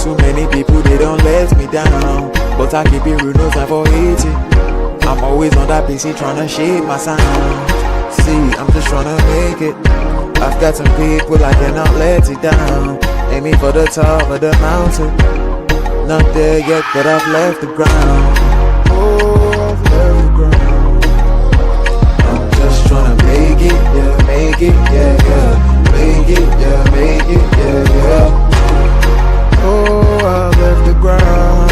Too many people, they don't let me down, but I keep it real, no time for hating. I'm always on that PC trying to shape my sound. See, I'm just trying to make it. I've got some people I cannot let it down. Aiming for the top of the mountain. Not there yet, but I've left the ground. Oh, I've left the ground. I'm just trying to make it, yeah, make it, yeah, yeah. Make it, yeah, make it, yeah, yeah. Oh, I left the ground.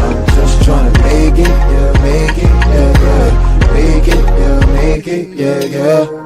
I'm just trying to make it, yeah, make it, yeah, yeah. Make it, yeah, make it, yeah, yeah.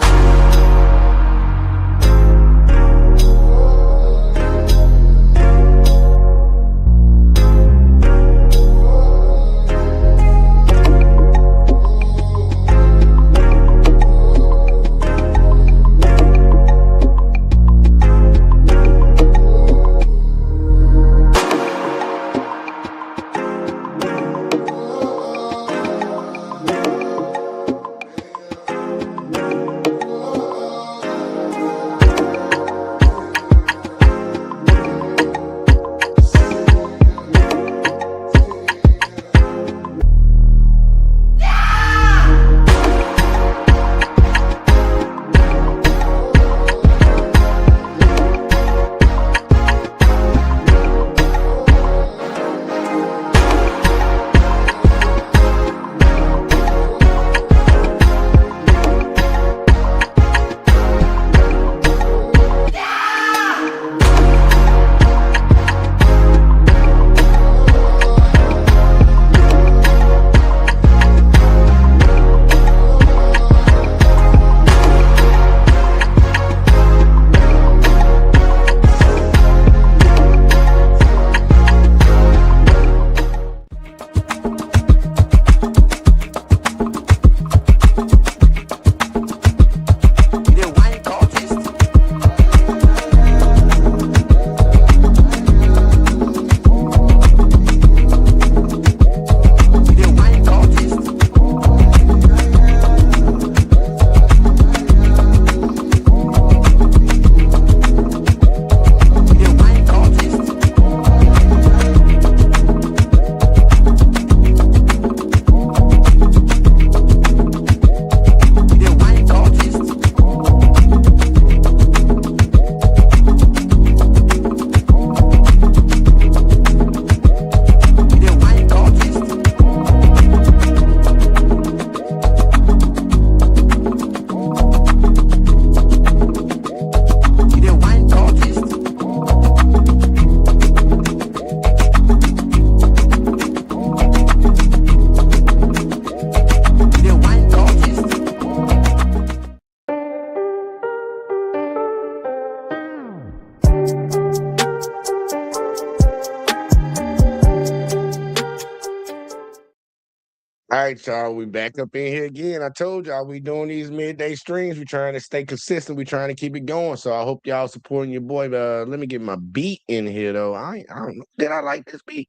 All right, y'all, we back up in here again. I told y'all we doing these midday streams. We trying to stay consistent. We trying to keep it going. So I hope y'all supporting your boy. Let me get my beat in here, though. I don't know. Did I like this beat?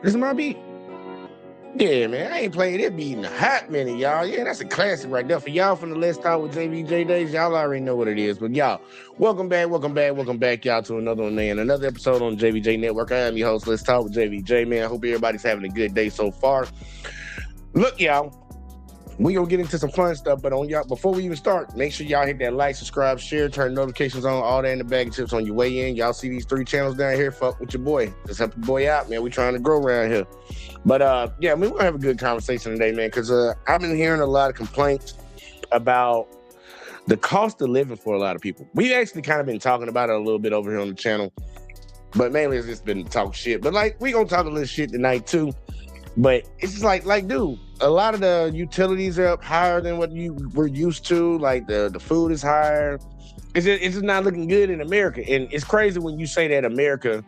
This is my beat. Yeah, man, I ain't played this beat in a hot minute, y'all. Yeah, that's a classic right there. For y'all from the Let's Talk with JVJ days, y'all already know what it is. But y'all, welcome back, y'all, to another one, man. Another episode on JVJ Network. I am your host, Let's Talk with JVJ, man. I hope everybody's having a good day so far. Look, y'all, we gonna get into some fun stuff, but on y'all, before we even start, make sure y'all hit that like, subscribe, share, turn notifications on, all that in the bag of chips on your way in. Y'all see these 3 channels down here? Fuck with your boy. Just help your boy out, man. We trying to grow around here. But yeah, we're gonna have a good conversation today, man, because I've been hearing a lot of complaints about the cost of living for a lot of people. We've actually kind of been talking about it a little bit over here on the channel, but mainly it's just been talk shit. But like, we gonna talk a little shit tonight too. But it's just like, dude, a lot of the utilities are up higher than what you were used to. Like the food is higher. It's just not looking good in America. And it's crazy when you say that America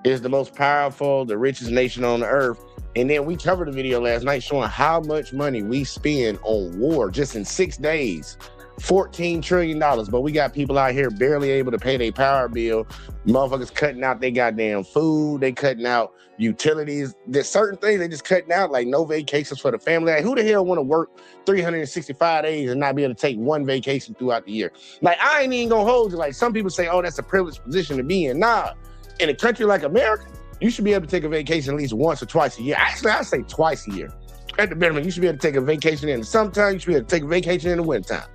is the most powerful, the richest nation on the earth. And then we covered a video last night showing how much money we spend on war just in 6 days. $14 trillion, but we got people out here barely able to pay their power bill. Motherfuckers cutting out their goddamn food. They cutting out utilities. There's certain things they just cutting out, like no vacations for the family. Like, who the hell want to work 365 days and not be able to take one vacation throughout the year? Like, I ain't even gonna hold you. Like, some people say, oh, that's a privileged position to be in. Nah, in a country like America, you should be able to take a vacation at least once or twice a year. Actually, I say twice a year. At the minimum, you should be able to take a vacation in the summertime. You should be able to take a vacation in the wintertime.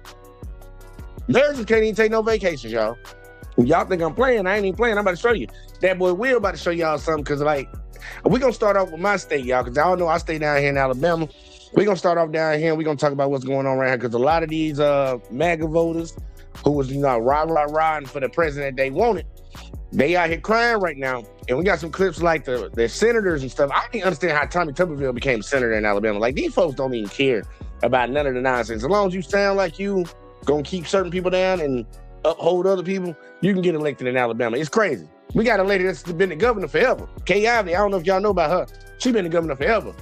Americans can't even take no vacations, y'all. Y'all think I'm playing? I ain't even playing. I'm about to show you. That boy Will about to show y'all something, because like, we're going to start off with my state, y'all, because y'all know I stay down here in Alabama. We're going to start off down here, and we're going to talk about what's going on right here, because a lot of these MAGA voters who was, rah-rah-rah for the president they wanted, they out here crying right now. And we got some clips like the senators and stuff. I don't even understand how Tommy Tuberville became senator in Alabama. Like, these folks don't even care about none of the nonsense. As long as you sound like you going to keep certain people down and uphold other people, you can get elected in Alabama. It's crazy. We got a lady that's been the governor forever. Kay Ivey, I don't know if y'all know about her. She been the governor forever.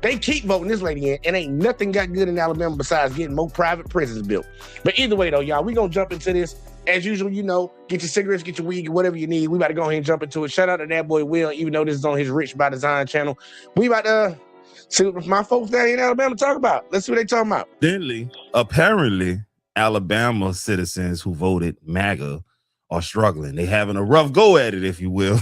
They keep voting this lady in, and ain't nothing got good in Alabama besides getting more private prisons built. But either way, though, y'all, we going to jump into this. As usual, get your cigarettes, get your weed, whatever you need. We about to go ahead and jump into it. Shout out to that boy Will, even though this is on his Rich by Design channel. We about to see what my folks down here in Alabama talk about. Let's see what they talking about. Apparently, Alabama citizens who voted MAGA are struggling. They having a rough go at it, if you will.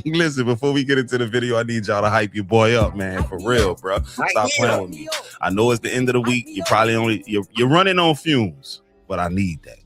Listen, before we get into the video, I need y'all to hype your boy up, man. For real, bro. Stop playing with me. I know it's the end of the week. You're probably you're running on fumes, but I need that.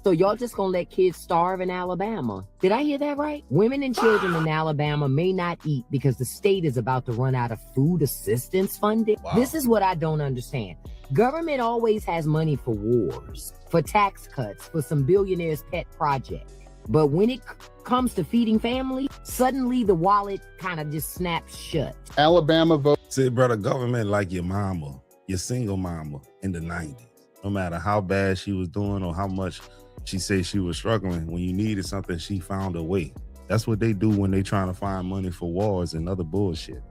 So y'all just gonna let kids starve in Alabama? Did I hear that right? Women and children in Alabama may not eat because the state is about to run out of food assistance funding. Wow. This is what I don't understand. Government always has money for wars, for tax cuts, for some billionaire's pet project. But when it comes to feeding families, suddenly the wallet kind of just snaps shut. Alabama vote. See, brother, government like your mama, your single mama in the 90s. No matter how bad she was doing or how much she said she was struggling, when you needed something, she found a way. That's what they do when they trying to find money for wars and other bullshit.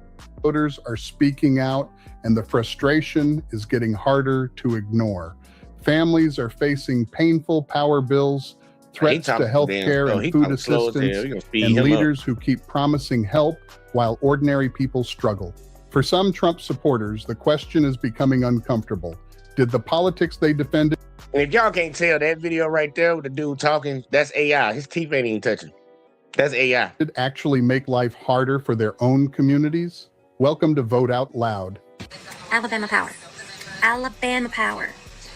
Voters are speaking out, and the frustration is getting harder to ignore. Families are facing painful power bills, threats to health care and food assistance, and leaders who keep promising help while ordinary people struggle. For some Trump supporters, the question is becoming uncomfortable. Did the politics they defended? And if y'all can't tell, that video right there with the dude talking, that's AI. His teeth ain't even touching. That's AI. Did actually make life harder for their own communities? Welcome to Vote Out Loud. Alabama Power. Alabama Power.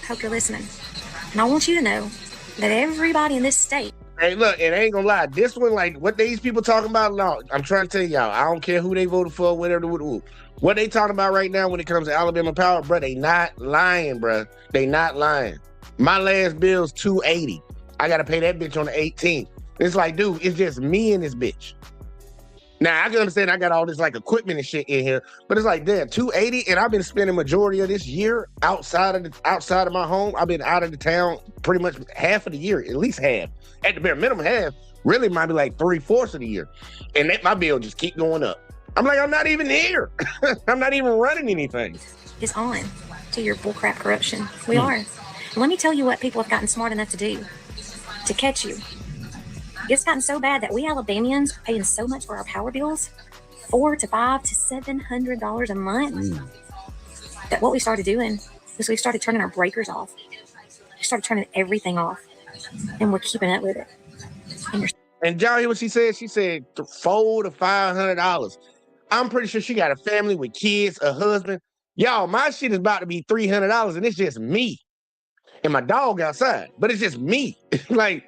Hope you're listening. And I want you to know that everybody in this state. Hey, look, and I ain't gonna lie. This one, like, what these people talking about, no, I'm trying to tell y'all, I don't care who they voted for, whatever. What they talking about right now when it comes to Alabama Power, bro, they not lying, bro. They not lying. My last bill's $280. I got to pay that bitch on the 18th. It's like, dude, it's just me and this bitch. Now, I can understand I got all this, like, equipment and shit in here, but it's like, damn, $280, and I've been spending majority of this year outside of my home. I've been out of the town pretty much half of the year, at least half. At the bare minimum, half. Really might be like 3/4 of the year. And my bill just keep going up. I'm like, I'm not even here. I'm not even running anything. Is on to your bullcrap corruption. We are. And let me tell you what people have gotten smart enough to do to catch you. It's gotten so bad that we Alabamians are paying so much for our power bills, $400 to $500 to $700 a month, that what we started doing is we started turning our breakers off. We started turning everything off, and we're keeping up with it. And y'all hear what she said? She said $400 to $500. I'm pretty sure she got a family with kids, a husband. Y'all, my shit is about to be $300, and it's just me and my dog outside. But it's just me. like,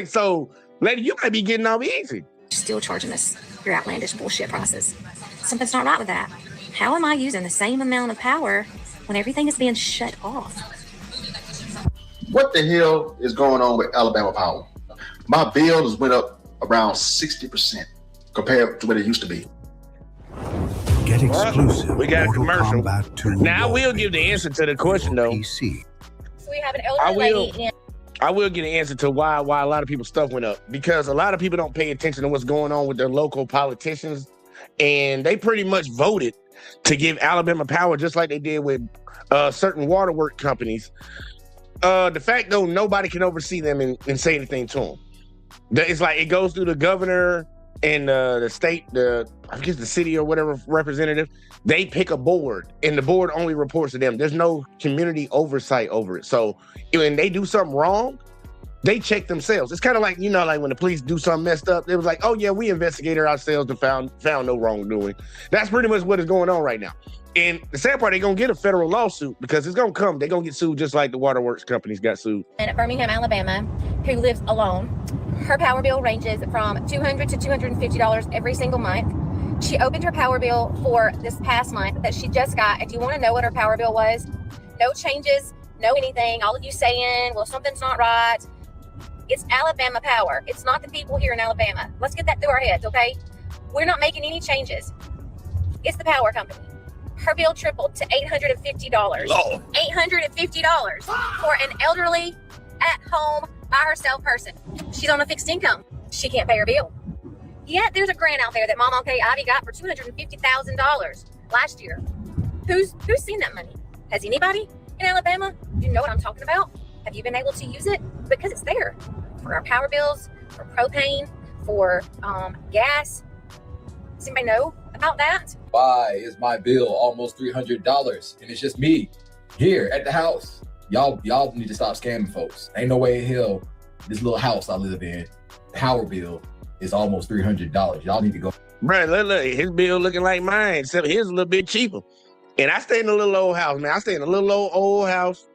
so, lady, you might be getting off easy. Still charging us your outlandish bullshit prices. Something's not right with that. How am I using the same amount of power when everything is being shut off? What the hell is going on with Alabama Power? My bill has went up around 60% compared to what it used to be. Get exclusive. We got a commercial. Now, I will give the answer to the question, though. So we have an elderly lady. I will get an answer to why a lot of people's stuff went up, because a lot of people don't pay attention to what's going on with their local politicians, and they pretty much voted to give Alabama Power just like they did with certain waterwork companies. The fact, though, nobody can oversee them and say anything to them. It's like it goes through the governor and the state, I guess the city or whatever representative. They pick a board, and the board only reports to them. There's no community oversight over it. So when they do something wrong, They check themselves. It's kind of like, you know, like when the police do something messed up, it was like, oh yeah, we investigated ourselves and found no wrongdoing. That's pretty much what is going on right now. And the sad part, they're going to get a federal lawsuit because it's going to come. They're going to get sued just like the waterworks companies got sued. In Birmingham, Alabama, who lives alone. Her power bill ranges from $200 to $250 every single month. She opened her power bill for this past month that she just got. And do you want to know what her power bill was? No changes, no anything. All of you saying, well, something's not right. It's Alabama Power. It's not the people here in Alabama. Let's get that through our heads, okay? We're not making any changes. It's the power company. Her bill tripled to $850. Lord. $850 for an elderly, at-home, by herself person. She's on a fixed income. She can't pay her bill. Yeah, there's a grant out there that Mama OK Ivy got for $250,000 last year. Who's seen that money? Has anybody in Alabama? You know what I'm talking about? Have you been able to use it? Because it's there for our power bills, for propane, for gas. Does anybody know about that? Why is my bill almost $300 and it's just me here at the house? Y'all need to stop scamming folks. Ain't no way in hell this little house I live in, power bill is almost $300. Y'all need to go. Bro, look, his bill looking like mine, except his a little bit cheaper. And I stay in a little old house, man. I stay in a little old house.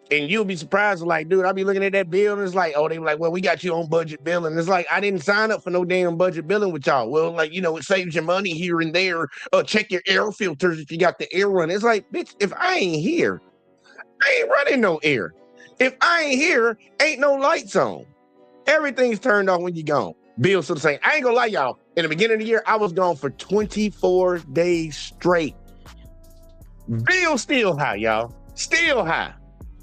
And you'll be surprised, like, dude, I'll be looking at that bill and it's like, oh, they were like, well, we got you on budget billing. It's like, I didn't sign up for no damn budget billing with y'all. Well, like, you know, it saves your money here and there. Check your air filters if you got the air running. It's like, bitch, if I ain't here, I ain't running no air. If I ain't here, ain't no lights on. Everything's turned off when you gone. Bill's still the same. I ain't gonna lie, y'all. In the beginning of the year, I was gone for 24 days straight. Bill still high, y'all. Still high.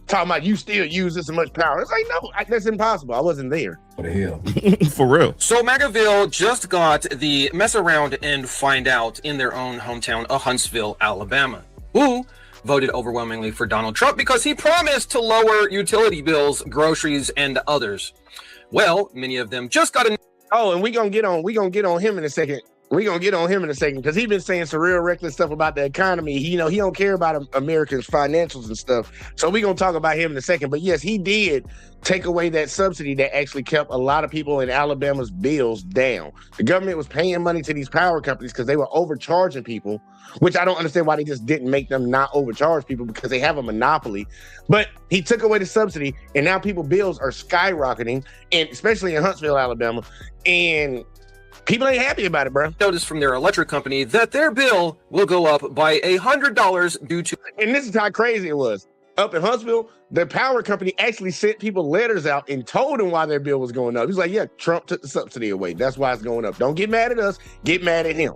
Talking about you still use this much power. It's like, no, that's impossible. I wasn't there. What the hell? For real. So MAGAville just got the mess around and find out in their own hometown of Huntsville, Alabama, who voted overwhelmingly for Donald Trump because he promised to lower utility bills, groceries, and others. Well, many of them just got a... Oh, and we gonna get on him in a second. We're going to get on him in a second because he's been saying some real reckless stuff about the economy. He don't care about Americans' financials and stuff. So we're going to talk about him in a second. But yes, he did take away that subsidy that actually kept a lot of people in Alabama's bills down. The government was paying money to these power companies because they were overcharging people, which I don't understand why they just didn't make them not overcharge people because they have a monopoly. But he took away the subsidy and now people's bills are skyrocketing, and especially in Huntsville, Alabama. And people ain't happy about it, bro. Notice from their electric company that their bill will go up by $100 due to... And this is how crazy it was. Up in Huntsville, the power company actually sent people letters out and told them why their bill was going up. He's like, yeah, Trump took the subsidy away. That's why it's going up. Don't get mad at us. Get mad at him.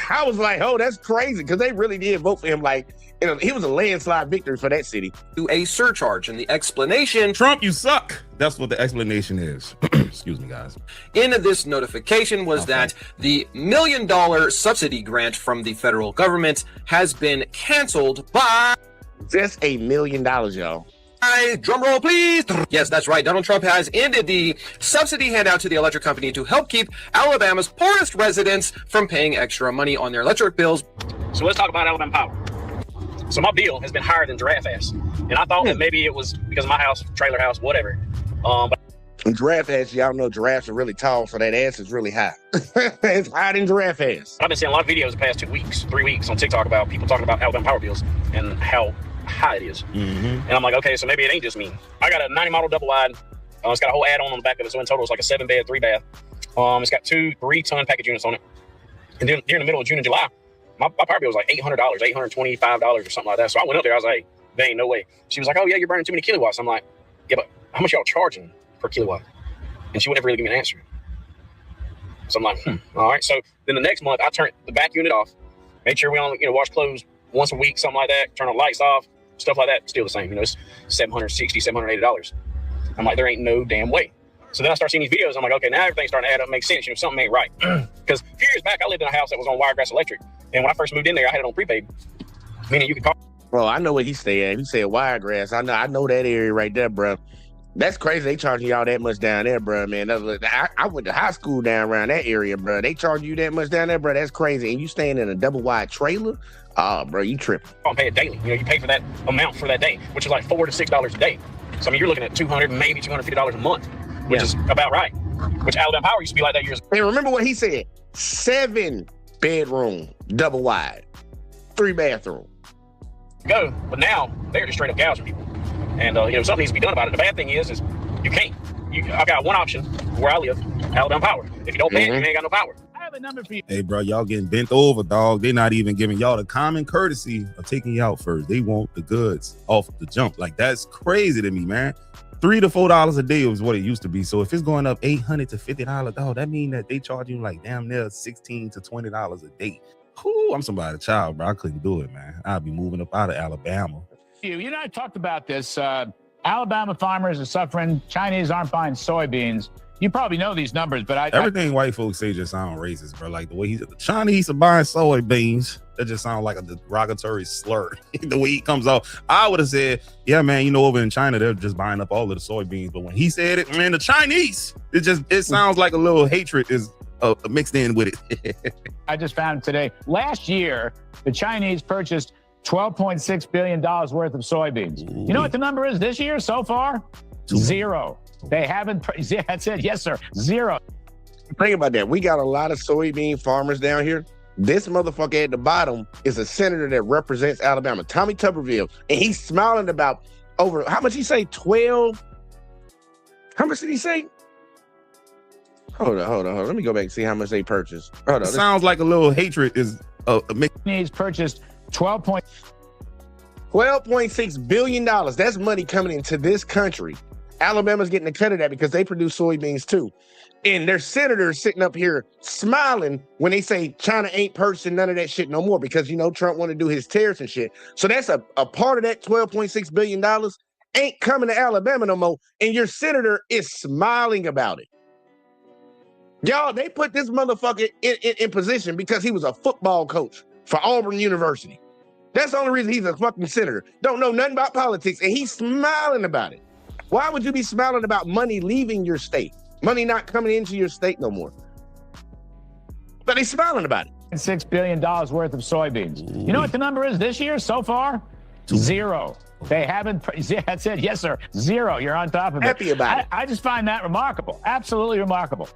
I was like, oh, that's crazy, because they really did vote for him. Like, he was a landslide victory for that city. To a surcharge, and the explanation... Trump, you suck. That's what the explanation is. Excuse me, guys. In this notification was that the $1 million subsidy grant from the federal government has been canceled by... Just $1 million, y'all. Drum roll, please. Yes, that's right. Donald Trump has ended the subsidy handout to the electric company to help keep Alabama's poorest residents from paying extra money on their electric bills. So let's talk about Alabama Power. So my bill has been higher than giraffe ass. And I thought that maybe it was because of my house, trailer house, whatever. But giraffe ass, y'all know giraffes are really tall, so that ass is really high. It's higher than giraffe ass. I've been seeing a lot of videos the past 2 weeks, 3 weeks on TikTok about people talking about Alabama Power bills and how high it is. And I'm like, okay, so maybe it ain't just me. I got a 90 model double wide. It's got a whole add-on on the back of it, so in total it's like a 7-bed, 3-bath. It's got 2 3-ton package units on it. And then during the middle of June and July, my power bill was like $800, $825 or something like that. So I went up there, I was like, there ain't no way. She was like, oh yeah, you're burning too many kilowatts. I'm like, yeah, but how much y'all charging per kilowatt? And she would never really give me an answer. So I'm like, all right. So then the next month I turned the back unit off, made sure we only, wash clothes once a week, something like that, turn the lights off, stuff like that, still the same. It's $760, $780. I'm like, there ain't no damn way. So then I start seeing these videos. I'm like, okay, now everything's starting to add up, make sense. Something ain't right. Because a few years back, I lived in a house that was on Wiregrass Electric. And when I first moved in there, I had it on prepaid, meaning you could call. Bro, I know where he stay at. He said Wiregrass. I know that area right there, bro. That's crazy. They charging y'all that much down there, bro, man. I went to high school down around that area, bro. They charge you that much down there, bro. That's crazy. And you staying in a double wide trailer? Oh, bro, you tripping. I pay it daily. You pay for that amount for that day, which is like $4 to $6 a day. So I mean, you're looking at $200, maybe $250 a month, which is about right. Which Alabama Power used to be like that years ago. And remember what he said: 7-bedroom, double wide, 3-bathroom. Go, but now they're just straight up gouging people, and something needs to be done about it. The bad thing is you can't. I've got one option where I live, Alabama Power. If you don't pay it, you ain't got no power. I have a number for you. Hey, bro, y'all getting bent over, dog. They're not even giving y'all the common courtesy of taking you out first. They want the goods off the jump. Like, that's crazy to me, man. $3 to $4 a day was what it used to be. So if it's going up $800 to $50, dog, that means that they charge you like damn near $16 to $20 a day. Ooh, I'm somebody's child, bro. I couldn't do it, man. I'd be moving up out of Alabama. You and I talked about this. Alabama farmers are suffering. Chinese aren't buying soybeans. You probably know these numbers, but everything white folks say just sound racist, bro. Like the way the Chinese are buying soybeans, that just sounds like a derogatory slur. The way he comes off, I would have said, yeah, man, over in China, they're just buying up all of the soybeans. But when he said it, man, the Chinese, it sounds like a little hatred is mixed in with it. I just found today, last year, the Chinese purchased $12.6 billion worth of soybeans. Ooh. You know what the number is this year so far? 0. They haven't. That's it. Yes, sir. 0. Think about that. We got a lot of soybean farmers down here. This motherfucker at the bottom is a senator that represents Alabama, Tommy Tuberville, and he's smiling about over how much he say? 12. How much did he say? Hold on. Let me go back and see how much they purchased. Hold on. Sounds like a little hatred is He's purchased $12.6 billion. That's money coming into this country. Alabama's getting a cut of that because they produce soybeans too. And their senators sitting up here smiling when they say China ain't purchasing none of that shit no more because, Trump want to do his tariffs and shit. So that's a part of that $12.6 billion ain't coming to Alabama no more. And your senator is smiling about it. Y'all, they put this motherfucker in position because he was a football coach for Auburn University. That's the only reason he's a fucking senator. Don't know nothing about politics, and he's smiling about it. Why would you be smiling about money leaving your state? Money not coming into your state no more. But he's smiling about it. $6 billion worth of soybeans. You know what the number is this year so far? 0. They haven't. That's it. Yes, sir. 0. You're on top of it. Happy about it. I just find that remarkable. Absolutely remarkable.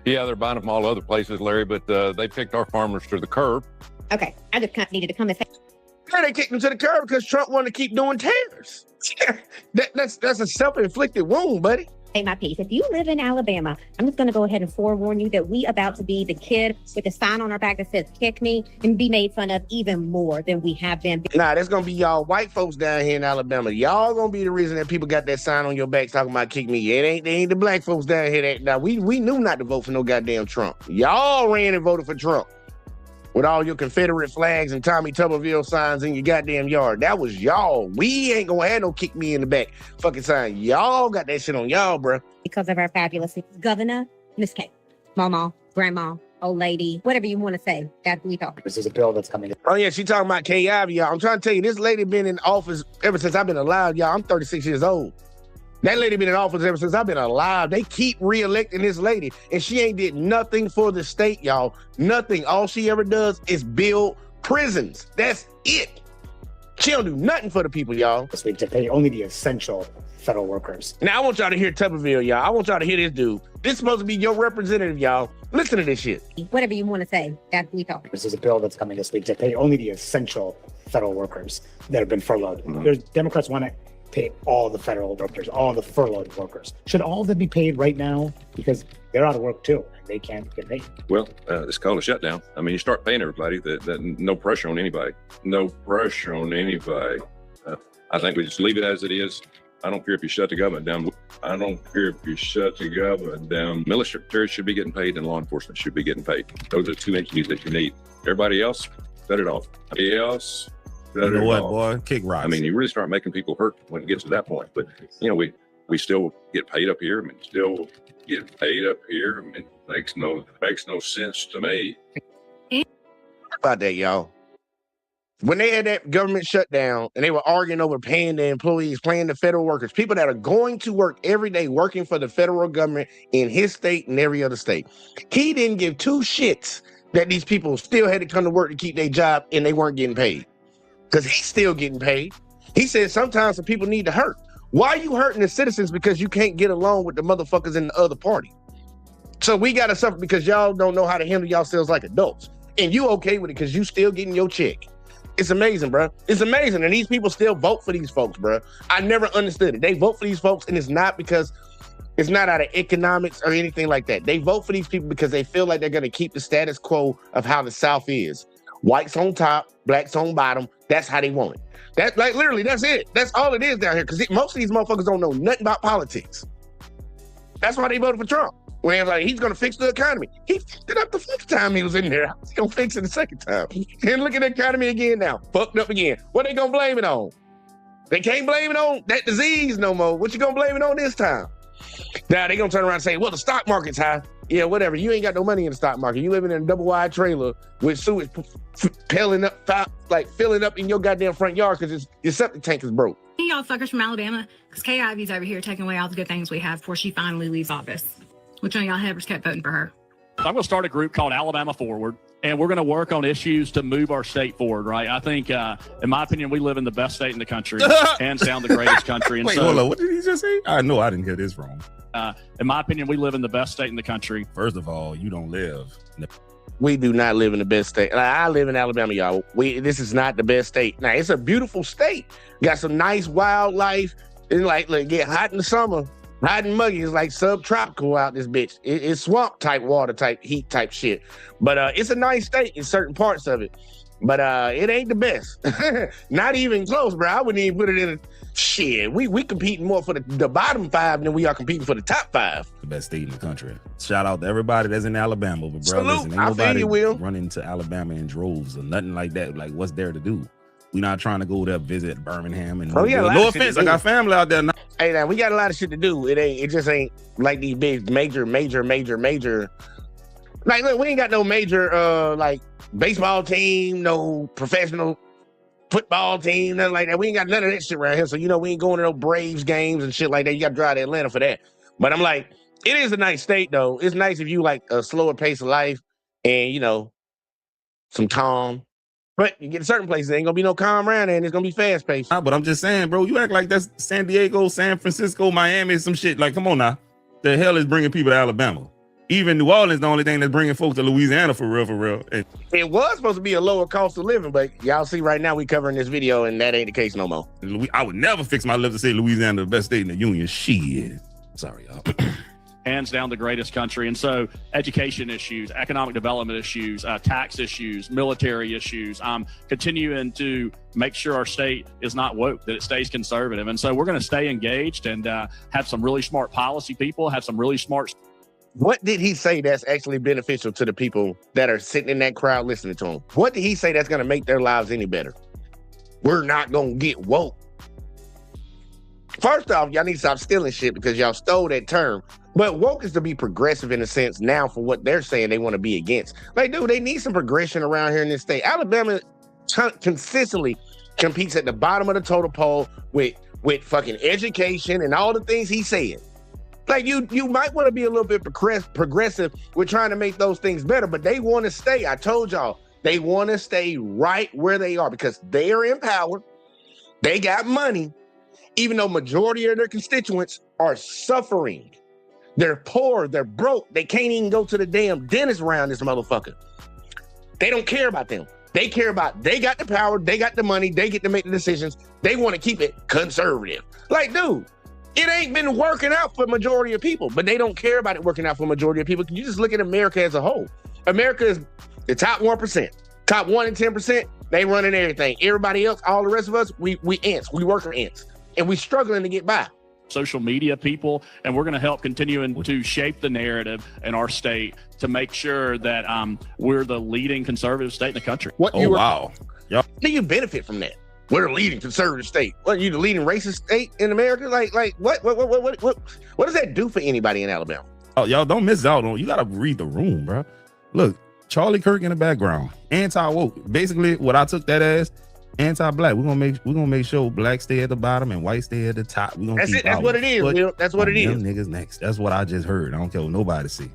Yeah, they're buying them all other places, Larry, but they picked our farmers to the curb. Okay, I just needed to come and say. Yeah, they kicked them to the curb because Trump wanted to keep doing tariffs. That's a self-inflicted wound, buddy. Say my piece. If you live in Alabama, I'm just going to go ahead and forewarn you that we about to be the kid with the sign on our back that says "kick me" and be made fun of even more than we have been. Nah, that's going to be y'all white folks down here in Alabama. Y'all going to be the reason that people got that sign on your back talking about "kick me." They ain't the black folks down here. Now, we knew not to vote for no goddamn Trump. Y'all ran and voted for Trump with all your Confederate flags and Tommy Tuberville signs in your goddamn yard. That was y'all. We ain't gonna have no "kick me in the back" fucking sign. Y'all got that shit on y'all, bro. Because of our fabulous governor, Miss K, mama, grandma, old lady, whatever you want to say. That we talk. This is a bill that's coming. Oh yeah, she talking about Kay Ivey, y'all. I'm trying to tell you, this lady been in office ever since I've been alive, y'all. I'm 36 years old. That lady been in office ever since I've been alive. They keep re-electing this lady, and she ain't did nothing for the state, y'all. Nothing. All she ever does is build prisons. That's it. She don't do nothing for the people, y'all. This week to pay only the essential federal workers. Now, I want y'all to hear Tuberville, y'all. I want y'all to hear this dude. This is supposed to be your representative, y'all. Listen to this shit. Whatever you want to say, that we talk. This is a bill that's coming this week to pay only the essential federal workers that have been furloughed. Democrats want to pay all the federal workers, all the furloughed workers. Should all of them be paid right now? Because they're out of work too, and they can't get paid. Well, it's called a shutdown. I mean, you start paying everybody, that no pressure on anybody. No pressure on anybody. I think we just leave it as it is. I don't care if you shut the government down. I don't care if you shut the government down. Military should be getting paid and law enforcement should be getting paid. Those are two entities that you need. Everybody else, cut it off. Everybody else, you know what, boy? Kick rocks. I mean, you really start making people hurt when it gets to that point. But, we still get paid up here. I mean, still get paid up here. I mean, makes no sense to me. About that, y'all. When they had that government shutdown and they were arguing over paying the employees, paying the federal workers, people that are going to work every day working for the federal government in his state and every other state, he didn't give two shits that these people still had to come to work to keep their job and they weren't getting paid. Because he's still getting paid. He said sometimes some people need to hurt. Why are you hurting the citizens because you can't get along with the motherfuckers in the other party? So we got to suffer because y'all don't know how to handle yourselves like adults. And you okay with it because you still getting your check. It's amazing, bro. It's amazing. And these people still vote for these folks, bro. I never understood it. They vote for these folks, and it's not because it's not out of economics or anything like that. They vote for these people because they feel like they're going to keep the status quo of how the South is. Whites on top, blacks on bottom. That's how they want it. That, like, literally, that's it. That's all it is down here. Because most of these motherfuckers don't know nothing about politics. That's why they voted for Trump. When like he's gonna fix the economy. He fixed it up the first time he was in there. He's gonna fix it the second time. And look at the economy again now. Fucked up again. What they gonna blame it on? They can't blame it on that disease no more. What you gonna blame it on this time? Now they gonna turn around and say, well, the stock market's high. Yeah, whatever. You ain't got no money in the stock market. You living in a double wide trailer with sewage filling up in your goddamn front yard because your septic tank is broke. Hey, y'all fuckers from Alabama, because Kay Ivy's over here taking away all the good things we have before she finally leaves office. Which one of y'all headers kept voting for her? I'm going to start a group called Alabama Forward, and we're going to work on issues to move our state forward, right? I think, in my opinion, we live in the best state in the country, hands down the greatest country. And Wait, hold on. What did he just say? I know I didn't hear this wrong. In my opinion, we live in the best state in the country. First of all, you don't live. We do not live in the best state. Like, I live in Alabama, y'all. This is not the best state. Now, it's a beautiful state. Got some nice wildlife. And like get hot in the summer. Hot and muggy is like subtropical out this bitch. It's swamp type water type heat type shit. But it's a nice state in certain parts of it. But it ain't the best. Not even close, bro. I wouldn't even put it in a shit. We competing more for the bottom 5 than we are competing for the top 5. The best state in the country. Shout out to everybody that's in Alabama. But bro, listen, ain't nobody running to Alabama in droves or nothing like that. Like, what's there to do? We not trying to go there visit Birmingham and no offense, I got family out there now. Hey, now we got a lot of shit to do. It just ain't like these big major. Like, look, we ain't got no major like baseball team, no professional football team, nothing like that. We ain't got none of that shit around here. So we ain't going to no Braves games and shit like that. You got to drive to Atlanta for that. But I'm like, it is a nice state though. It's nice if you like a slower pace of life and some calm. But you get to certain places, there ain't gonna be no calm around there, and it's gonna be fast paced. But I'm just saying, bro, you act like that's San Diego, San Francisco, Miami, some shit. Like, come on now. The hell is bringing people to Alabama? Even New Orleans, the only thing that's bringing folks to Louisiana for real. And it was supposed to be a lower cost of living, but y'all see right now we covering this video, and that ain't the case no more. I would never fix my lips to say Louisiana the best state in the union. Shit. Sorry, y'all. Hands down the greatest country. And so education issues, economic development issues, tax issues, military issues, continuing to make sure our state is not woke, that it stays conservative. And so we're going to stay engaged and have some really smart policy people, have some really smart. What did he say that's actually beneficial to the people that are sitting in that crowd listening to him? What did he say that's going to make their lives any better? We're not going to get woke. First off, y'all need to stop stealing shit because y'all stole that term. But woke is to be progressive in a sense now for what they're saying they want to be against. Like, dude, they need some progression around here in this state. Alabama consistently competes at the bottom of the total poll with fucking education and all the things he said. Like, you might want to be a little bit progressive with trying to make those things better, but they want to stay. I told y'all, they want to stay right where they are because they are in power. They got money, even though majority of their constituents are suffering. They're poor, they're broke, they can't even go to the damn dentist around this motherfucker. They don't care about them. They care about, they got the power, they got the money, they get to make the decisions. They want to keep it conservative. Like, dude, it ain't been working out for majority of people, but they don't care about it working out for majority of people. You just look at America as a whole. America is the top 1%, top 1 and 10%, they running everything. Everybody else, all the rest of us, we ants, we worker ants, and we struggling to get by. Social media people, and we're going to help continuing to shape the narrative in our state to make sure that we're the leading conservative state in the country. Wow. Yep. Do you benefit from that? We're the leading conservative state. What, are you the leading racist state in America? Like what does that do for anybody in Alabama? Oh, y'all don't miss out on. You got to read the room, bro. Look, Charlie Kirk in the background, anti-woke. Basically, what I took that as. Anti-black. We're gonna make sure black stay at the bottom and white stay at the top. We're gonna That's it. That's what it is, Will. That's what it is. Niggas next. That's what I just heard. I don't care what nobody see.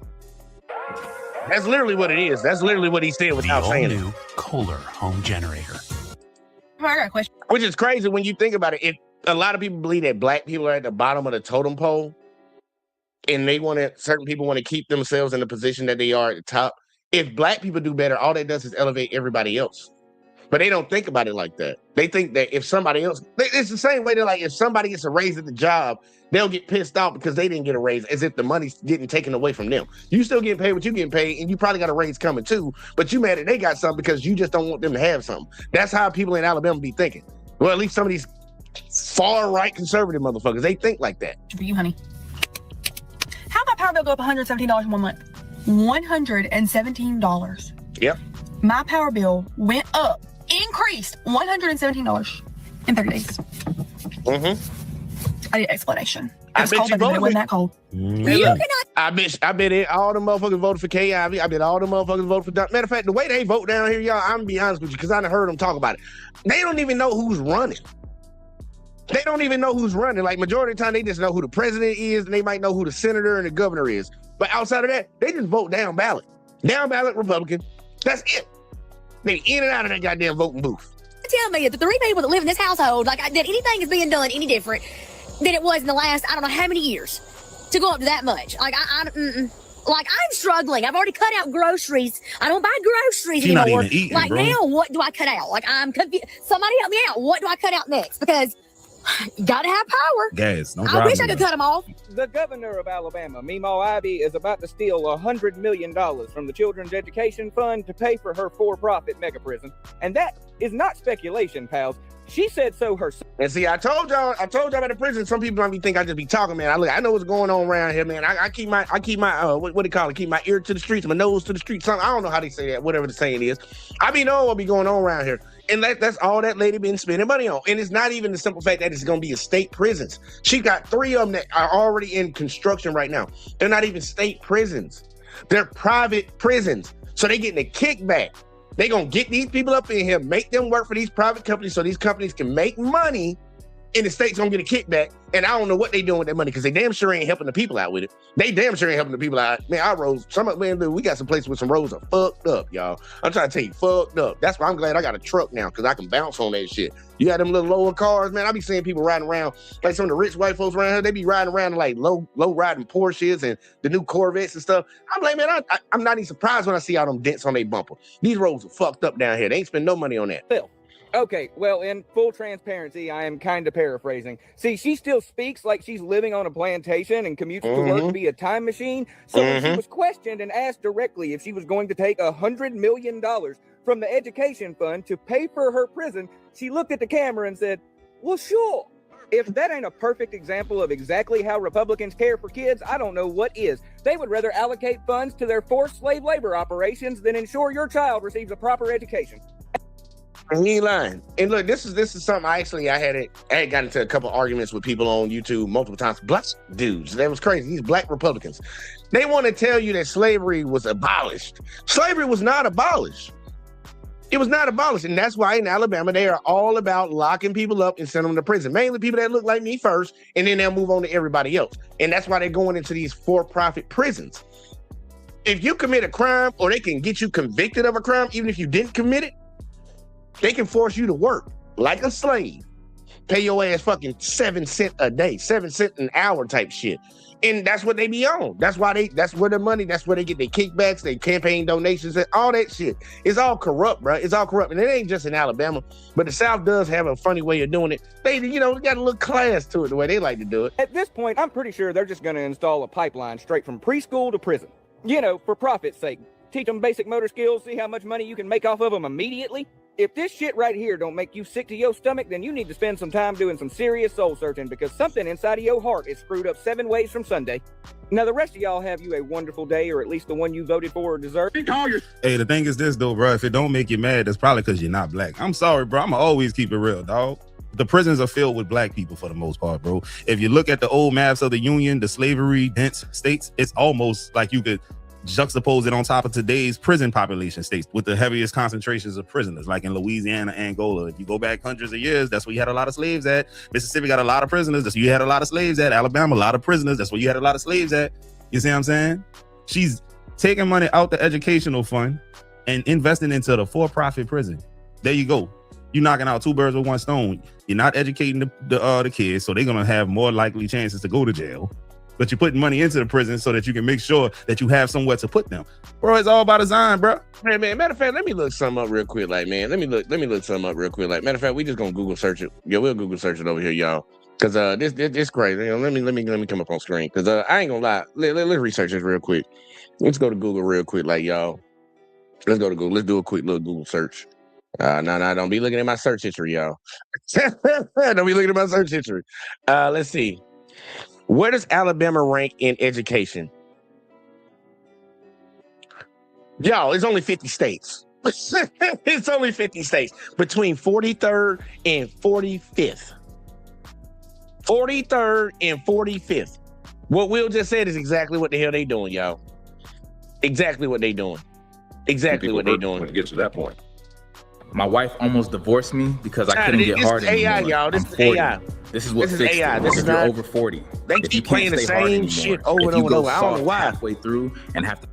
That's literally what it is. That's literally what he said without saying it. New Kohler home generator. I got a question. Which is crazy when you think about it. If a lot of people believe that black people are at the bottom of the totem pole, and certain people want to keep themselves in the position that they are at the top. If black people do better, all that does is elevate everybody else. But they don't think about it like that. They think that if somebody else, it's the same way they're like, if somebody gets a raise at the job, they'll get pissed off because they didn't get a raise, as if the money's getting taken away from them. You still getting paid what you getting paid, and you probably got a raise coming too, but you mad that they got something because you just don't want them to have something. That's how people in Alabama be thinking. Well, at least some of these far-right conservative motherfuckers, they think like that. For you, honey. How did my power bill go up $117 in 1 month? $117. Yep. My power bill went up, increased $117 in 30 days. Mm-hmm. I need an explanation. I It's bet cold, you baby, but it voted wasn't for- that cold. You cannot. I bet all the motherfuckers voted for K. Ivy. I bet all the motherfuckers voted for Matter of fact, the way they vote down here, y'all, I'm gonna be honest with you, because I done heard them talk about it. They don't even know who's running. They don't even know who's running. Like, majority of the time, they just know who the president is, and they might know who the senator and the governor is. But outside of that, they just vote down ballot. Down ballot Republican. That's it. They in and out of that goddamn voting booth. Tell me that the three people that live in this household, that anything is being done any different than it was in the last, I don't know how many years, to go up to that much. Like, I'm struggling. I've already cut out groceries. I don't buy groceries She's not anymore. even eating, like, bro. now, what do I cut out? Like, I'm confused. Somebody help me out. What do I cut out next? Because you gotta have power. Gas. No I wish I could cut them off. The governor of Alabama, Meemaw Ivy, is about to steal $100 million from the Children's Education Fund to pay for her for-profit mega prison. And that is not speculation, pals. She said so herself. And see, I told y'all about the prison. Some people might be think I just be talking, man. I know what's going on around here, man. I keep my what do they call it? Keep my ear to the streets, my nose to the streets. Something, I don't know how they say that, whatever the saying is. I be knowing what be going on around here. And that's all that lady been spending money on. And it's not even the simple fact that it's going to be a state prisons. She got 3 of them that are already in construction right now. They're not even state prisons. They're private prisons. So they getting a kickback. They going to get these people up in here, make them work for these private companies so these companies can make money, and the state's going to get a kickback. And I don't know what they doing with that money, because they damn sure ain't helping the people out with it. They damn sure ain't helping the people out. Man, our roads, we got some places with some roads are fucked up, y'all. I'm trying to tell you, fucked up. That's why I'm glad I got a truck now, because I can bounce on that shit. You got them little lower cars, man. I be seeing people riding around, like some of the rich white folks around here, they be riding around in like low riding Porsches and the new Corvettes and stuff. I'm like, man, I'm not even surprised when I see all them dents on their bumper. These roads are fucked up down here. They ain't spend no money on that. Okay, well, in full transparency, I am kind of paraphrasing. See, she still speaks like she's living on a plantation and commutes to work via time machine. So when she was questioned and asked directly if she was going to take $100 million from the education fund to pay for her prison, she looked at the camera and said, well, sure. If that ain't a perfect example of exactly how Republicans care for kids, I don't know what is. They would rather allocate funds to their forced slave labor operations than ensure your child receives a proper education. He ain't lying. And look, this is something I had gotten into a couple arguments with people on YouTube multiple times. Black dudes, that was crazy. These black Republicans, they want to tell you that slavery was abolished. Slavery was not abolished. It was not abolished, and that's why in Alabama they are all about locking people up and sending them to prison. Mainly people that look like me first, and then they'll move on to everybody else. And that's why they're going into these for-profit prisons. If you commit a crime, or they can get you convicted of a crime, even if you didn't commit it, they can force you to work like a slave. Pay your ass fucking 7 cents a day, 7 cents an hour type shit. And that's what they be on. That's where the money, that's where they get their kickbacks, their campaign donations, and all that shit. It's all corrupt, bro. It's all corrupt. And it ain't just in Alabama, but the South does have a funny way of doing it. They, got a little class to it, the way they like to do it. At this point, I'm pretty sure they're just going to install a pipeline straight from preschool to prison. For profit's sake. Teach them basic motor skills, see how much money you can make off of them immediately. If this shit right here don't make you sick to your stomach, then you need to spend some time doing some serious soul searching, because something inside of your heart is screwed up 7 ways from Sunday. Now, the rest of y'all have you a wonderful day, or at least the one you voted for or deserve. Hey, the thing is this, though, bro. If it don't make you mad, that's probably because you're not black. I'm sorry, bro. I'm going to always keep it real, dog. The prisons are filled with black people for the most part, bro. If you look at the old maps of the Union, the slavery-dense states, it's almost like you could juxtapose it on top of today's prison population states with the heaviest concentrations of prisoners, like in Louisiana, Angola. If you go back hundreds of years, that's where you had a lot of slaves at. Mississippi got a lot of prisoners. That's where you had a lot of slaves at. Alabama, a lot of prisoners. That's where you had a lot of slaves at. You see what I'm saying? She's taking money out the educational fund and investing into the for-profit prison. There you go. You're knocking out two birds with one stone. You're not educating the kids, so they're gonna have more likely chances to go to jail. But you're putting money into the prison so that you can make sure that you have somewhere to put them. Bro, it's all about design, bro. Man, matter of fact, let me look something up real quick. Like, man, let me look something up real quick. Like, matter of fact, we just gonna Google search it. Yeah, we'll Google search it over here, y'all. Cause this crazy. You know, let me come up on screen. Cause I ain't gonna lie. Let's research this real quick. Let's go to Google real quick, like y'all. Let's go to Google. Let's do a quick little Google search. No, don't be looking at my search history, y'all. Don't be looking at my search history. Let's see. Where does Alabama rank in education? Y'all, it's only 50 states. It's only 50 states. Between 43rd and 45th. 43rd and 45th. What Will just said is exactly what the hell they doing, y'all. Exactly what they doing. Exactly what they doing. When it gets to that point. My wife almost divorced me because I couldn't get hard anymore. AI, y'all. This is AI. This is what fixed AI. it. This is If you're not, over 40. They keep playing the same shit over and over and over. I don't know why. Halfway through and have to.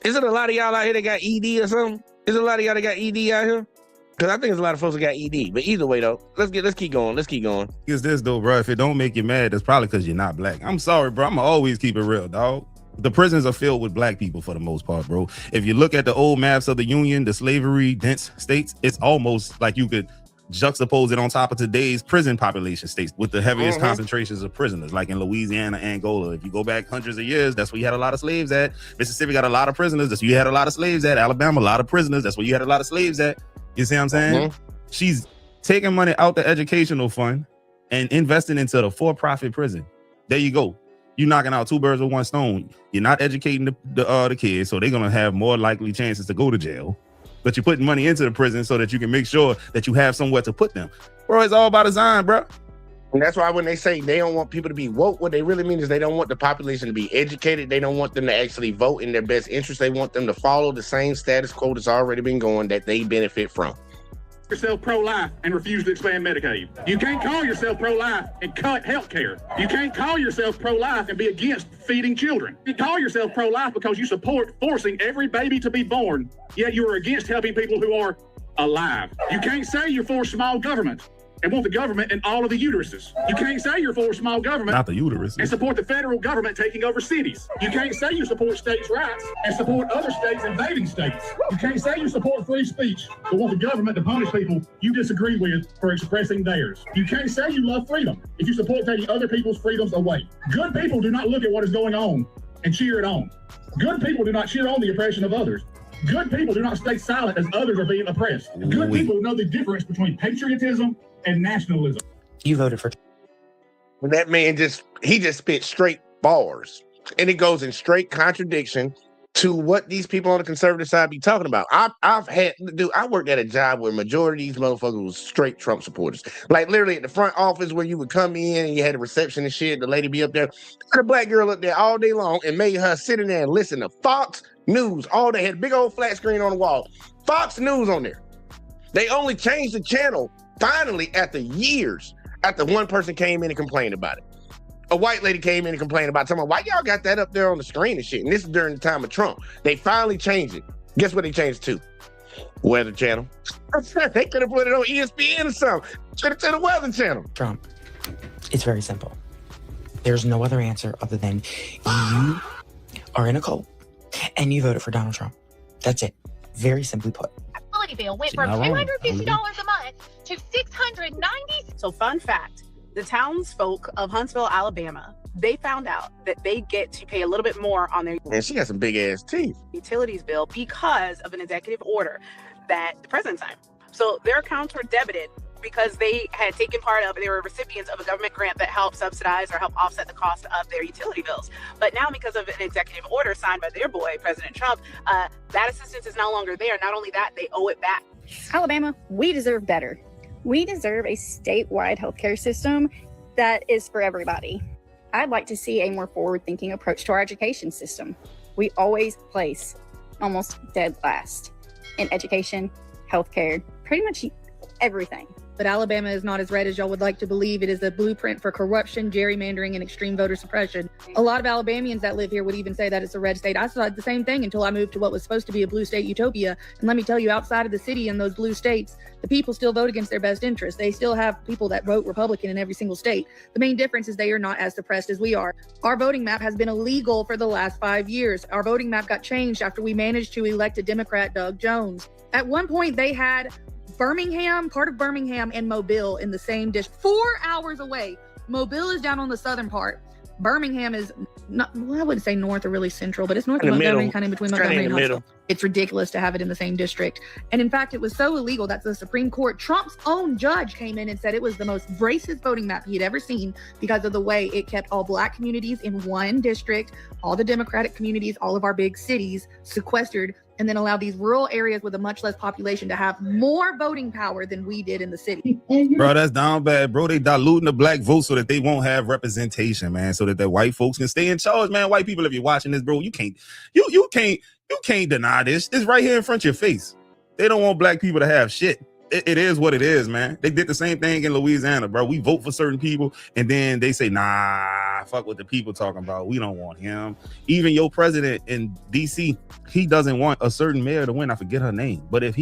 Is it a lot of y'all out here that got ED or something? Is it a lot of y'all that got ED out here? Because I think there's a lot of folks that got ED. But either way, though, let's keep going. Let's keep going. It's this though, bro. If it don't make you mad, that's probably because you're not black. I'm sorry, bro. I'm always keep it real, dog. The prisons are filled with black people for the most part, bro. If you look at the old maps of the Union, the slavery dense states, it's almost like you could juxtapose it on top of today's prison population states with the heaviest concentrations of prisoners, like in Louisiana, Angola. If you go back hundreds of years, that's where you had a lot of slaves at. Mississippi got a lot of prisoners. That's where you had a lot of slaves at. Alabama, a lot of prisoners. That's where you had a lot of slaves at. You see what I'm saying? She's taking money out the educational fund and investing into the for-profit prison. There you go. You're knocking out two birds with one stone. You're not educating the kids, so they're gonna have more likely chances to go to jail. But you're putting money into the prison so that you can make sure that you have somewhere to put them. Bro, it's all about design, bro. And that's why when they say they don't want people to be woke, what they really mean is they don't want the population to be educated. They don't want them to actually vote in their best interest. They want them to follow the same status quo that's already been going that they benefit from. Yourself pro-life and refuse to expand Medicaid. You can't call yourself pro-life and cut health care. You can't call yourself pro-life and be against feeding children. You call yourself pro-life because you support forcing every baby to be born, yet you are against helping people who are alive. You can't say you're for small government and want the government in all of the uteruses. You can't say you're for small government not the uteruses and support the federal government taking over cities. You can't say you support states' rights and support other states invading states. You can't say you support free speech but want the government to punish people you disagree with for expressing theirs. You can't say you love freedom if you support taking other people's freedoms away. Good people do not look at what is going on and cheer it on. Good people do not cheer on the oppression of others. Good people do not stay silent as others are being oppressed. Good people know the difference between patriotism and nationalism. You voted for. When that man just spit straight bars, and it goes in straight contradiction to what these people on the conservative side be talking about. I worked at a job where majority of these motherfuckers was straight Trump supporters. Like literally at the front office where you would come in and you had a reception and shit, the lady be up there, had a black girl up there all day long and made her sit in there and listen to Fox News all day. Had a big old flat screen on the wall. Fox News on there. They only changed the channel finally after years, after one person came in and complained about it. A white lady came in and complained about it. Why y'all got that up there on the screen and shit? And this is during the time of Trump. They finally changed it. Guess what they changed it to? Weather Channel. They could have put it on ESPN or something. Should have said the Weather Channel. Trump. It's very simple. There's no other answer other than you are in a cult and you voted for Donald Trump. That's it. Very simply put. Bill went from $250 a month to $690. So fun fact, the townsfolk of Huntsville, Alabama, they found out that they get to pay a little bit more on their Man, she got some big ass teeth. utilities bill because of an executive order that the president signed. So their accounts were debited because they had taken part of, they were recipients of a government grant that helped subsidize or help offset the cost of their utility bills. But now because of an executive order signed by their boy, President Trump, that assistance is no longer there. Not only that, they owe it back. Alabama, we deserve better. We deserve a statewide healthcare system that is for everybody. I'd like to see a more forward-thinking approach to our education system. We always place almost dead last in education, healthcare, pretty much everything. but Alabama is not as red as y'all would like to believe. It is a blueprint for corruption, gerrymandering, and extreme voter suppression. A lot of Alabamians that live here would even say that it's a red state. I thought the same thing until I moved to what was supposed to be a blue state utopia. And let me tell you, outside of the city and those blue states, the people still vote against their best interests. They still have people that vote Republican in every single state. The main difference is they are not as suppressed as we are. Our voting map has been illegal for the last 5 years. Our voting map got changed after we managed to elect a Democrat, Doug Jones. At one point, they had Birmingham, part of Birmingham, and Mobile in the same district, 4 hours away. Mobile is down on the southern part. Birmingham is not, well, I wouldn't say north or really central, but it's north of Montgomery, kind of in between Montgomery and Huntsville. It's ridiculous to have it in the same district. And in fact, it was so illegal that the Supreme Court, Trump's own judge, came in and said it was the most racist voting map he'd ever seen because of the way it kept all Black communities in one district, all the Democratic communities, all of our big cities sequestered, and then allow these rural areas with a much less population to have more voting power than we did in the city. Bro, that's down bad, bro. They diluting the Black vote so that they won't have representation, man, so that the white folks can stay in charge, man. White people, if you're watching this, bro, you can't deny this. It's right here in front of your face. They don't want Black people to have shit. It is what it is, man. They did the same thing in Louisiana, bro. We vote for certain people, and then they say, nah, fuck what the people talking about. We don't want him. Even your president in DC, he doesn't want a certain mayor to win. I forget her name. But if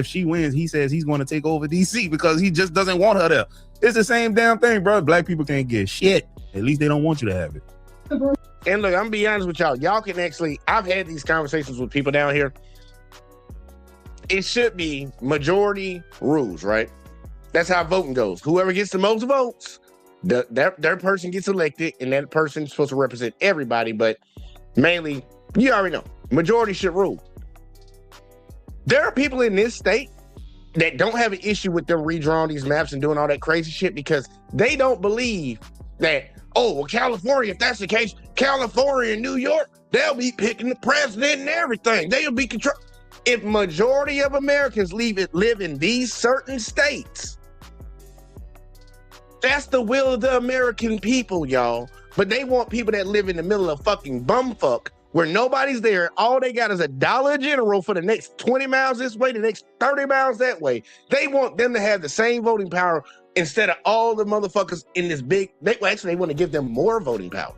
she wins, he says he's going to take over DC because he just doesn't want her there. It's the same damn thing, bro. Black people can't get shit. At least they don't want you to have it. And look, I'm gonna be honest with y'all. Y'all can actually, I've had these conversations with people down here. It should be majority rules, right? That's how voting goes. Whoever gets the most votes, their person gets elected, and that person's supposed to represent everybody, but mainly, you already know, majority should rule. There are people in this state that don't have an issue with them redrawing these maps and doing all that crazy shit because they don't believe that, oh, well, California, if that's the case, California and New York, they'll be picking the president and everything. They'll be control. If majority of Americans live in these certain states, that's the will of the American people, y'all. But they want people that live in the middle of fucking bumfuck where nobody's there. All they got is $1 General for the next 20 miles this way, the next 30 miles that way. They want them to have the same voting power instead of all the motherfuckers in this big. They want to give them more voting power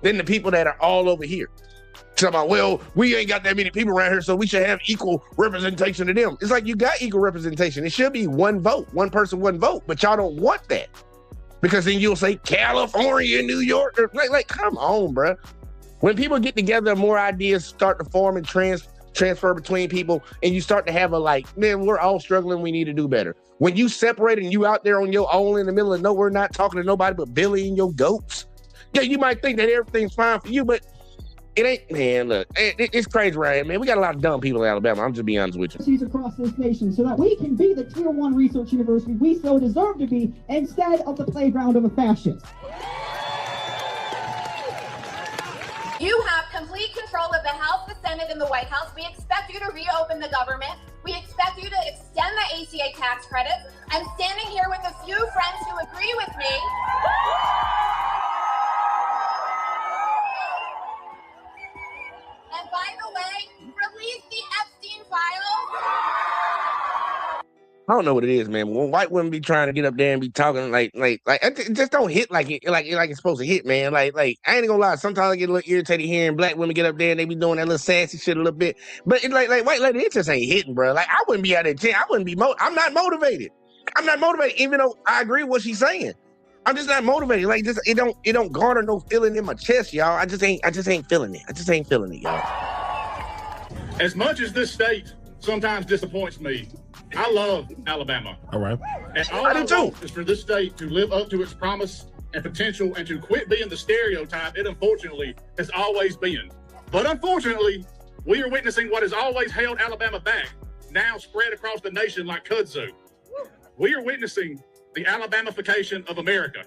than the people that are all over here. Talking about, well, we ain't got that many people around here, so we should have equal representation to them. It's like you got equal representation. It should be one vote, one person, one vote, but y'all don't want that because then you'll say California, New York, like come on, bro. When people get together, more ideas start to form and transfer between people, and you start to have a like, man, we're all struggling. We need to do better. When you separate and you out there on your own in the middle of nowhere, not talking to nobody but Billy and your goats, yeah, you might think that everything's fine for you, but it ain't, man, look, it's crazy right here, man. We got a lot of dumb people in Alabama. I'm just being honest with you. Across this nation so that we can be the tier 1 research university we so deserve to be instead of the playground of a fascist. You have complete control of the House, the Senate, and the White House. We expect you to reopen the government. We expect you to extend the ACA tax credits. I'm standing here with a few friends who agree with me. And by the way, release the Epstein files. I don't know what it is, man. When white women be trying to get up there and be talking like it just don't hit like it's supposed to hit, man. Like I ain't gonna lie. Sometimes I get a little irritated hearing black women get up there and they be doing that little sassy shit a little bit. But it's like white lady, it just ain't hitting, bro. Like I wouldn't be out there. I wouldn't be. I'm not motivated. I'm not motivated, even though I agree with what she's saying. I'm just not motivated. Like just it don't garner no feeling in my chest, y'all. I just ain't feeling it. I just ain't feeling it, y'all. As much as this state sometimes disappoints me, I love Alabama. All right. And all I want is for this state to live up to its promise and potential and to quit being the stereotype it unfortunately has always been. But unfortunately, we are witnessing what has always held Alabama back, now spread across the nation like kudzu. We are witnessing the Alabamification of America.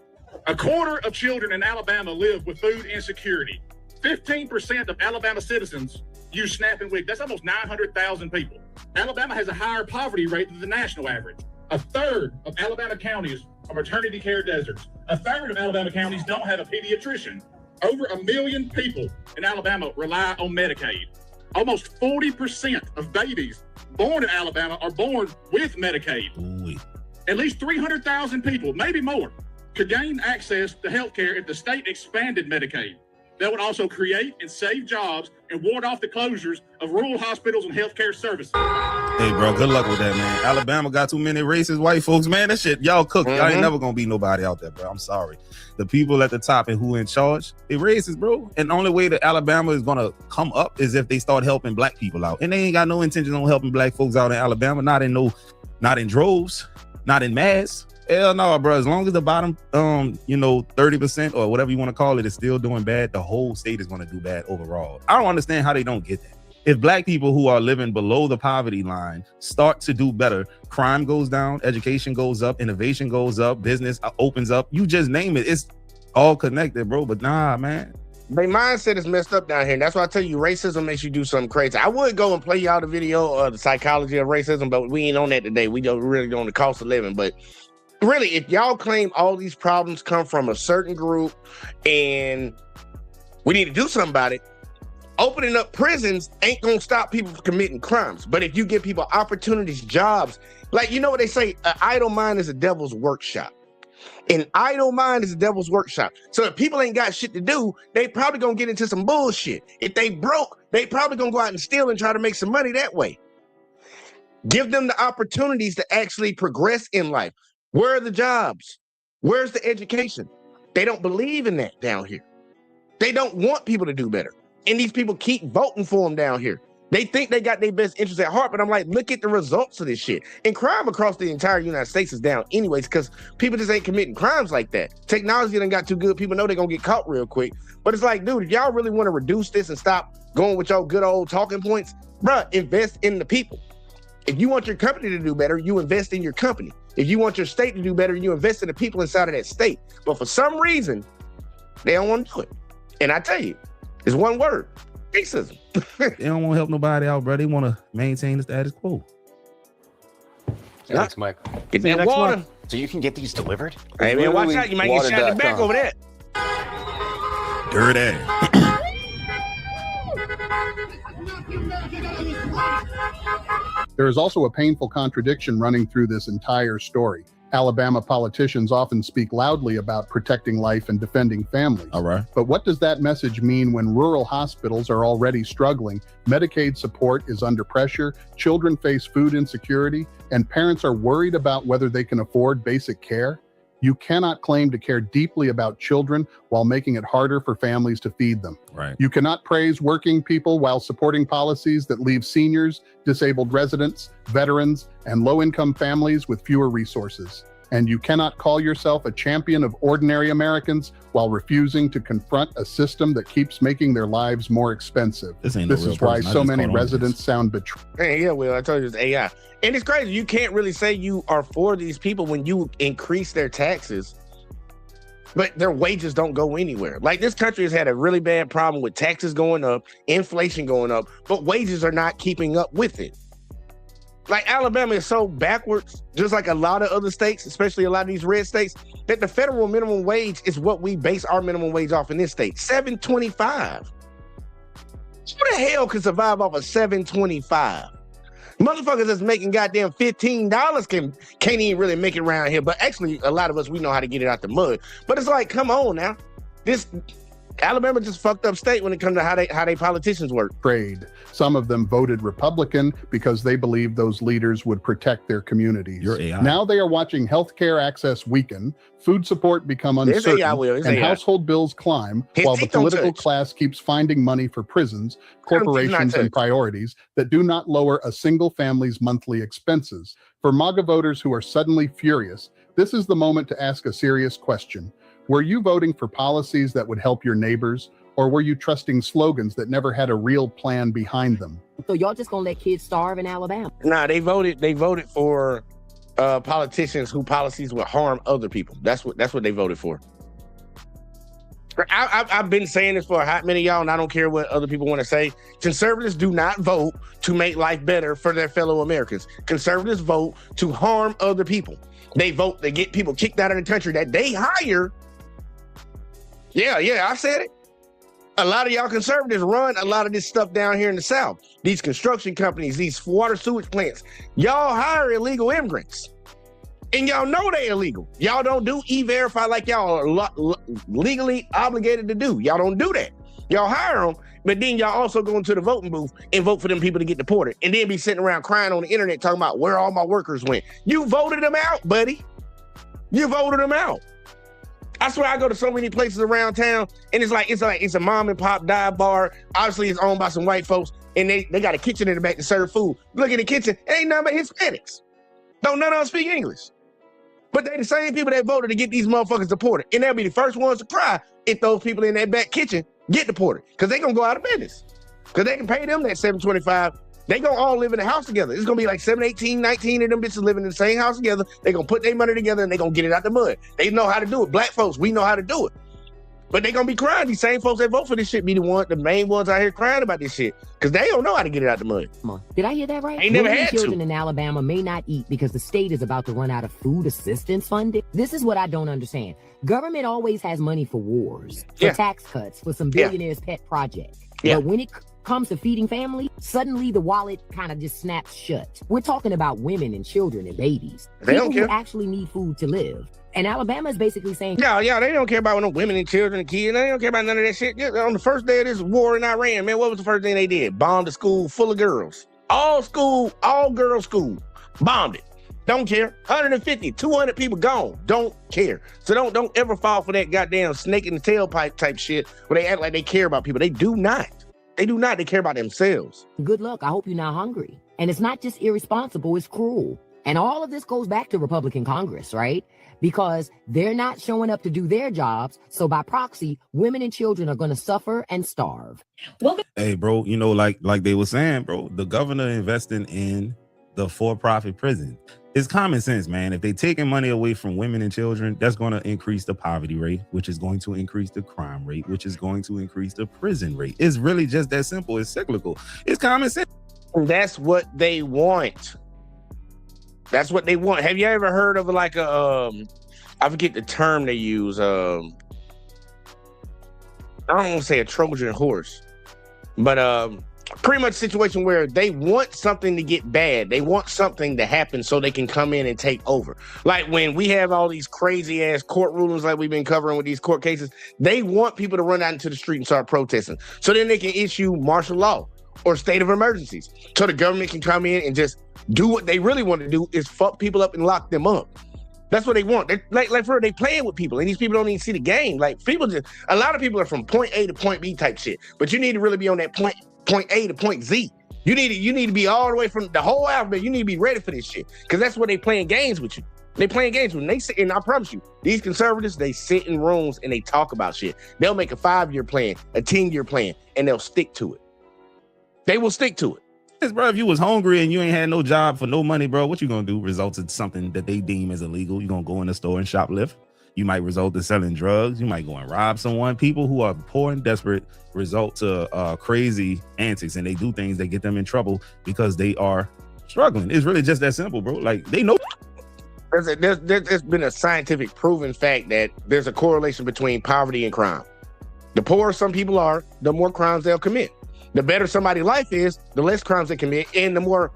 1/4 of children in Alabama live with food insecurity. 15% of Alabama citizens use SNAP and WIC. That's almost 900,000 people. Alabama has a higher poverty rate than the national average. 1/3 of Alabama counties are maternity care deserts. 1/3 of Alabama counties don't have a pediatrician. Over 1 million people in Alabama rely on Medicaid. Almost 40% of babies born in Alabama are born with Medicaid. At least 300,000 people, maybe more, could gain access to health care if the state expanded Medicaid. That would also create and save jobs and ward off the closures of rural hospitals and healthcare services. Hey, bro, good luck with that, man. Alabama got too many racist white folks, man. That shit, y'all cook. Y'all ain't never gonna be nobody out there, bro. I'm sorry. The people at the top and who in charge, they racist, bro. And the only way that Alabama is gonna come up is if they start helping black people out. And they ain't got no intention on helping black folks out in Alabama, not in droves, not in mass. Hell no, bro. As long as the bottom, 30% or whatever you want to call it is still doing bad, the whole state is going to do bad overall. I don't understand how they don't get that. If black people who are living below the poverty line start to do better, crime goes down, education goes up, innovation goes up, business opens up. You just name it. It's all connected, bro. But nah, man. Their mindset is messed up down here. And that's why I tell you, racism makes you do something crazy. I would go and play y'all the video of the psychology of racism, but we ain't on that today. We don't really on the cost of living. But really, if y'all claim all these problems come from a certain group and we need to do something about it, opening up prisons ain't gonna stop people from committing crimes. But if you give people opportunities, jobs, like, you know what they say, an idle mind is a devil's workshop. An idle mind is a devil's workshop. So if people ain't got shit to do, they probably gonna get into some bullshit. If they broke, they probably gonna go out and steal and try to make some money that way. Give them the opportunities to actually progress in life. Where are the jobs? Where's the education? They don't believe in that down here. They don't want people to do better. And these people keep voting for them down here. They think they got their best interests at heart, but I'm like, look at the results of this shit. And crime across the entire United States is down anyways, because people just ain't committing crimes like that. Technology done got too good. People know they're gonna get caught real quick. But it's like, dude, if y'all really want to reduce this and stop going with your good old talking points, bruh, invest in the people. If you want your company to do better, you invest in your company. If you want your state to do better, you invest in the people inside of that state. But for some reason, they don't want to do it. And I tell you, it's one word: racism. They don't want to help nobody out, bro. They want to maintain the status quo. Thanks, Mike. Get that water. One. So you can get these delivered? Hey, man, watch out. You might get shot in the back over there. Dirty. There is also a painful contradiction running through this entire story. Alabama politicians often speak loudly about protecting life and defending families. All right. But what does that message mean when rural hospitals are already struggling, Medicaid support is under pressure, children face food insecurity, and parents are worried about whether they can afford basic care? You cannot claim to care deeply about children while making it harder for families to feed them. Right. You cannot praise working people while supporting policies that leave seniors, disabled residents, veterans, and low-income families with fewer resources. And you cannot call yourself a champion of ordinary Americans while refusing to confront a system that keeps making their lives more expensive. This is why so many residents sound betrayed. Hey, yeah, Will, I told you it's AI. And it's crazy. You can't really say you are for these people when you increase their taxes, but their wages don't go anywhere. Like, this country has had a really bad problem with taxes going up, inflation going up, but wages are not keeping up with it. Like, Alabama is so backwards, just like a lot of other states, especially a lot of these red states, that the federal minimum wage is what we base our minimum wage off in this state, $7.25. Who the hell can survive off of $7.25? Motherfuckers that's making goddamn $15 can't even really make it around here. But actually, a lot of us, we know how to get it out the mud. But it's like, come on now. This Alabama just fucked up state when it comes to how they politicians work. Trade. Some of them voted Republican because they believed those leaders would protect their communities. Now they are watching healthcare access weaken, food support become uncertain, and household bills climb, while the political class keeps finding money for prisons, corporations, and priorities that do not lower a single family's monthly expenses. For MAGA voters who are suddenly furious, this is the moment to ask a serious question. Were you voting for policies that would help your neighbors, or were you trusting slogans that never had a real plan behind them? So y'all just gonna let kids starve in Alabama? Nah, they voted for politicians whose policies would harm other people. That's what they voted for. I've been saying this for a hot minute, y'all, and I don't care what other people want to say. Conservatives do not vote to make life better for their fellow Americans. Conservatives vote to harm other people. They vote to get people kicked out of the country that they hire. Yeah, I said it. A lot of y'all conservatives run a lot of this stuff down here in the South. These construction companies, these water sewage plants, y'all hire illegal immigrants. And y'all know they illegal. Y'all don't do E-Verify like y'all are legally obligated to do. Y'all don't do that. Y'all hire them, but then y'all also go into the voting booth and vote for them people to get deported, and then be sitting around crying on the internet talking about where all my workers went. You voted them out, buddy. You voted them out. I swear I go to so many places around town, and it's a mom and pop dive bar. Obviously, it's owned by some white folks, and they got a kitchen in the back to serve food. Look at the kitchen, it ain't nothing but Hispanics. Don't none of them speak English. But they the same people that voted to get these motherfuckers deported. And they'll be the first ones to cry if those people in that back kitchen get deported. Because they going to go out of business. Because they can pay them that $725. They going to all live in a house together. It's going to be like 7, 18, 19 of them bitches living in the same house together. They going to put their money together and they going to get it out the mud. They know how to do it. Black folks, we know how to do it. But they going to be crying. These same folks that vote for this shit be the main ones out here crying about this shit. Because they don't know how to get it out the mud. Did I hear that right? Ain't never had to. Children in Alabama may not eat because the state is about to run out of food assistance funding. This is what I don't understand. Government always has money for wars, for tax cuts, for some billionaires' pet projects. But when it comes to feeding families, suddenly the wallet kind of just snaps shut. We're talking about women and children and babies. They don't care. Who actually need food to live. And Alabama is basically saying, yeah, they don't care about no women and children and kids. They don't care about none of that shit. On the first day of this war in Iran, man, what was the first thing they did? Bombed a school full of girls. All girls school. Bombed it. Don't care. 150, 200 people gone. Don't care. So don't ever fall for that goddamn snake in the tailpipe type shit where they act like they care about people. They do not. They do not. They care about themselves. Good luck. I hope you're not hungry. And it's not just irresponsible, it's cruel. And all of this goes back to Republican Congress, right? Because they're not showing up to do their jobs. So by proxy, women and children are going to suffer and starve. Hey, bro, you know, like they were saying, bro, the governor investing in the for-profit prison. It's common sense, man. If they taking money away from women and children, that's going to increase the poverty rate, which is going to increase the crime rate, which is going to increase the prison rate. It's really just that simple. It's cyclical. It's common sense. That's what they want. That's what they want. Have you ever heard of like a, I forget the term they use. I don't want to say a Trojan horse, but pretty much a situation where they want something to get bad. They want something to happen so they can come in and take over. Like when we have all these crazy ass court rulings like we've been covering with these court cases, they want people to run out into the street and start protesting. So then they can issue martial law or state of emergencies. So the government can come in and just do what they really want to do, is fuck people up and lock them up. That's what they want. They playing with people, and these people don't even see the game. Like people a lot of people are from point A to point B type shit, but you need to really be on that point A to point Z. You need to be all the way from the whole alphabet. You need to be ready for this shit, because that's what they playing games with you. They playing games with you. They sit, and I promise you, these conservatives, they sit in rooms and they talk about shit. They'll make a 5-year plan, a 10-year plan, and they'll stick to it. They will stick to it. Bro, if you was hungry and you ain't had no job for no money, bro, what you gonna do? Result in something that they deem as illegal. You gonna go in the store and shoplift. You might result in selling drugs. You might go and rob someone. People who are poor and desperate result to crazy antics, and they do things that get them in trouble because they are struggling. It's really just that simple, bro. Like they know. There's been a scientific proven fact that there's a correlation between poverty and crime. The poorer some people are, the more crimes they'll commit. The better somebody's life is, the less crimes they commit, and the more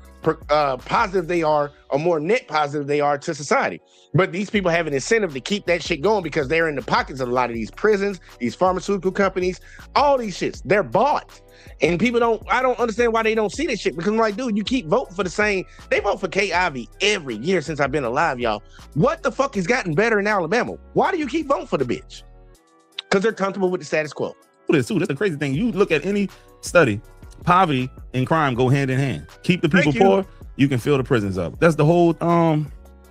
positive they are, or more net positive they are to society. But these people have an incentive to keep that shit going because they're in the pockets of a lot of these prisons, these pharmaceutical companies, all these shits. They're bought. And I don't understand why they don't see this shit, because I'm like, dude, you keep voting for the same. They vote for Kay Ivey every year since I've been alive, y'all. What the fuck has gotten better in Alabama? Why do you keep voting for the bitch? Because they're comfortable with the status quo. That's the crazy thing. You look at any study, poverty and crime go hand in hand. Keep the people poor, you can fill the prisons up. That's the whole,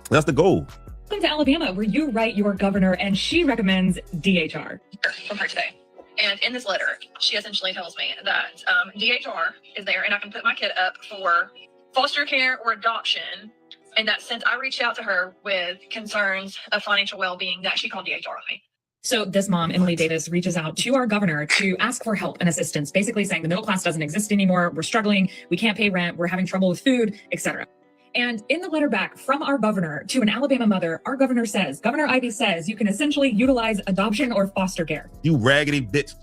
that's the goal. Welcome to Alabama, where you write your governor and she recommends DHR. From her today. And in this letter, she essentially tells me that DHR is there and I can put my kid up for foster care or adoption. And that since I reached out to her with concerns of financial well-being, that she called DHR on me. So this mom, Emily Davis, reaches out to our governor to ask for help and assistance, basically saying the middle class doesn't exist anymore. We're struggling. We can't pay rent. We're having trouble with food, etc. And in the letter back from our governor to an Alabama mother, our governor says, Governor Ivey says, you can essentially utilize adoption or foster care. You raggedy bitch.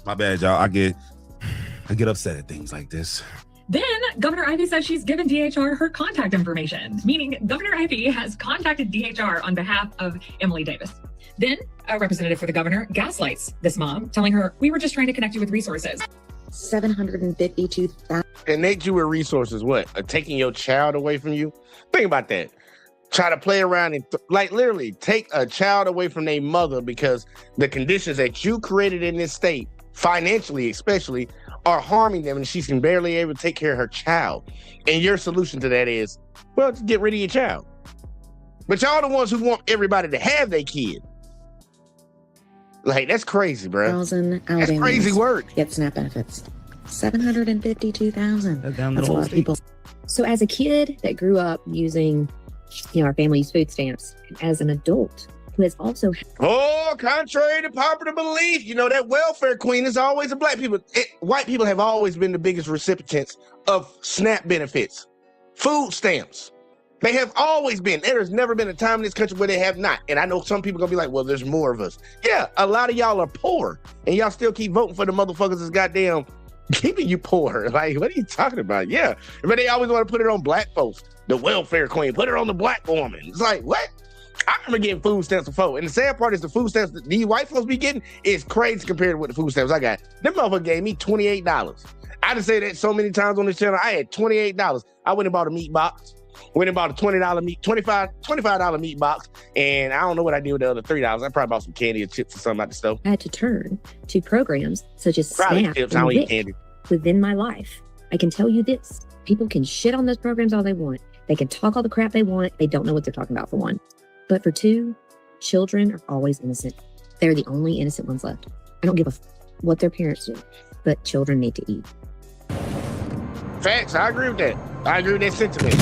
My bad, y'all. I get upset at things like this. Then Governor Ivey says she's given DHR her contact information, meaning Governor Ivey has contacted DHR on behalf of Emily Davis. Then a representative for the governor gaslights this mom, telling her, we were just trying to connect you with resources. 752,000. Connect you with resources. What? Taking your child away from you? Think about that. Try to play around and like literally take a child away from their mother because the conditions that you created in this state, financially especially, are harming them, and she's barely able to take care of her child. And your solution to that is, well, just get rid of your child. But y'all the ones who want everybody to have their kid. Like, that's crazy, bro. That's crazy work. Get SNAP benefits. 752,000. That's a lot of people. So as a kid that grew up using, our family's food stamps, as an adult who has also... Oh, contrary to popular belief, that welfare queen is always a black people. White people have always been the biggest recipients of SNAP benefits, food stamps. They have always been. There has never been a time in this country where they have not. And I know some people are going to be like, well, there's more of us. Yeah, a lot of y'all are poor, and y'all still keep voting for the motherfuckers that's goddamn keeping you poor. Like, what are you talking about? Yeah, but they always want to put it on black folks. The welfare queen, put it on the black woman. It's like, what? I remember getting food stamps before. And the sad part is the food stamps that these white folks be getting is crazy compared to what the food stamps I got. Them motherfuckers gave me $28. I just say that so many times on this channel. I had $28. I went and bought a meat box. Went and bought a $25 meat box. And I don't know what I did with the other $3. I probably bought some candy or chips or something out the stove. I had to turn to programs such as SNAP chips. I don't eat candy. Within my life. I can tell you this. People can shit on those programs all they want. They can talk all the crap they want. They don't know what they're talking about, for one. But for two, children are always innocent. They're the only innocent ones left. I don't give a what their parents do, but children need to eat. Facts. I agree with that. I agree with that sentiment.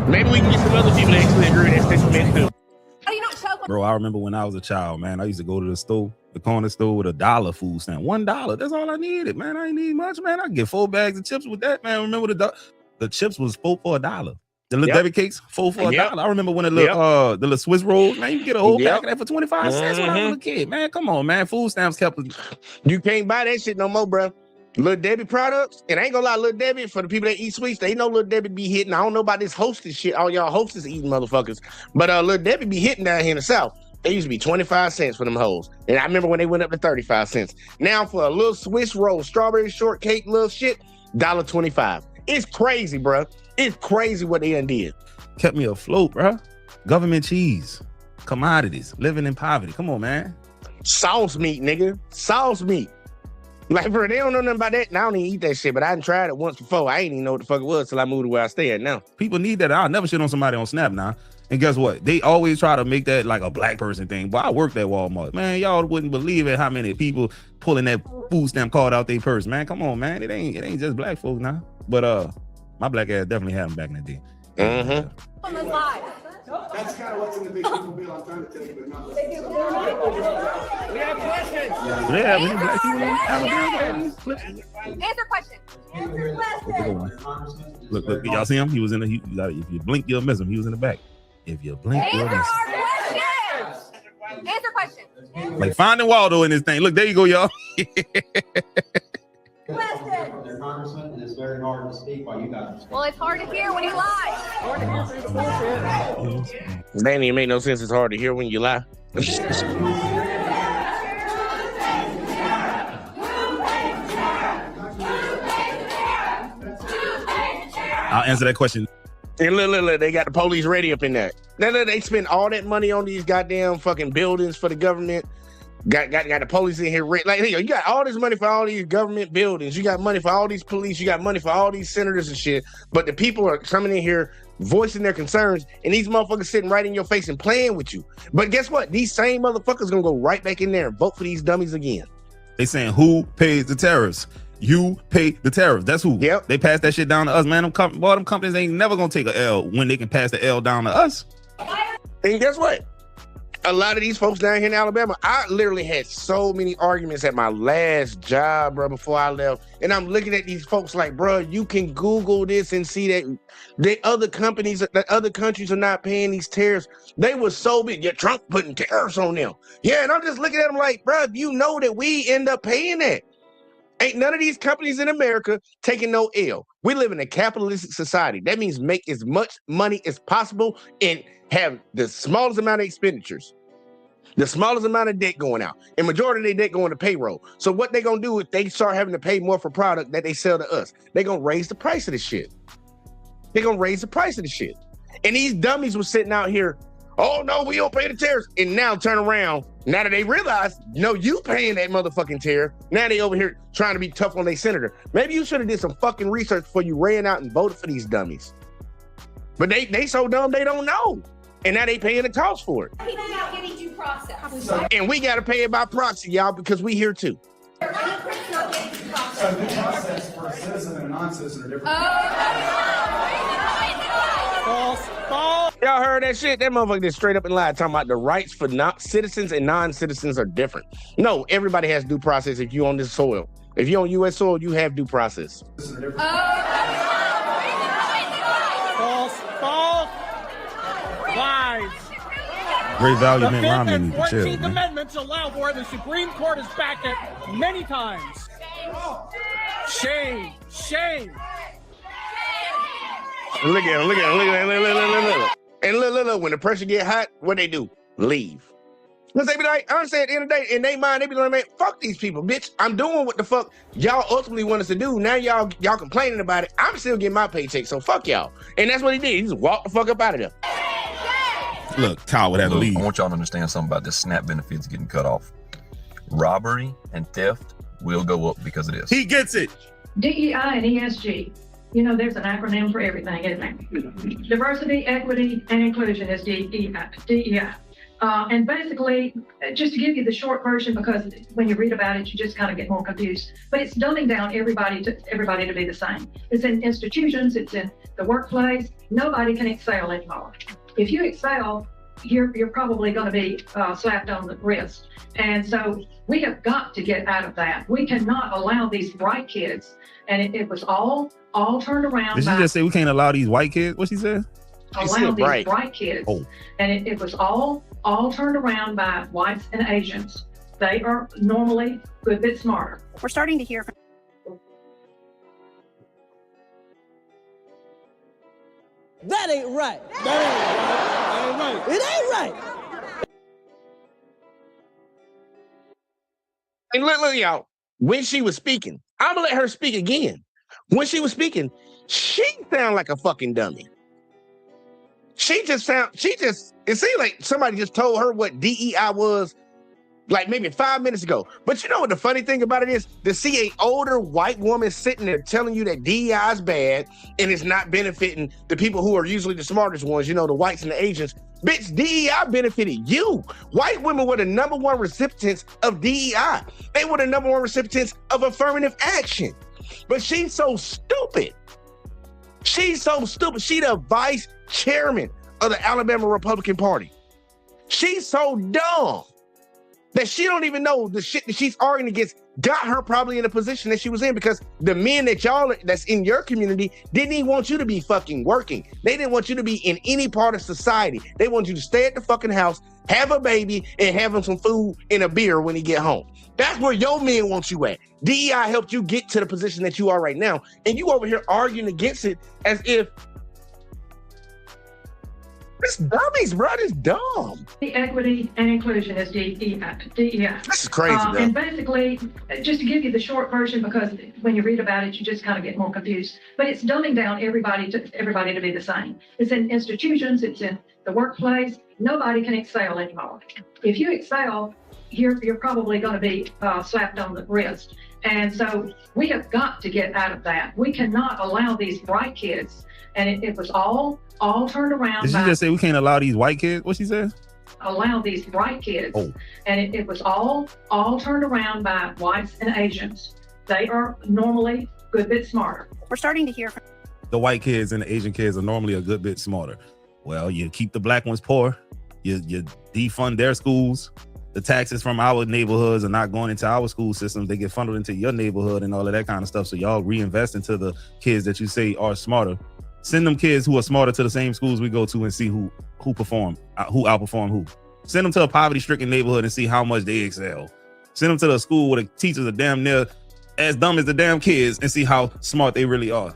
Maybe we can get some other people that actually agree with that sentiment too. Bro, I remember when I was a child, man, I used to go to the store, the corner store with $1 food stamp. $1. That's all I needed, man. I ain't need much, man. I could get 4 bags of chips with that, man. Remember the chips was 4 for $1. The little Debbie cakes, 4 for $1. I remember when the little Swiss rolls, man, you get a whole pack of that for 25 cents when I was a kid. Man, come on, man. Food stamps kept us. You can't buy that shit no more, bro. Little Debbie products, and I ain't gonna lie, Little Debbie, for the people that eat sweets, they know Little Debbie be hitting. I don't know about this hostess shit, all y'all hostess eating motherfuckers, but Little Debbie be hitting down here in the South. They used to be 25 cents for them hoes. And I remember when they went up to 35 cents. Now for a little Swiss roll, strawberry shortcake, little shit, $1.25. It's crazy, bro. It's crazy what they undid. Kept me afloat, bro. Government cheese, commodities, living in poverty. Come on, man. Sauce meat, nigga. Sauce meat. Like, bro, they don't know nothing about that. And I don't even eat that shit, but I done tried it once before. I ain't even know what the fuck it was till I moved to where I stay at now. People need that. I'll never shit on somebody on Snap now. And guess what? They always try to make that like a black person thing. But I worked at Walmart. Man, y'all wouldn't believe it how many people pulling that food stamp card out their purse. Man, come on, man. It ain't just black folks now. But my black ass definitely had them back in the day. Mm-hmm. On the slide. That's kind of what's in the big people bill. I'm trying to tell you, but not. We have questions. Do they have any black people in Alabama? Answer question. Answer question. Look, y'all see him? He was in the. If you blink, you'll miss him. He was in the back. If you blink, you'll miss him. Answer question. Like Finding Waldo in this thing. Look, there you go, y'all. They're congressmen, and it's very hard to speak while you guys. Well, it's hard to hear when you lie. That ain't even make no sense. It's hard to hear when you lie. I'll answer that question. And look, they got the police ready up in there. They spend all that money on these goddamn fucking buildings for the government. Got the police in here. Like, you got all this money for all these government buildings. You got money for all these police. You got money for all these senators and shit. But the people are coming in here voicing their concerns, and these motherfuckers sitting right in your face and playing with you. But guess what? These same motherfuckers gonna go right back in there and vote for these dummies again. They saying, who pays the tariffs? You pay the tariffs. That's who. Yep. They pass that shit down to us, man. Them companies ain't never gonna take a L when they can pass the L down to us. And guess what? A lot of these folks down here in Alabama, I literally had so many arguments at my last job, bro, before I left. And I'm looking at these folks like, bro, you can Google this and see that the other countries are not paying these tariffs. They were so big. Yeah, Trump putting tariffs on them. Yeah, and I'm just looking at them like, bro, you know that we end up paying that. Ain't none of these companies in America taking no L. We live in a capitalistic society. That means make as much money as possible and have the smallest amount of expenditures, the smallest amount of debt going out, and majority of their debt going to payroll. So what they gonna do if they start having to pay more for product that they sell to us? They gonna raise the price of the shit. They're gonna raise the price of the shit. And these dummies were sitting out here, oh no, we don't pay the tariffs. And now turn around, now that they realize, no, you paying that motherfucking tariff. Now they over here trying to be tough on their senator. Maybe you should have did some fucking research before you ran out and voted for these dummies. But they so dumb they don't know. And now they paying the cost for it. People not getting due process. And we gotta pay it by proxy, y'all, because we here too. Due process. So due process for a citizen and a non-citizen are different. False. Y'all heard that shit? That motherfucker just straight up and lied, talking about the rights for citizens and non-citizens are different. No, everybody has due process if you on this soil. If you on U.S. soil, you have due process. False. Lies. Great value The man, 5th Romney and need to chill, 14th man. Amendments allow for the Supreme Court has backed it many times. Shame. Look at him. And look, when the pressure get hot, what they do? Leave. Because they be like, I understand at the end of the day, in their mind, they be like, man, fuck these people, bitch. I'm doing what the fuck y'all ultimately want us to do. Now y'all complaining about it. I'm still getting my paycheck, so fuck y'all. And that's what he did. He just walked the fuck up out of there. Look, Kyle would have to leave. I want y'all to understand something about this SNAP benefits getting cut off. Robbery and theft will go up because of this. He gets it. DEI and ESG. You know, there's an acronym for everything, isn't there? Diversity, equity, and inclusion is DEI. And basically, just to give you the short version, because when you read about it, you just kind of get more confused. But it's dumbing down everybody to be the same. It's in institutions, it's in the workplace. Nobody can excel anymore. If you excel, you're probably going to be slapped on the wrist. And so we have got to get out of that. We cannot allow these bright kids, and it was all turned around. Did she just say we can't allow these white kids? What she said? Allow these bright kids. And it was all turned around by whites and Asians. They are normally a good bit smarter. We're starting to hear from That ain't right. It ain't right. And look, y'all, when she was speaking, I'm gonna let her speak again. When she was speaking, she sounded like a fucking dummy. It seemed like somebody just told her what DEI was like maybe 5 minutes ago. But you know what the funny thing about it is? To see an older white woman sitting there telling you that DEI is bad and it's not benefiting the people who are usually the smartest ones, you know, the whites and the Asians. Bitch, DEI benefited you. White women were the #1 recipients of DEI. They were the #1 recipients of affirmative action. But she's so stupid. She's so stupid. She the vice chairman of the Alabama Republican Party. She's so dumb that she don't even know the shit that she's arguing against got her probably in the position that she was in, because the men that's in your community didn't even want you to be fucking working. They didn't want you to be in any part of society. They want you to stay at the fucking house, have a baby, and have him some food and a beer when he get home. That's where your men want you at. DEI helped you get to the position that you are right now. And you over here arguing against it as if it's dummies, bro. It's dumb. The equity and inclusion is DEI. This is crazy, though. And basically, just to give you the short version, because when you read about it, you just kind of get more confused. But it's dumbing down everybody to be the same. It's in institutions, it's in the workplace. Nobody can excel anymore. If you excel, you're probably going to be slapped on the wrist. And so we have got to get out of that. We cannot allow these bright kids, and it was all turned around. Did she just say we can't allow these white kids? What she said? Allow these bright kids, and it was all turned around by whites and Asians. They are normally a good bit smarter. We're starting to hear from the white kids and the Asian kids are normally a good bit smarter. Well, you keep the black ones poor, you defund their schools. The taxes from our neighborhoods are not going into our school systems. They get funneled into your neighborhood and all of that kind of stuff. So y'all reinvest into the kids that you say are smarter. Send them kids who are smarter to the same schools we go to and see who outperform who. Send them to a poverty-stricken neighborhood and see how much they excel. Send them to the school where the teachers are damn near as dumb as the damn kids and see how smart they really are.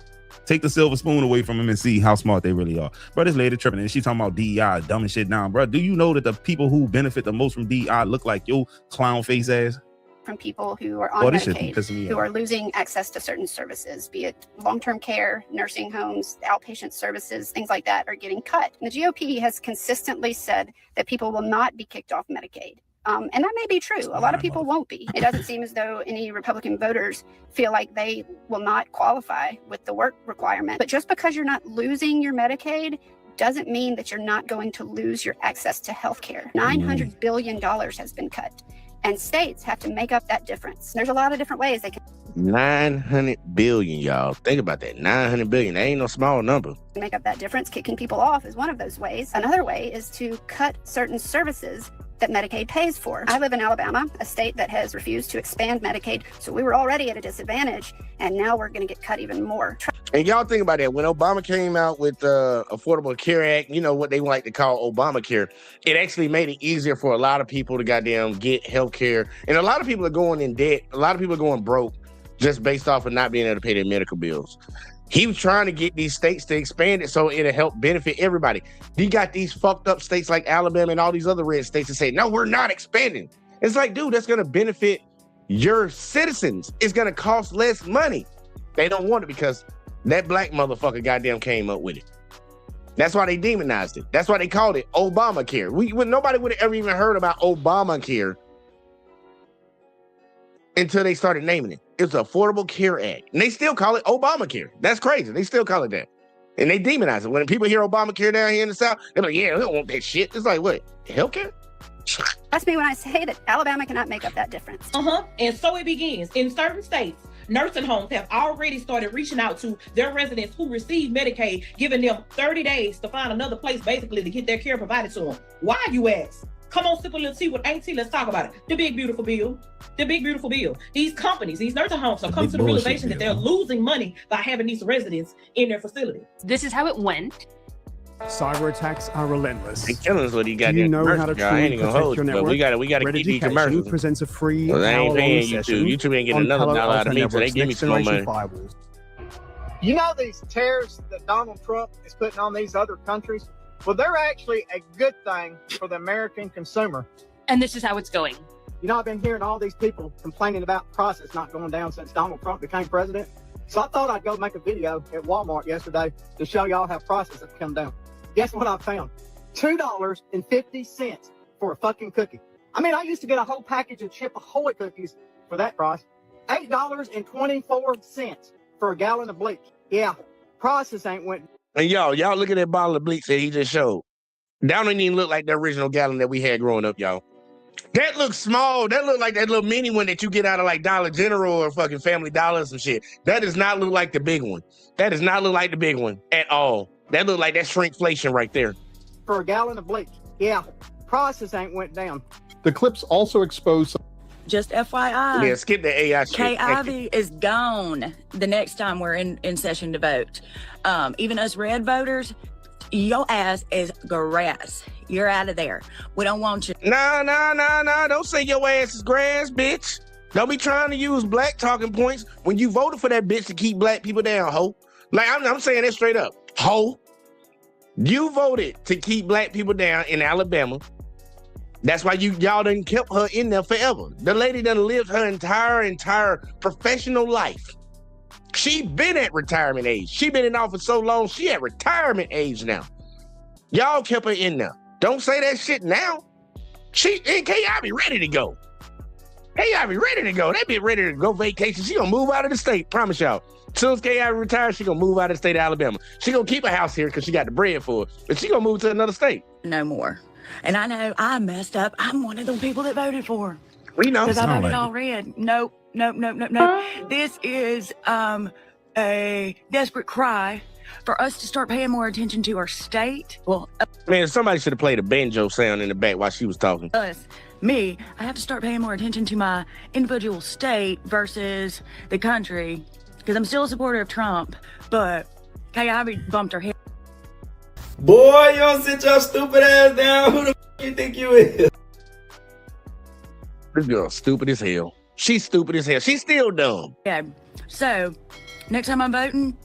Take the silver spoon away from them and see how smart they really are. Bro, this lady tripping and she talking about DEI, dumbing shit down. Bro, do you know that the people who benefit the most from DEI look like your clown face ass? From people who are on Medicaid, who are losing access to certain services, be it long-term care, nursing homes, outpatient services, things like that are getting cut. And the GOP has consistently said that people will not be kicked off Medicaid. And that may be true. A lot of people won't be. It doesn't seem as though any Republican voters feel like they will not qualify with the work requirement. But just because you're not losing your Medicaid doesn't mean that you're not going to lose your access to health care. $900 billion has been cut. And states have to make up that difference. There's a lot of different ways they can. 900 billion, y'all. Think about that. 900 billion. That ain't no small number. Make up that difference. Kicking people off is one of those ways. Another way is to cut certain services that Medicaid pays for. I live in Alabama, a state that has refused to expand Medicaid, so we were already at a disadvantage, and now we're going to get cut even more. And y'all think about that. When Obama came out with the Affordable Care Act, you know what they like to call Obamacare, it actually made it easier for a lot of people to goddamn get health care. And a lot of people are going in debt. A lot of people are going broke just based off of not being able to pay their medical bills. He was trying to get these states to expand it so it'll help benefit everybody. You got these fucked up states like Alabama and all these other red states that say, no, we're not expanding. It's like, dude, that's going to benefit your citizens. It's going to cost less money. They don't want it because that black motherfucker goddamn came up with it. That's why they demonized it. That's why they called it Obamacare. Nobody would have ever even heard about Obamacare until they started naming it. It's the Affordable Care Act. And they still call it Obamacare. That's crazy. They still call it that. And they demonize it. When people hear Obamacare down here in the South, they're like, yeah, we don't want that shit. It's like, what? Healthcare? That's me when I say that Alabama cannot make up that difference. And so it begins. In certain states, nursing homes have already started reaching out to their residents who receive Medicaid, giving them 30 days to find another place basically to get their care provided to them. Why, you ask? Come on, sip a little tea with Auntie. Let's talk about it. The big, beautiful bill. The big, beautiful bill. These companies, these nursing homes are coming to the realization that they're losing money by having these residents in their facility. This is how it went. Cyber attacks are relentless. They killing us with these goddamn Do you know how to commercials, y'all. I ain't truly gonna protect hold your you, but network? we gotta Red keep these Education commercials. presents a free Well, they ain't paying hour-long YouTube. session YouTube ain't getting on another Palo dollar out of me, Alto so they Network's give me some more next-generation money. firewalls. You know these tariffs that Donald Trump is putting on these other countries? Well, they're actually a good thing for the American consumer. And this is how it's going. You know, I've been hearing all these people complaining about prices not going down since Donald Trump became president. So I thought I'd go make a video at Walmart yesterday to show y'all how prices have come down. Guess what I found? $2.50 for a fucking cookie. I mean, I used to get a whole package of Chip Ahoy cookies for that price. $8.24 for a gallon of bleach. Yeah, prices ain't went. And y'all look at that bottle of bleach that he just showed. That don't even look like the original gallon that we had growing up, y'all. That looks small. That look like that little mini one that you get out of like Dollar General or fucking Family Dollar or some shit. That does not look like the big one. That does not look like the big one at all. That look like that shrinkflation right there. For a gallon of bleach. Yeah, prices ain't went down. The clips also expose. Just FYI. Yeah, skip the AI shit. Kay Ivey is gone the next time we're in session to vote. Even us red voters, your ass is grass. You're out of there. We don't want you. Nah. Don't say your ass is grass, bitch. Don't be trying to use black talking points when you voted for that bitch to keep black people down, ho. Like, I'm saying that straight up. Ho. You voted to keep black people down in Alabama. That's why y'all done kept her in there forever. The lady done lived her entire professional life. She been at retirement age. She been in office so long, she at retirement age now. Y'all kept her in there. Don't say that shit now. Kay Ivey ready to go. Kay Ivey ready to go. That bitch ready to go vacation. She gonna move out of the state, promise y'all. As soon as Kay Ivey retires, she gonna move out of the state of Alabama. She gonna keep a house here because she got the bread for it, but she gonna move to another state. No more. And I know I messed up. I'm one of the people that voted for. We know. Because I voted all red. Nope. This is a desperate cry for us to start paying more attention to our state. Well, man, somebody should have played a banjo sound in the back while she was talking. I have to start paying more attention to my individual state versus the country, because I'm still a supporter of Trump, but Kay Ivey bumped her head. Boy, you don't sit your stupid ass down. Who the f you think you is? This girl stupid as hell. She's stupid as hell. She's still dumb. Yeah. So, next time I'm voting,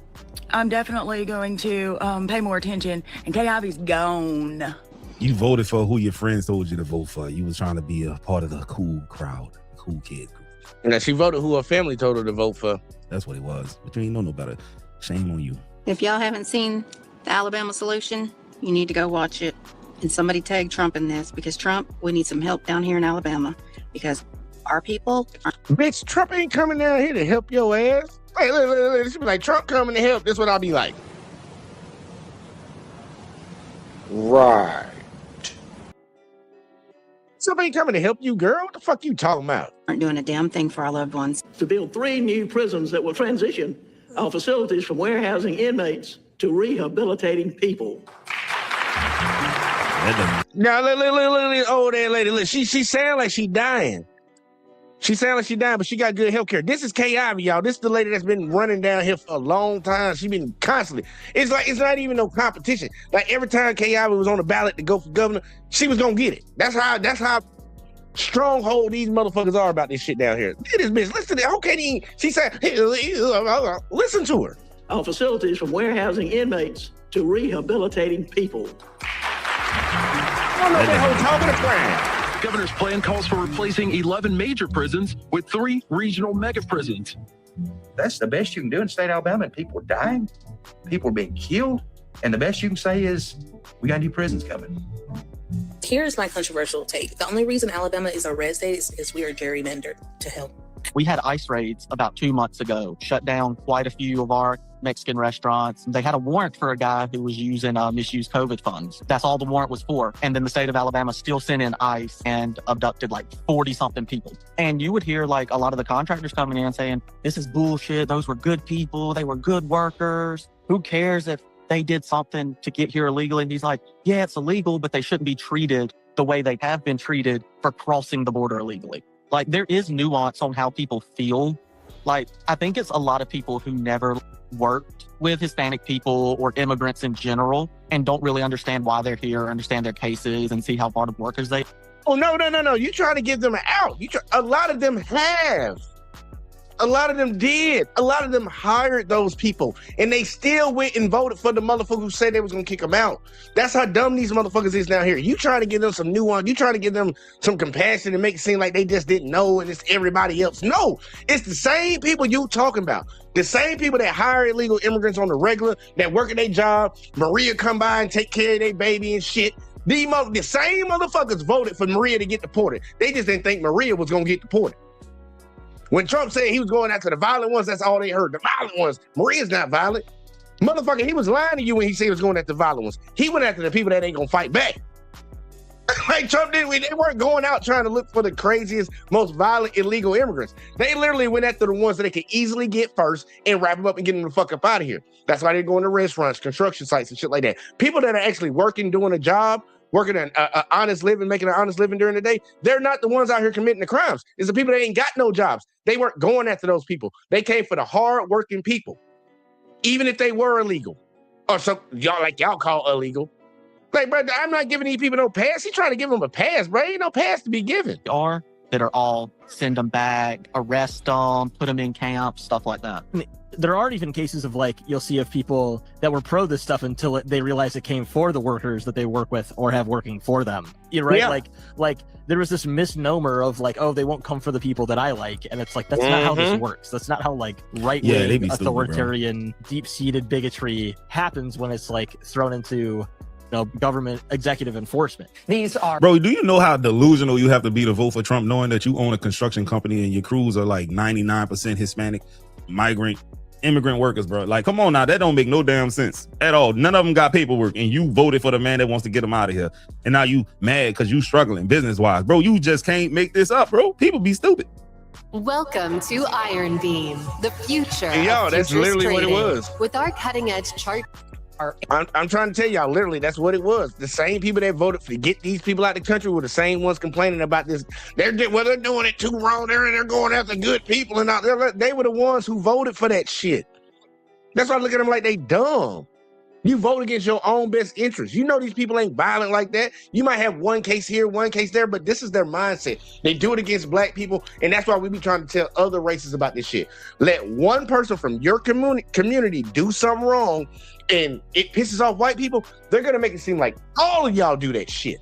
I'm definitely going to pay more attention. And KIV's gone. You voted for who your friends told you to vote for. You was trying to be a part of the cool crowd, cool kid group. Now she voted who her family told her to vote for. That's what it was. But you ain't know no better. Shame on you. If y'all haven't seen the Alabama solution, you need to go watch it. And somebody tag Trump in this, because Trump, we need some help down here in Alabama, because our people Bitch, Trump ain't coming down here to help your ass. Hey, look, she be like, Trump coming to help. This what I'll be like. Right. Somebody coming to help you, girl? What the fuck you talking about? aren't doing a damn thing for our loved ones. To build 3 new prisons that will transition our facilities from warehousing inmates to rehabilitating people. Now, look, old that lady. Look, she sound like she dying. She sound like she dying, but she got good health care. This is KIV, y'all. This is the lady that's been running down here for a long time. She been constantly. It's like it's not even no competition. Like every time KIV was on the ballot to go for governor, she was gonna get it. That's how stronghold these motherfuckers are about this shit down here. Look at this bitch. Listen to that. Okay, she said, listen to her. Our facilities from warehousing inmates to rehabilitating people. I don't know what that whole talking to crime. Governor's plan calls for replacing 11 major prisons with 3 regional mega prisons. That's the best you can do in the state of Alabama. And people are dying, people are being killed, and the best you can say is, we got new prisons coming. Here's my controversial take. The only reason Alabama is a red state is we are gerrymandered to help. We had ICE raids about 2 months ago, shut down quite a few of our Mexican restaurants. They had a warrant for a guy who was using misused COVID funds. That's all the warrant was for. And then the state of Alabama still sent in ICE and abducted like 40-something people. And you would hear like a lot of the contractors coming in saying, this is bullshit. Those were good people. They were good workers. Who cares if they did something to get here illegally? And he's like, yeah, it's illegal, but they shouldn't be treated the way they have been treated for crossing the border illegally. Like, there is nuance on how people feel. Like, I think it's a lot of people who never worked with Hispanic people or immigrants in general and don't really understand why they're here, understand their cases, and see how hard of workers they. Oh, no. You trying to give them an out. A lot of them have. A lot of them did. A lot of them hired those people, and they still went and voted for the motherfucker who said they was gonna kick them out. That's how dumb these motherfuckers is down here. You trying to give them some nuance. You trying to give them some compassion and make it seem like they just didn't know and it's everybody else. No, it's the same people you talking about. The same people that hire illegal immigrants on the regular, that work at their job. Maria come by and take care of their baby and shit. The same motherfuckers voted for Maria to get deported. They just didn't think Maria was gonna get deported. When Trump said he was going after the violent ones, that's all they heard. The violent ones. Maria's not violent. Motherfucker, he was lying to you when he said he was going after the violent ones. He went after the people that ain't gonna fight back. Like Trump did. They weren't going out trying to look for the craziest, most violent, illegal immigrants. They literally went after the ones that they could easily get first and wrap them up and get them the fuck up out of here. That's why they're going to restaurants, construction sites, and shit like that. People that are actually working, doing a job, working an honest living, making an honest living during the day, they're not the ones out here committing the crimes. It's the people that ain't got no jobs. They weren't going after those people. They came for the hard-working people, even if they were illegal. Or so y'all call illegal. Like, bro, I'm not giving these people no pass. He's trying to give them a pass, bro. Ain't no pass to be given. That are all send them back, arrest them, put them in camps, stuff like that. I mean, there are even cases of like, you'll see of people that were pro this stuff until they realize it came for the workers that they work with or have working for them. You're right. Yeah. Like there was this misnomer of like, oh, they won't come for the people that I like. And it's like, that's not how this works. That's not how like right-wing authoritarian, deep-seated bigotry happens when it's like thrown into government executive enforcement. These are bro, do you know how delusional you have to be to vote for Trump, knowing that you own a construction company and your crews are like 99% Hispanic, migrant, immigrant workers, bro? Like, come on now, that don't make no damn sense at all. None of them got paperwork, and you voted for the man that wants to get them out of here, and now you mad because you struggling business wise, bro. You just can't make this up, bro. People be stupid. Welcome to Iron Beam, the future. Hey, y'all, that's literally what it was. With our cutting edge chart. I'm trying to tell y'all, literally, that's what it was. The same people that voted to get these people out of the country were the same ones complaining about this. They're doing it too wrong. They're going after good people and all. They were the ones who voted for that shit. That's why I look at them like they dumb. You vote against your own best interest. You know these people ain't violent like that. You might have one case here, one case there, but this is their mindset. They do it against black people, and that's why we be trying to tell other races about this shit. Let one person from your community do something wrong, and it pisses off white people, they're gonna make it seem like all of y'all do that shit.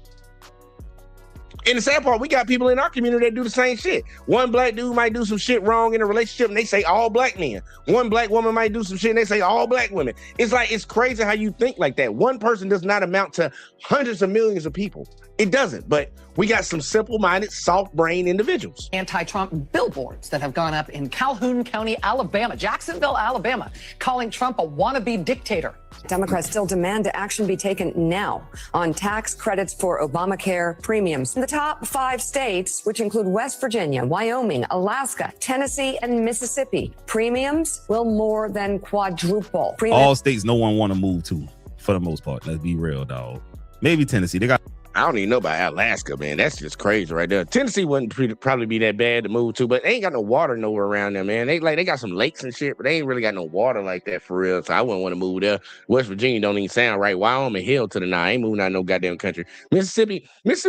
And the sad part, we got people in our community that do the same shit. One black dude might do some shit wrong in a relationship and they say all black men. One black woman might do some shit and they say all black women. It's like, it's crazy how you think like that. One person does not amount to hundreds of millions of people. It doesn't, but we got some simple-minded, soft-brained individuals. Anti-Trump billboards that have gone up in Calhoun County, Alabama, Jacksonville, Alabama, calling Trump a wannabe dictator. Democrats still demand action be taken now on tax credits for Obamacare premiums. The top 5 states, which include West Virginia, Wyoming, Alaska, Tennessee, and Mississippi, premiums will more than quadruple. All states no one want to move to, for the most part. Let's be real, dog. Maybe Tennessee. They got. I don't even know about Alaska, man. That's just crazy right there. Tennessee wouldn't probably be that bad to move to, but they ain't got no water nowhere around there, man. They got some lakes and shit, but they ain't really got no water like that for real. So I wouldn't want to move there. West Virginia don't even sound right. Wyoming, hell to the nine. I ain't moving out no goddamn country. Mississippi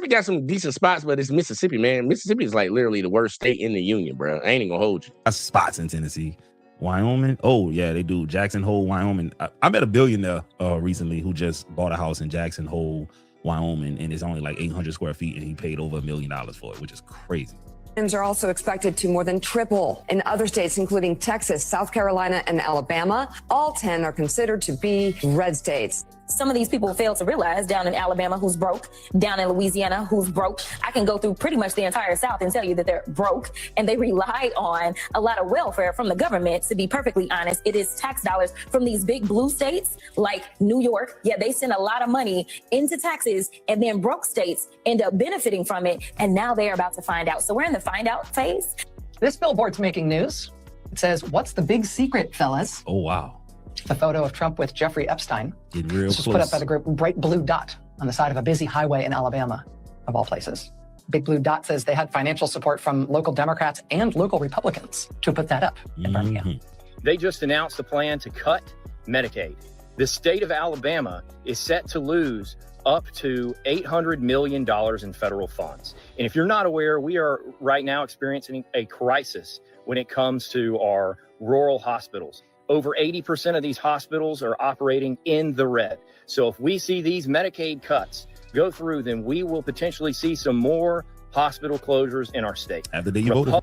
got some decent spots, but it's Mississippi, man. Mississippi is like literally the worst state in the union, bro. I ain't even gonna hold you. Got spots in Tennessee. Wyoming, oh yeah, they do. Jackson Hole, Wyoming. I met a billionaire recently who just bought a house in Jackson Hole, Wyoming, and it's only like 800 square feet, and he paid over $1 million for it, which is crazy. Premiums are also expected to more than triple in other states, including Texas, South Carolina, and Alabama. All 10 are considered to be red states. Some of these people fail to realize down in Alabama who's broke, down in Louisiana who's broke. I can go through pretty much the entire South and tell you that they're broke and they rely on a lot of welfare from the government. To be perfectly honest, it is tax dollars from these big blue states like New York. Yeah, they send a lot of money into taxes and then broke states end up benefiting from it. And now they're about to find out. So we're in the find out phase. This billboard's making news. It says, "What's the big secret, fellas?" Oh, wow. The photo of Trump with Jeffrey Epstein. Getting real this was put up by the group Bright Blue Dot on the side of a busy highway in Alabama, of all places. Big Blue Dot says they had financial support from local Democrats and local Republicans to put that up in Birmingham. They just announced a plan to cut Medicaid. The state of Alabama is set to lose up to $800 million in federal funds. And if you're not aware, we are right now experiencing a crisis when it comes to our rural hospitals. Over 80% of these hospitals are operating in the red. So if we see these Medicaid cuts go through, then we will potentially see some more hospital closures in our state. After the you voted.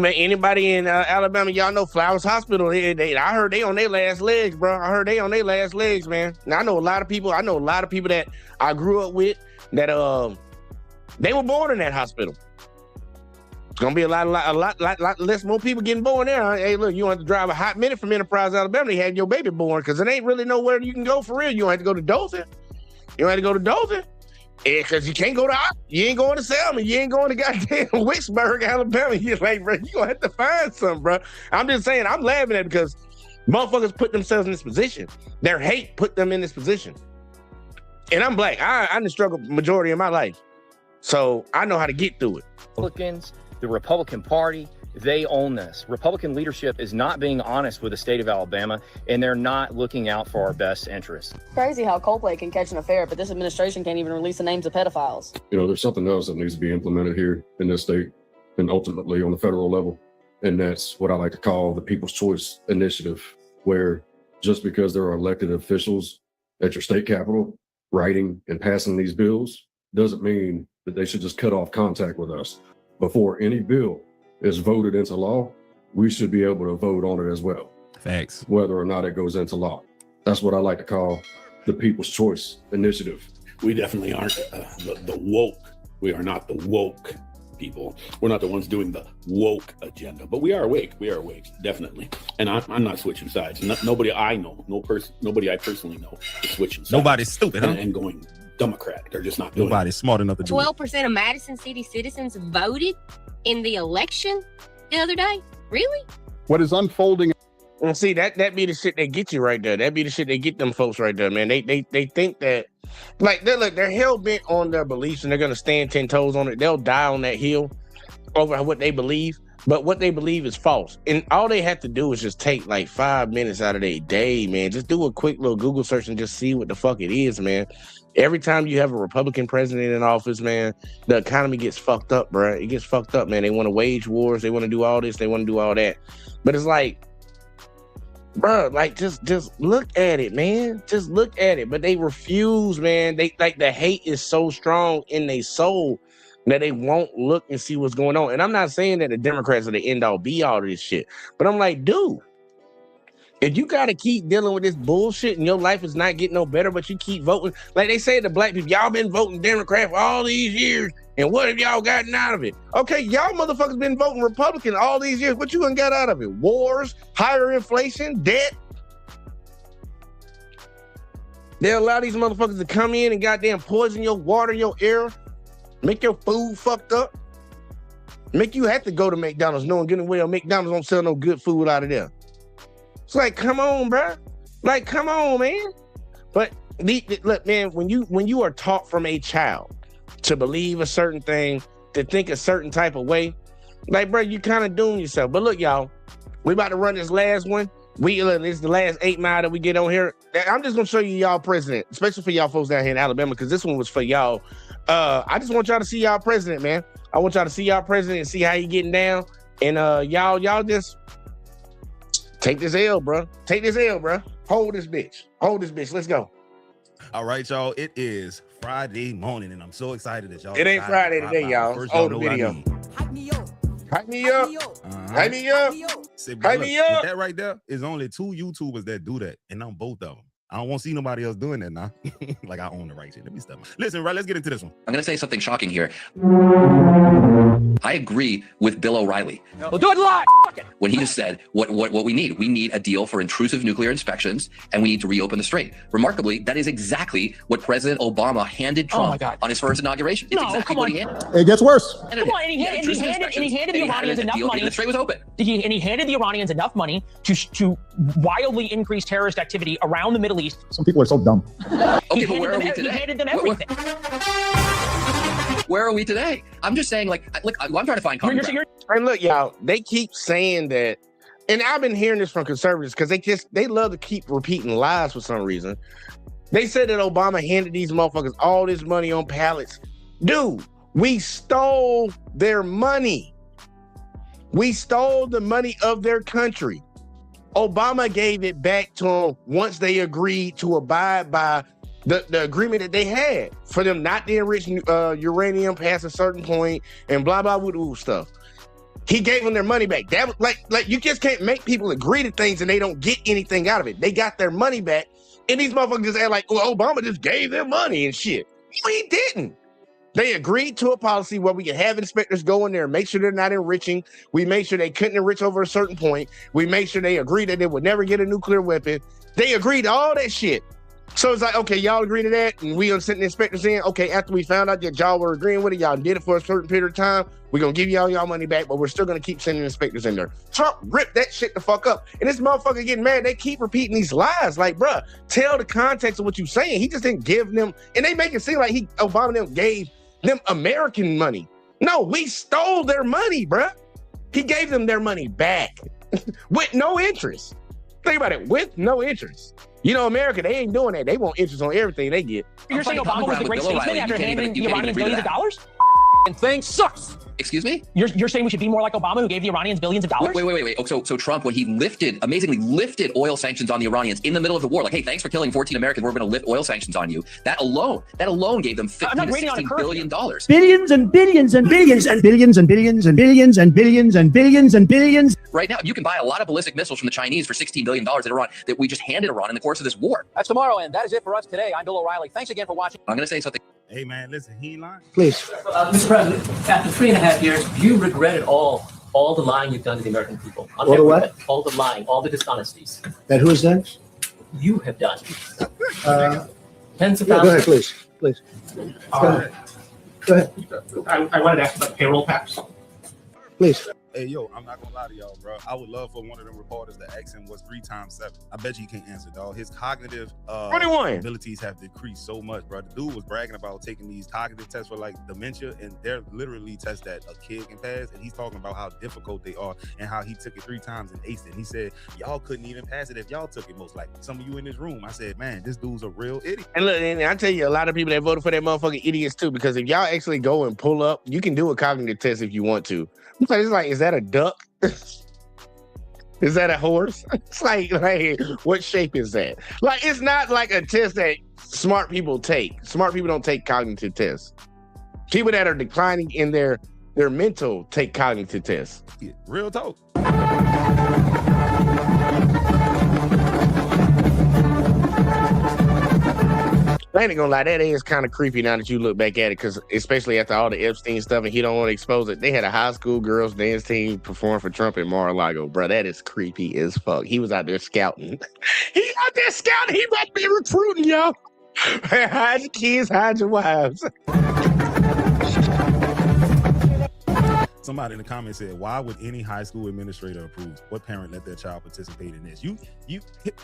Anybody in Alabama, y'all know Flowers Hospital. I heard they on their last legs, bro. I heard they on their last legs, man. Now I know a lot of people that I grew up with that they were born in that hospital. It's gonna be a lot less more people getting born there. Hey, look, you don't have to drive a hot minute from Enterprise, Alabama to have your baby born, because it ain't really nowhere you can go for real. You don't have to go to Dothan. Because you can't go to, you ain't going to Selma, you ain't going to goddamn Wicksburg, Alabama. You're like, bro, you gonna have to find something, bro. I'm just saying, I'm laughing at it because motherfuckers put themselves in this position. Their hate put them in this position. And I'm black. I done struggled majority of my life. So I know how to get through it. Republicans, the Republican Party, they own this. Republican leadership is not being honest with the state of Alabama, and they're not looking out for our best interests. Crazy how Coldplay can catch an affair, but this administration can't even release the names of pedophiles. You know, there's something else that needs to be implemented here in this state and ultimately on the federal level. And that's what I like to call the People's Choice Initiative, where just because there are elected officials at your state capitol writing and passing these bills doesn't mean that they should just cut off contact with us. Before any bill is voted into law, we should be able to vote on it as well. Facts. Whether or not it goes into law. That's what I like to call the People's Choice Initiative. We definitely aren't the woke. We are not the woke people. We're not the ones doing the woke agenda, but we are awake. We are awake, definitely. And I'm not switching sides. Nobody I know, nobody I personally know is switching sides. Nobody's stupid, huh? And going Democrat. They're just not doing Nobody's smart enough to do it. 12% of Madison City citizens voted in the election the other day. Really? What is unfolding? Well, see, that be the shit that get you right there. That be the shit that get them folks right there, man. They think that, like, they're hell bent on their beliefs and they're gonna stand 10 toes on it. They'll die on that hill over what they believe. but what they believe is false. And all they have to do is just take like 5 minutes out of their day, man. Just do a quick little Google search and just see what the fuck it is, man. Every time you have a Republican president in office, man, the economy gets fucked up, bro. It gets fucked up, man. They want to wage wars. They want to do all this. They want to do all that. But it's like, bro, like just look at it, man. Just look at it. But they refuse, man. They like the hate is so strong in their soul that they won't look and see what's going on. And I'm not saying that the Democrats are the end all be all of this shit, but I'm like, dude, if you got to keep dealing with this bullshit and your life is not getting no better, but you keep voting, like they say to black people, y'all been voting Democrat for all these years, and what have y'all gotten out of it? Okay, y'all motherfuckers been voting Republican all these years. What you done got out of it? Wars, higher inflation, debt. They allow these motherfuckers to come in and goddamn poison your water, your air, make your food fucked up, make you have to go to McDonald's knowing good and well McDonald's don't sell no good food out of there. It's like, come on, bro. Like, come on, man. But look, man, when you are taught from a child to believe a certain thing, to think a certain type of way, like, bro, you kind of doing yourself. But look, y'all, we about to run this last one. This is the last 8 mile that we get on here. I'm just gonna show you y'all president, especially for y'all folks down here in Alabama, because this one was for y'all. I just want y'all to see y'all president, man. I want y'all to see y'all president and see how he getting down. And y'all just take this L, bro. Take this L, bro. Hold this bitch. Hold this bitch. Let's go. All right, y'all. It is Friday morning, and I'm so excited that y'all. It ain't Friday today, y'all. First, hold the video. Hype me up. Hype me up. Hype me up. Hype me up. That right there is only 2 YouTubers that do that, and I'm both of them. I don't want to see nobody else doing that now. Like, I own the right shit. Let me stop. Listen, right, let's get into this one. I'm going to say something shocking here. I agree with Bill O'Reilly. We'll do it live. When he just said what we need a deal for intrusive nuclear inspections, and we need to reopen the strait. Remarkably, that is exactly what President Obama handed Trump on his first inauguration. It's exactly what he handed. It gets worse. Come on, and he handed the Iranians enough money. The strait was open. And he handed the Iranians enough money to wildly increase terrorist activity around the Middle East. Some people are so dumb. Okay, but where are we today? He handed them everything. Where are we today? I'm just saying, look, I'm trying to find common ground. And look, y'all, they keep saying that, and I've been hearing this from conservatives because they love to keep repeating lies for some reason. They said that Obama handed these motherfuckers all this money on pallets. Dude, we stole their money. We stole the money of their country. Obama gave it back to them once they agreed to abide by the agreement that they had for them not to enrich uranium past a certain point and blah, blah, blah, stuff. He gave them their money back. That was like you just can't make people agree to things and they don't get anything out of it. They got their money back, and these motherfuckers just act like, well, Obama just gave them money and shit. No, he didn't. They agreed to a policy where we could have inspectors go in there and make sure they're not enriching. We made sure they couldn't enrich over a certain point. We made sure they agreed that they would never get a nuclear weapon. They agreed to all that shit. So it's like, okay, y'all agree to that, and we gonna send the inspectors in. Okay, after we found out that y'all were agreeing with it, y'all did it for a certain period of time, we're gonna give y'all money back, but we're still gonna keep sending inspectors in there. Trump ripped that shit the fuck up. And this motherfucker getting mad, they keep repeating these lies. Like, bruh, tell the context of what you're saying. He just didn't give them, and they make it seem like Obama them gave them American money. No, we stole their money, bruh. He gave them their money back with no interest. Think about it, with no interest. You know, America, they ain't doing that. They want interest on everything they get. You're saying Obama was the great statesman after handing the Iranians billions of dollars? And thing sucks. Excuse me? You're saying we should be more like Obama, who gave the Iranians billions of dollars? Wait. Oh, so Trump, when he amazingly lifted oil sanctions on the Iranians in the middle of the war, like, hey, thanks for killing 14 Americans, we're going to lift oil sanctions on you. That alone gave them $15 to $16 billion. Billions and billions and billions and billions and billions and billions and billions and billions and billions. Right now, you can buy a lot of ballistic missiles from the Chinese for $16 billion that Iran, that we just handed Iran in the course of this war. That's tomorrow, and that is it for us today. I'm Bill O'Reilly. Thanks again for watching. I'm going to say something. Hey, man, listen, he ain't lying. Please. Mr. President, after 3.5 years, you regretted all the lying you've done to the American people. All the what? All the lying, all the dishonesties. That who has done? You have done. Tens of thousands. Go ahead, please. Please. Go ahead. I wanted to ask about payroll tax. Please. Hey, yo, I'm not gonna lie to y'all, bro. I would love for one of them reporters to ask him what's 3 times 7. I bet you he can't answer, dog. His cognitive 21 abilities have decreased so much, bro. The dude was bragging about taking these cognitive tests for like dementia, and they're literally tests that a kid can pass, and he's talking about how difficult they are and how he took it 3 times and aced it. And he said, y'all couldn't even pass it if y'all took it, most likely. Some of you in this room. I said, man, this dude's a real idiot. And look, and I tell you, a lot of people that voted for that motherfucking idiots too, because if y'all actually go and pull up, you can do a cognitive test if you want to. It's like, is that a duck? Is that a horse? It's like, what shape is that? Like, it's not like a test that smart people take. Smart people don't take cognitive tests. People that are declining in their mental take cognitive tests. Yeah, real talk. I ain't gonna lie, that is kind of creepy now that you look back at it, because especially after all the Epstein stuff and he don't want to expose it. They had a high school girls dance team perform for Trump in Mar-a-Lago. Bro, that is creepy as fuck. He was out there scouting. He out there scouting. He might be recruiting, y'all. Hide your kids, hide your wives. Somebody in the comments said, why would any high school administrator approve? What parent let their child participate in this? You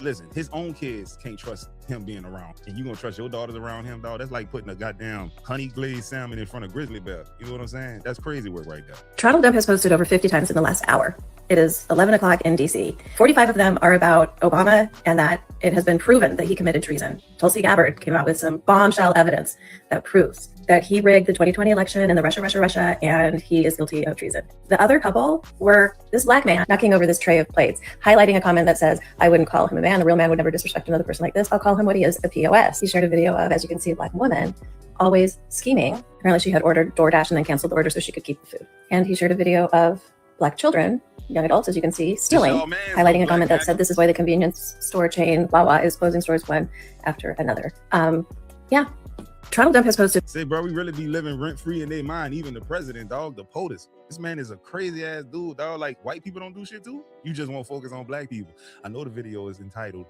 listen, his own kids can't trust him being around, and you gonna trust your daughters around him, dog? That's like putting a goddamn honey glazed salmon in front of grizzly bear. You know what I'm saying? That's crazy work right there. Toronto Dump has posted over 50 times in the last hour. It is 11 o'clock in DC. 45 of them are about Obama and that it has been proven that he committed treason. Tulsi Gabbard came out with some bombshell evidence that proves that he rigged the 2020 election and the Russia, and he is guilty of treason. The other couple were this black man knocking over this tray of plates, highlighting a comment that says, I wouldn't call him a man. The real man would never disrespect another person like this. I'll call him what he is, a POS. He shared a video of, as you can see, a black woman always scheming. Apparently she had ordered DoorDash and then canceled the order so she could keep the food. And he shared a video of black children, young adults, as you can see, stealing, highlighting a comment that said, this is why the convenience store chain, blah, blah, is closing stores one after another. Yeah. Toronto Dump has posted. Say, bro, we really be living rent-free in their mind. Even the president, dog, the POTUS. This man is a crazy-ass dude, dog. Like, white people don't do shit, too? You just won't focus on black people. I know the video is entitled,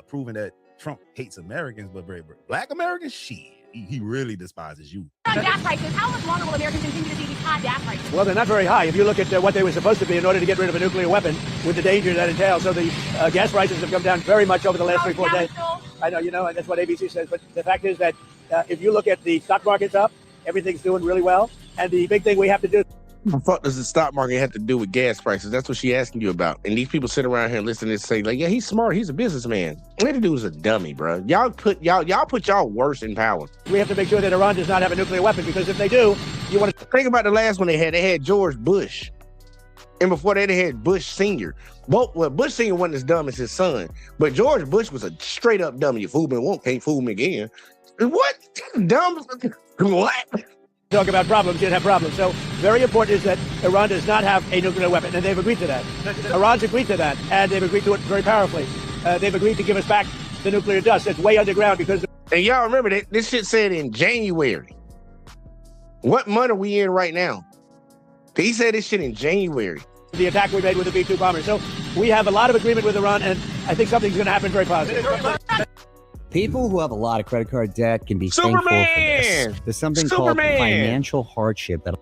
proving that Trump hates Americans, but black Americans, shit. He really despises you. Gas prices. How much longer will Americans continue to see these high gas prices? Well, they're not very high. If you look at what they were supposed to be in order to get rid of a nuclear weapon with the danger that entails. So the gas prices have come down very much over the last 3-4 days. I know, you know, and that's what ABC says. But the fact is that if you look at the stock market's up, everything's doing really well. And the big thing we have to do. What the fuck does the stock market have to do with gas prices? That's what she's asking you about. And these people sit around here and listen and say, like, yeah, he's smart. He's a businessman. That dude's a dummy, bro. Y'all put y'all worse in power. We have to make sure that Iran does not have a nuclear weapon, because if they do, you want to think about the last one they had George Bush. And before that, they had Bush Sr. Bush Sr. wasn't as dumb as his son, but George Bush was a straight up dummy. You fool me once, can't fool me again. What? Dumb? What? Talk about problems, you'd have problems. So very important is that Iran does not have a nuclear weapon, and they've agreed to that. Iran's agreed to that, and they've agreed to it very powerfully. They've agreed to give us back the nuclear dust. It's way underground because... And y'all remember that this shit said in January. What month are we in right now? He said this shit in January. The attack we made with the B-2 bomber. So we have a lot of agreement with Iran, and I think something's going to happen very positive. People who have a lot of credit card debt can be thankful for this. There's something called financial hardship that.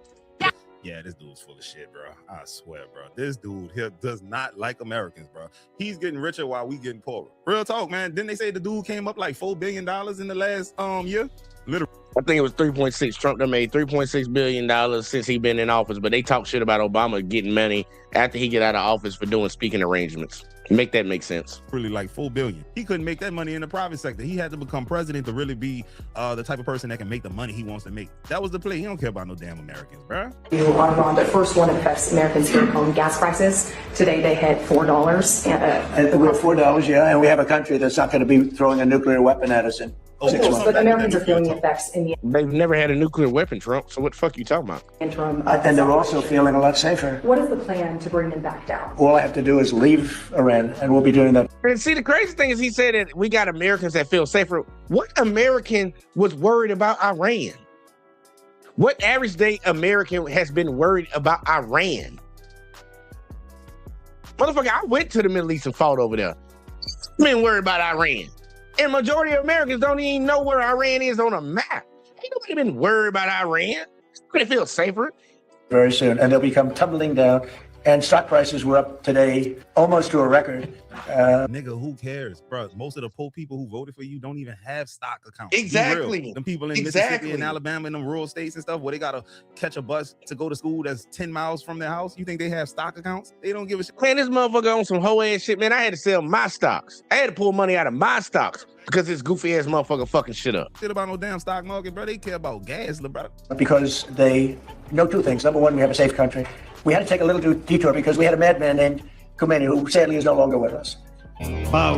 Yeah, this dude's full of shit, bro. I swear, bro. This dude here does not like Americans, bro. He's getting richer while we getting poorer. Real talk, man. Didn't they say the dude came up like $4 billion in the last year? Literally. I think it was 3.6. Trump done made $3.6 billion since he been in office, but they talk shit about Obama getting money after he get out of office for doing speaking arrangements. Make that make sense. Really like $4 billion. He couldn't make that money in the private sector. He had to become president to really be the type of person that can make the money he wants to make. That was the play. He don't care about no damn Americans, bro. You are wrong. The first one affects Americans here at home. Gas prices today they hit $4. And we're $4, yeah, and we have a country that's not going to be throwing a nuclear weapon at us in 6 months. But Americans are feeling the effects in the They've never had a nuclear weapon, Trump. So what the fuck you talking about? interim. And they're also feeling a lot safer. What is the plan to bring them back down? All I have to do is leave Iran, and we'll be doing that. And see, the crazy thing is he said that we got Americans that feel safer. What American was worried about Iran? What average day American has been worried about Iran? Motherfucker, I went to the Middle East and fought over there. Been worried about Iran. And majority of Americans don't even know where Iran is on a map. Ain't nobody been worried about Iran. They feel safer. very soon, and they'll become tumbling down. And stock prices were up today almost to a record. Nigga, who cares, bro? Most of the poor people who voted for you don't even have stock accounts. Exactly. Them people in Mississippi and Alabama and them rural states and stuff where they gotta catch a bus to go to school that's 10 miles from their house. You think they have stock accounts? They don't give a shit. Man, this motherfucker on some hoe ass shit, man. I had to sell my stocks. I had to pull money out of my stocks because this goofy ass motherfucker fucking shit up. Shit about no damn stock market, bro. They care about gas, bro. Because they know two things. Number one, we have a safe country. We had to take a little detour because we had a madman named Khomeini who sadly is no longer with us. Well,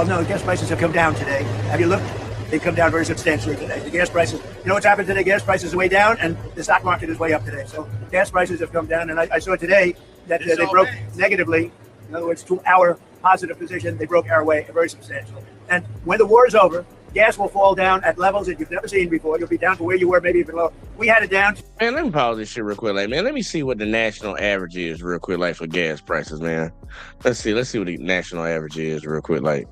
no, gas prices have come down today. Have you looked? They've come down very substantially today. The gas prices, you know what's happened today? Gas prices are way down and the stock market is way up today. So gas prices have come down, and I saw today that they broke negatively. In other words, to our positive position, they broke our way very substantially. And when the war is over, gas will fall down at levels that you've never seen before. You'll be down to where you were, maybe even lower. We had it down. Man, let me pause this shit real quick, like, man. Let me see what the national average is real quick, like, for gas prices, man. Let's see what the national average is real quick, like.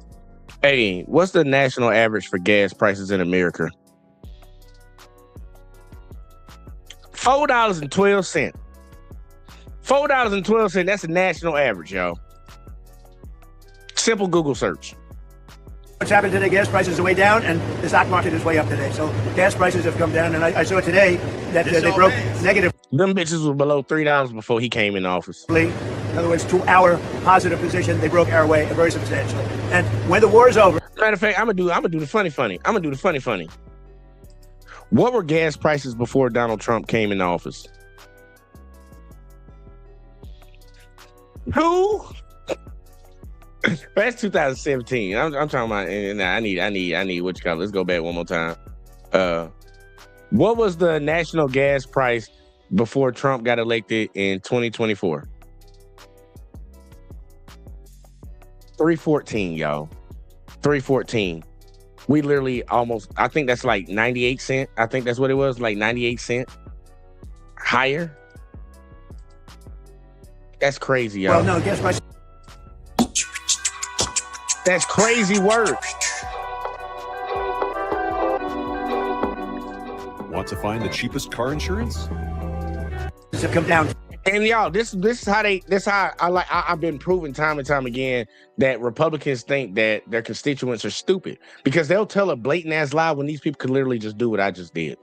Hey, what's the national average for gas prices in America? $4.12. $4.12. That's the national average, y'all. Simple Google search. What's happened today? Gas prices are way down, and the stock market is way up today. So gas prices have come down, and I saw today that they broke negative. Them bitches were below $3 before he came in office. In other words, to our positive position, they broke our way very substantially. And when the war is over, matter of fact, I'm gonna do the funny. What were gas prices before Donald Trump came in office? Who? That's 2017. I'm talking about. I need what you call it. Let's go back one more time. What was the national gas price before Trump got elected in 2024? $3.14, y'all. $3.14. We literally almost. I think that's like 98 cents. I think that's what it was, like 98 cents higher. That's crazy, y'all. Well, no, gas prices. That's crazy work. Want to find the cheapest car insurance? Have come down. And y'all, this is how I've been proving time and time again that Republicans think that their constituents are stupid because they'll tell a blatant ass lie when these people could literally just do what I just did.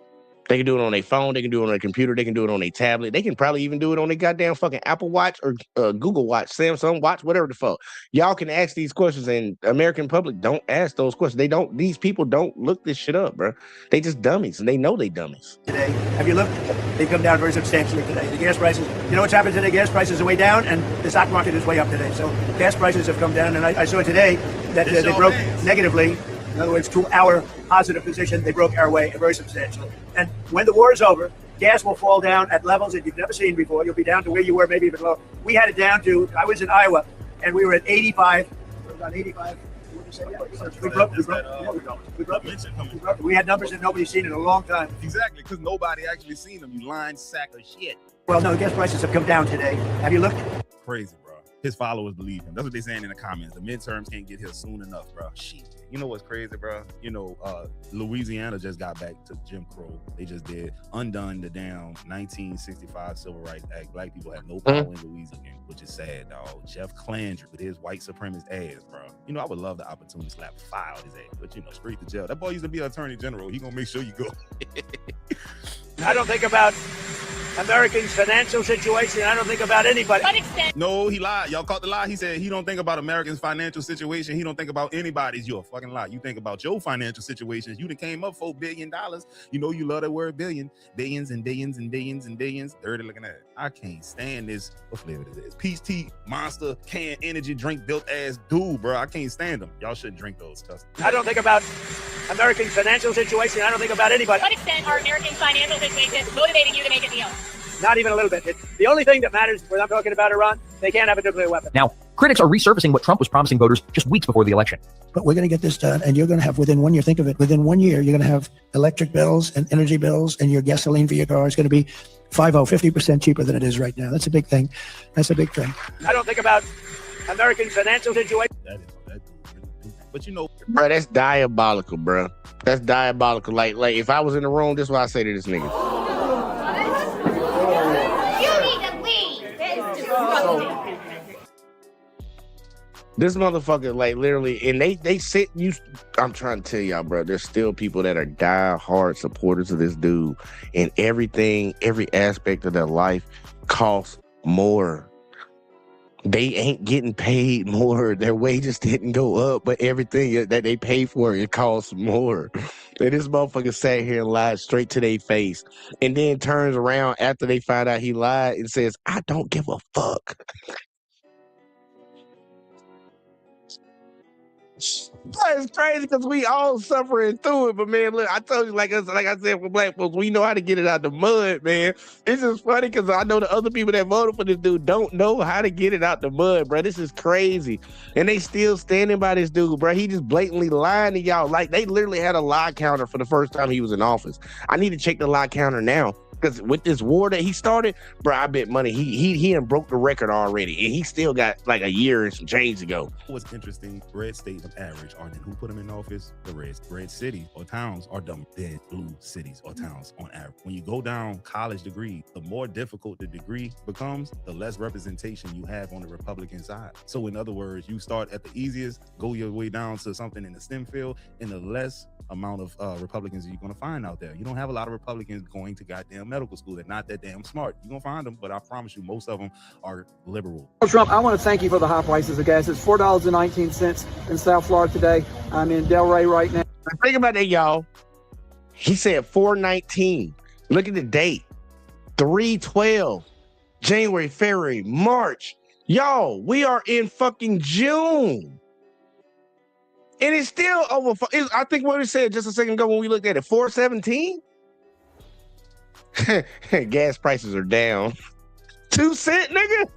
They can do it on their phone. They can do it on their computer. They can do it on their tablet. They can probably even do it on their goddamn fucking Apple Watch or Google Watch, Samsung Watch, whatever the fuck. Y'all can ask these questions, and American public don't ask those questions. They don't. These people don't look this shit up, bro. They just dummies, and they know they dummies. Today, have you looked? They've come down very substantially today. The gas prices, you know what's happened today? Gas prices are way down, and the stock market is way up today. So gas prices have come down, and I saw today that they broke negatively. In other words, to our positive position, they broke our way very substantially. And when the war is over, gas will fall down at levels that you've never seen before. You'll be down to where you were, maybe even lower. We had it down to, I was in Iowa, and we were at 85. We were about 85. We had numbers that nobody's seen in a long time. Exactly, because nobody actually seen them, you lying sack of shit. Well, no, gas prices have come down today. Have you looked? Crazy, bro. His followers believe him. That's what they're saying in the comments. The midterms can't get here soon enough, bro. Shit. You know what's crazy, bro? You know, Louisiana just got back to Jim Crow. They just did undone the damn 1965 Civil Rights Act. Black people have no power in Louisiana, which is sad, dog. Jeff Clandry with his white supremacist ass, bro. You know, I would love the opportunity to slap fire out his ass, but you know, straight to jail. That boy used to be an attorney general. He gonna make sure you go. I don't think about Americans' financial situation. I don't think about anybody. No, he lied. Y'all caught the lie. He said he don't think about Americans' financial situation. He don't think about anybody's. You're a fucking lie. You think about your financial situations. You done came up $4 billion. You know you love that word billion. Billions and billions and billions and billions. Dirty looking at it. I can't stand this. What flavor is this? Peach tea, Monster, canned energy drink built ass dude, bro. I can't stand them. Y'all shouldn't drink those. I don't think about American financial situation. I don't think about anybody. To what extent are American financial situations motivating you to make a deal? Not even a little bit. The only thing that matters when I'm talking about Iran, they can't have a nuclear weapon. Now, critics are resurfacing what Trump was promising voters just weeks before the election. But we're going to get this done, and you're going to have, within 1 year, think of it, within 1 year, you're going to have electric bills and energy bills, and your gasoline for your car is going to be 50% cheaper than it is right now. That's a big thing. That's a big thing. I don't think about American financial situation. But you know, bro, that's diabolical, bro. That's diabolical. Like if I was in the room, this is what I say to this nigga. This motherfucker, like, literally, and they sit you. I'm trying to tell y'all, bro. There's still people that are die-hard supporters of this dude, and everything, every aspect of their life costs more. They ain't getting paid more. Their wages didn't go up, but everything that they pay for, it costs more. And this motherfucker sat here and lied straight to their face, and then turns around after they find out he lied and says, "I don't give a fuck." It's crazy because we all suffering through it, but man, look, I told you, like I said, for black folks, we know how to get it out the mud, man. It's just funny because I know the other people that voted for this dude don't know how to get it out the mud, bro. This is crazy, and they still standing by this dude, bro. He just blatantly lying to y'all. Like, they literally had a lie counter for the first time he was in office. I need to check the lie counter now. Because with this war that he started, bro, I bet money he done broke the record already, and he still got like a year and some change to go. What's interesting, red states on average are who put them in office? The red cities or towns are dumb dead blue cities or towns on average. When you go down college degree, the more difficult the degree becomes, the less representation you have on the Republican side. So in other words, you start at the easiest, go your way down to something in the STEM field, and the less amount of Republicans you're going to find out there. You don't have a lot of Republicans going to goddamn medical school. They're not that damn smart. You're going to find them, but I promise you, most of them are liberal. Trump, I want to thank you for the high prices of gas. It's $4.19 in South Florida today. I'm in Delray right now. Think about that, y'all. He said $4.19. Look at the date. 3/12. January, February, March. Y'all, we are in fucking June. And it's still over. I think what we said just a second ago when we looked at it, $4.17. Gas prices are down 2 cents, nigga.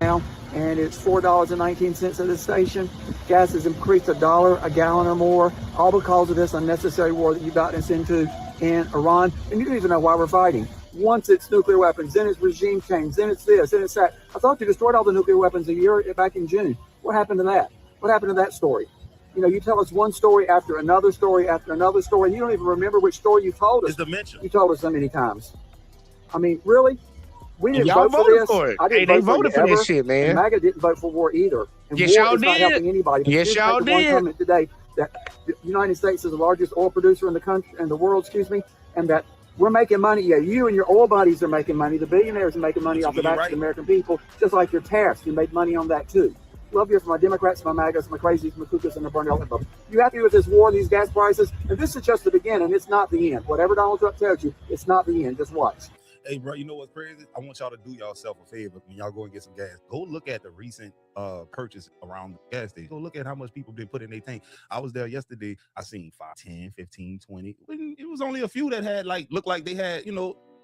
Now, and it's $4.19 at the station. Gas has increased $1 a gallon or more, all because of this unnecessary war that you got us into in Iran. And you don't even know why we're fighting. Once it's nuclear weapons, then it's regime change, then it's this, then it's that. I thought you destroyed all the nuclear weapons a year back in June. What happened to that? What happened to that story? You know, you tell us one story after another story after another story, and you don't even remember which story you told us. It's dementia. You told us so many times. I mean, really? We didn't Y'all vote for this. for it. I didn't they vote voted for this shit, man. And MAGA didn't vote for war either. And yes, war y'all is not did. helping anybody. Yes, y'all did. One comment today that the United States is the largest oil producer in the country, in the world, and that we're making money. Yeah, you and your oil buddies are making money. The billionaires are making money off the backs of the American people, just like your tariffs. You made money on that too. Love you for my Democrats, my MAGAs, my crazies, my cuckoos, and the burn elephant folks. You happy with this war and these gas prices? And this is just the beginning. It's not the end. Whatever Donald Trump tells you, it's not the end. Just watch. Hey, bro, you know what's crazy? I want y'all to do yourself a favor when y'all go and get some gas. Go look at the recent purchase around the gas station. Go look at how much people been putting in their tank. I was there yesterday. I seen 5, 10, 15, 20. It was only a few that had looked like they had,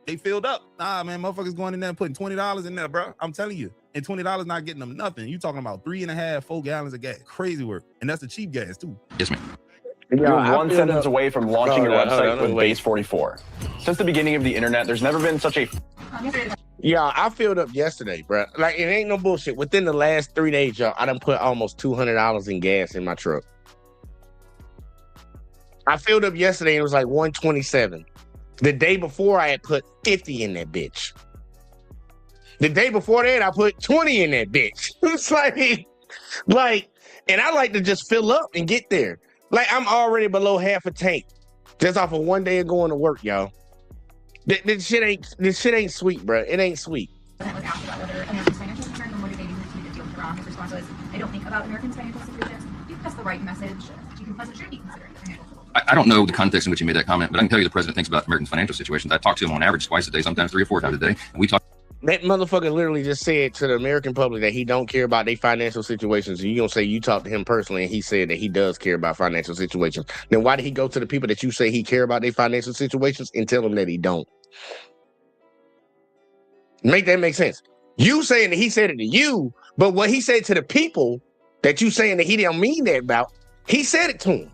they filled up. Nah, man, motherfuckers going in there and putting $20 in there, bro. I'm telling you. And $20 not getting them nothing. You talking about 3.5, 4 gallons of gas. Crazy work. And that's the cheap gas too. Yes, ma'am. You're one sentence away from launching your website with Base 44. Since the beginning of the internet, there's never been such a... Yeah, I filled up yesterday, bro. Like, it ain't no bullshit. Within the last 3 days, y'all, I done put almost $200 in gas in my truck. I filled up yesterday and it was like $127. The day before, I had put 50 in that bitch. The day before that, I put 20 in that bitch. It's like, and I like to just fill up and get there. Like, I'm already below half a tank just off of 1 day of going to work, y'all. This shit ain't sweet, bro. It ain't sweet. Was asked about whether Americans' financial concerns were motivating him to deal with Iran. His response was, I don't think about Americans' financial situations. You can press the right message. You can press it should be considering the financial. I don't know the context in which he made that comment, but I can tell you the president thinks about Americans' financial situations. I talk to him on average twice a day, sometimes 3 or 4 times a day. And we talk. That motherfucker literally just said to the American public that he don't care about their financial situations. And you gonna say you talked to him personally and he said that he does care about financial situations. Then why did he go to the people that you say he care about their financial situations and tell them that he don't? Make that make sense. You saying that he said it to you, but what he said to the people that you saying that he didn't mean that about, he said it to him.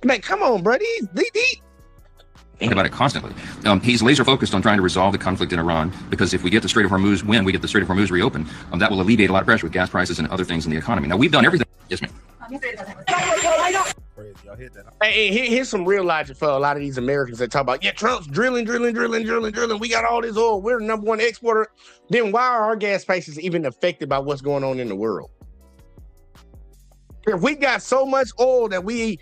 Like, come on, bro. These about it constantly. He's laser focused on trying to resolve the conflict in Iran, because if we get the Strait of Hormuz, when we get the Strait of Hormuz reopened, that will alleviate a lot of pressure with gas prices and other things in the economy. Now, we've done everything. Yes, ma'am. crazy. Y'all hit that? Hey, here's some real logic for a lot of these Americans that talk about, yeah, Trump's drilling. We got all this oil. We're the #1 exporter. Then why are our gas prices even affected by what's going on in the world? If we got so much oil that we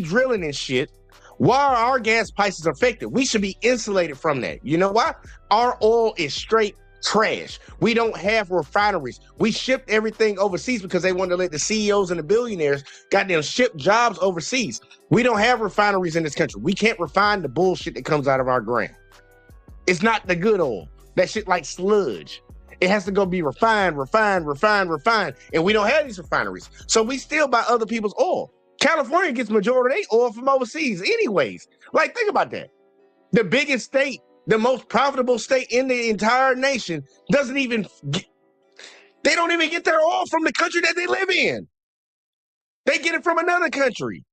drilling and shit, why are our gas prices affected? We should be insulated from that. You know why? Our oil is straight trash. We don't have refineries. We shipped everything overseas because they wanted to let the CEOs and the billionaires goddamn ship jobs overseas. We don't have refineries in this country. We can't refine the bullshit that comes out of our ground. It's not the good oil. That shit like sludge. It has to go be refined. And we don't have these refineries. So we still buy other people's oil. California gets majority of their oil from overseas anyways. Like, think about that. The biggest state, the most profitable state in the entire nation they don't even get their oil from the country that they live in. They get it from another country.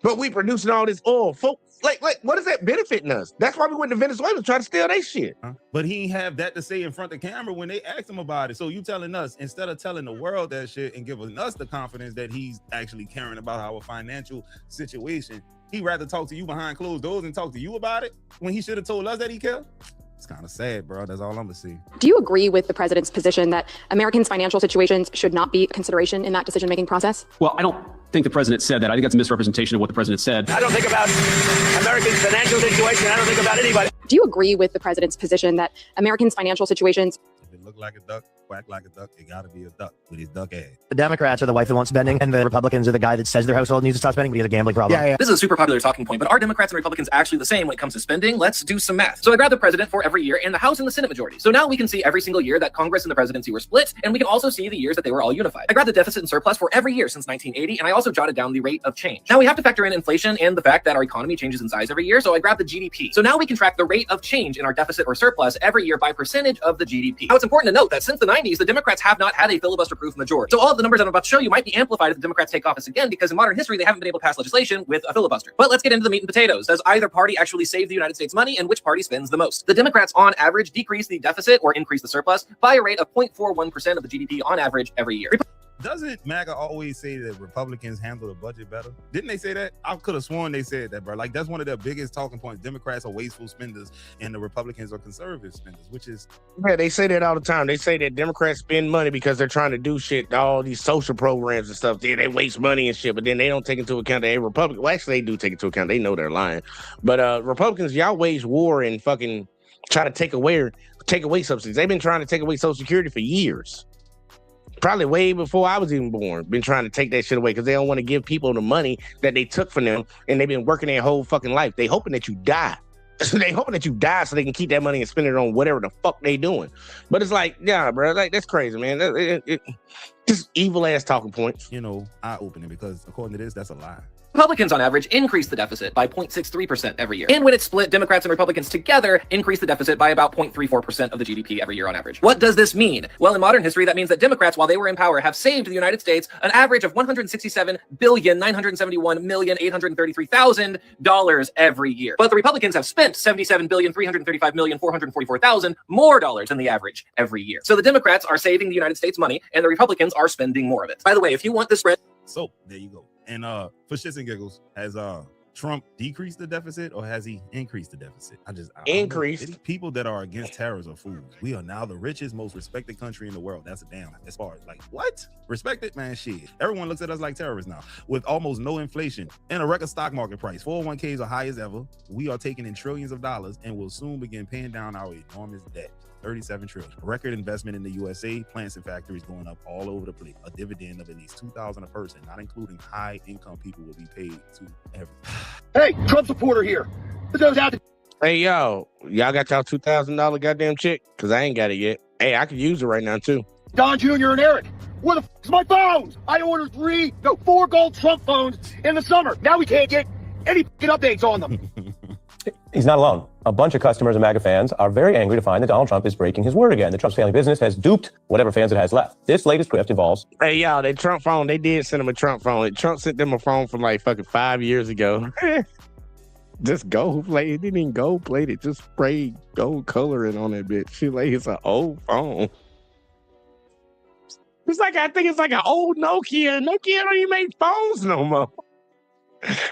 But we producing all this oil. Folks, like, what is that benefiting us? That's why we went to Venezuela to try to steal their shit. But he ain't have that to say in front of the camera when they asked him about it. So you telling us, instead of telling the world that shit and giving us the confidence that he's actually caring about our financial situation, he'd rather talk to you behind closed doors and talk to you about it when he should have told us that he cared? It's kind of sad, bro. That's all I'm gonna see. Do you agree with the president's position that Americans' financial situations should not be a consideration in that decision-making process? Well, I don't think the president said that. I think that's a misrepresentation of what the president said. I don't think about Americans' financial situation. I don't think about anybody. Do you agree with the president's position that Americans' financial situations... If it look like a duck, quack like a duck, it gotta be a duck with his duck ass. The Democrats are the wife that wants spending, and the Republicans are the guy that says their household needs to stop spending, but he has a gambling problem. Yeah. This is a super popular talking point, but are Democrats and Republicans actually the same when it comes to spending? Let's do some math. So I grabbed the president for every year and the House and the Senate majority. So now we can see every single year that Congress and the presidency were split, and we can also see the years that they were all unified. I grabbed the deficit and surplus for every year since 1980, and I also jotted down the rate of change. Now we have to factor in inflation and the fact that our economy changes in size every year, so I grabbed the GDP. So now we can track the rate of change in our deficit or surplus every year by percentage of the GDP. Now it's important to note that since the 90s, the Democrats have not had a filibuster-proof majority. So all of the numbers I'm about to show you might be amplified if the Democrats take office again, because in modern history, they haven't been able to pass legislation with a filibuster. But let's get into the meat and potatoes. Does either party actually save the United States money, and which party spends the most? The Democrats, on average, decrease the deficit or increase the surplus by a rate of 0.41% of the GDP on average every year. Doesn't MAGA always say that Republicans handle the budget better? Didn't they say that? I could have sworn they said that, bro. Like, that's one of their biggest talking points. Democrats are wasteful spenders and the Republicans are conservative spenders, which is... Yeah, they say that all the time. They say that Democrats spend money because they're trying to do shit, all these social programs and stuff. They waste money and shit, but then they don't take into account that a Republican... Well, actually, they do take into account. They know they're lying. But Republicans, y'all wage war and fucking try to take away subsidies. They've been trying to take away Social Security for years. Probably way before I was even born, been trying to take that shit away because they don't want to give people the money that they took from them, and they've been working their whole fucking life. They hoping that you die. They hoping that you die so they can keep that money and spend it on whatever the fuck they doing. But it's like, yeah, bro, like that's crazy, man. Just evil ass talking points. You know, eye-opening, because according to this, that's a lie. Republicans, on average, increase the deficit by 0.63% every year. And when it's split, Democrats and Republicans together increase the deficit by about 0.34% of the GDP every year on average. What does this mean? Well, in modern history, that means that Democrats, while they were in power, have saved the United States an average of $167,971,833,000 every year. But the Republicans have spent $77,335,444,000 more dollars than the average every year. So the Democrats are saving the United States money, and the Republicans are spending more of it. By the way, if you want this spread... So, there you go. And for shits and giggles, has Trump decreased the deficit or has he increased the deficit? I increased. People that are against tariffs are fools. We are now the richest, most respected country in the world. That's a damn, as far as like, what? Respected? Man, shit. Everyone looks at us like terrorists now. With almost no inflation and a record stock market price. 401ks are high as ever. We are taking in trillions of dollars and will soon begin paying down our enormous debt. 37 trillion. Record investment in the USA, plants and factories going up all over the place. A dividend of at least $2,000 a person, not including high income people, will be paid to everyone. Hey, Trump supporter here. Hey, y'all got y'all $2,000 goddamn check? Because I ain't got it yet. Hey, I could use it right now, too. Don Jr. and Eric, where the f is my phones? I ordered 4 gold Trump phones in the summer. Now we can't get any f***ing updates on them. He's not alone. A bunch of customers and MAGA fans are very angry to find that Donald Trump is breaking his word again. The Trump's family business has duped whatever fans it has left. This latest grift involves... Hey, y'all, that Trump phone, they did send him a Trump phone. Trump sent them a phone from like fucking 5 years ago. Just gold plate. It didn't even gold plate it. Just sprayed gold coloring on that bitch. She like, it's an old phone. It's like, I think it's like an old Nokia. Nokia don't even make phones no more.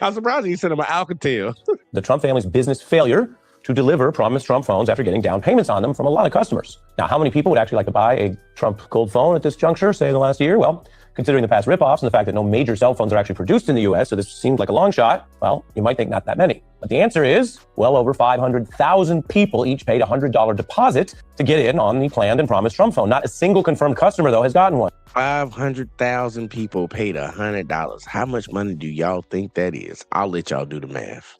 I'm surprised he sent him an Alcatel. The Trump family's business failure to deliver promised Trump phones after getting down payments on them from a lot of customers. Now, how many people would actually like to buy a Trump gold phone at this juncture, say in the last year? Well, considering the past ripoffs and the fact that no major cell phones are actually produced in the US, so this seems like a long shot, well, you might think not that many. But the answer is, well over 500,000 people each paid a $100 deposit to get in on the planned and promised Trump phone. Not a single confirmed customer, though, has gotten one. 500,000 people paid $100. How much money do y'all think that is? I'll let y'all do the math.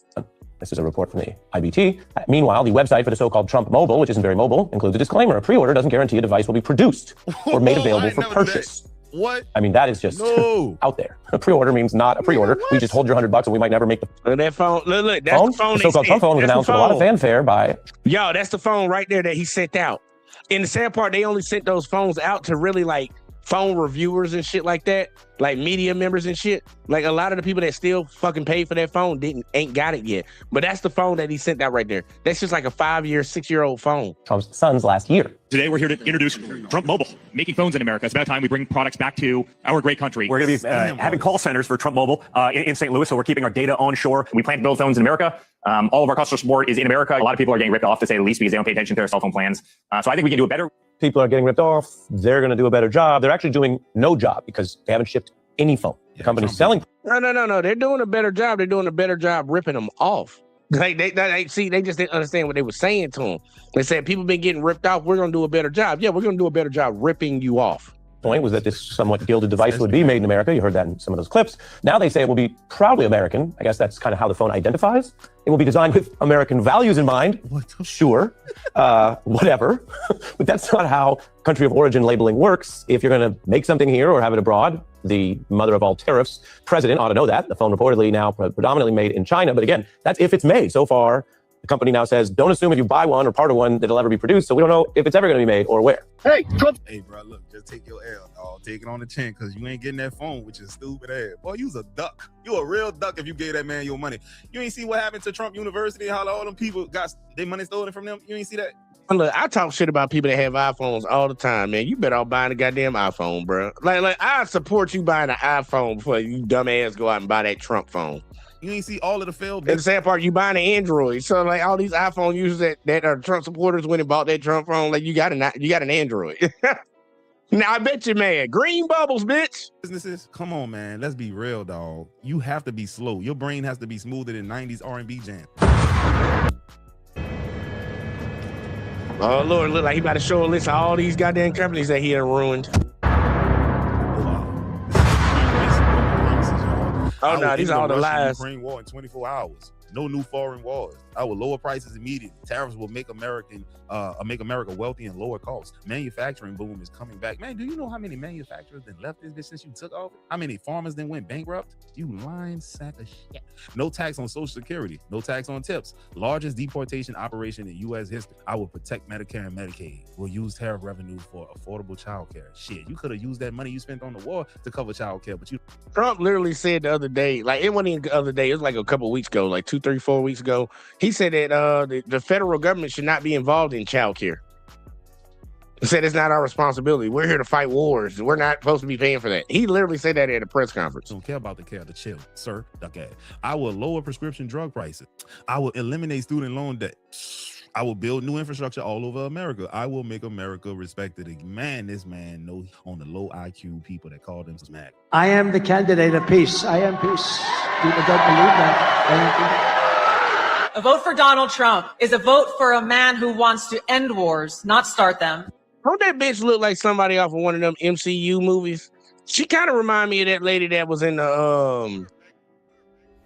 This is a report from the IBT. Meanwhile, the website for the so-called Trump Mobile, which isn't very mobile, includes a disclaimer. A pre-order doesn't guarantee a device will be produced or made available for purchase. What? I mean, that is just out there. A pre-order means not a pre-order. We just hold your $100 and we might never make the that phone. Look, that's the phone. The so-called Trump phone was announced with a lot of fanfare by. Yo, that's the phone right there that he sent out. And the sad part, they only sent those phones out to really like phone reviewers and shit like that, like media members and shit. Like a lot of the people that still fucking paid for that phone ain't got it yet. But that's the phone that he sent out right there. That's just like a 5-year, 6-year-old phone. Trump's son's last year. Today, we're here to introduce Trump Mobile, making phones in America. It's about time we bring products back to our great country. We're going to be having call centers for Trump Mobile in St. Louis, so we're keeping our data onshore. We plan to build phones in America. All of our customer support is in America. A lot of people are getting ripped off, to say the least, because they don't pay attention to their cell phone plans. So I think we can do a better. People are getting ripped off. They're going to do a better job. They're actually doing no job because they haven't shipped any phone. The company's selling. No. They're doing a better job. They're doing a better job ripping them off. Like they just didn't understand what they were saying to them. They said people been getting ripped off. We're going to do a better job. Yeah, we're going to do a better job ripping you off. Point was that this somewhat gilded device would be made in America. You heard that in some of those clips. Now they say it will be proudly American. I guess that's kind of how the phone identifies. It will be designed with American values in mind. Sure, whatever. But that's not how country of origin labeling works. If you're going to make something here or have it abroad, the mother of all tariffs president ought to know that. The phone reportedly now predominantly made in China. But again, that's if it's made. So far, the company now says, don't assume if you buy one or part of one that it'll ever be produced. So we don't know if it's ever going to be made or where. Hey, bro, look, just take your L, dog. Take it on the chin, because you ain't getting that phone with your stupid ass. Boy, you's a duck. You a real duck if you gave that man your money. You ain't see what happened to Trump University, how all them people got their money stolen from them? You ain't see that? Look, I talk shit about people that have iPhones all the time, man. You better off buying a goddamn iPhone, bro. Like I support you buying an iPhone before you dumbass go out and buy that Trump phone. You ain't see all of the failed. And the sad part, you buying an Android. So like all these iPhone users that are Trump supporters went and bought that Trump phone, like you got an Android. Now I bet you, man, green bubbles, bitch. Businesses, come on, man. Let's be real, dog. You have to be slow. Your brain has to be smoother than 90s R&B jam. Oh Lord, look like he about to show a list of all these goddamn companies that he done ruined. Oh no, these are all the lies. Ukraine war in 24 hours. No new foreign wars. I will lower prices immediately. Tariffs will make America wealthy and lower costs. Manufacturing boom is coming back. Man, do you know how many manufacturers that left this bitch since you took over? How many farmers then went bankrupt? You lying sack of shit. No tax on Social Security. No tax on tips. Largest deportation operation in U.S. history. I will protect Medicare and Medicaid. We'll use tariff revenue for affordable child care. Shit, you could have used that money you spent on the war to cover child care, but you... Trump literally said the other day, like it wasn't even the other day, it was like a couple of weeks ago, like 2, 3, 4 weeks ago. He said that the federal government should not be involved in child care. He said it's not our responsibility. We're here to fight wars. We're not supposed to be paying for that. He literally said that at a press conference. Don't care about the care, the chill, sir. Okay. I will lower prescription drug prices. I will eliminate student loan debt. I will build new infrastructure all over America. I will make America respected. Man, this man knows on the low IQ people that call themselves mad. I am the candidate of peace. I am peace. People don't believe that. I am peace. A vote for Donald Trump is a vote for a man who wants to end wars, not start them. Don't that bitch look like somebody off of one of them MCU movies? She kind of remind me of that lady that was in the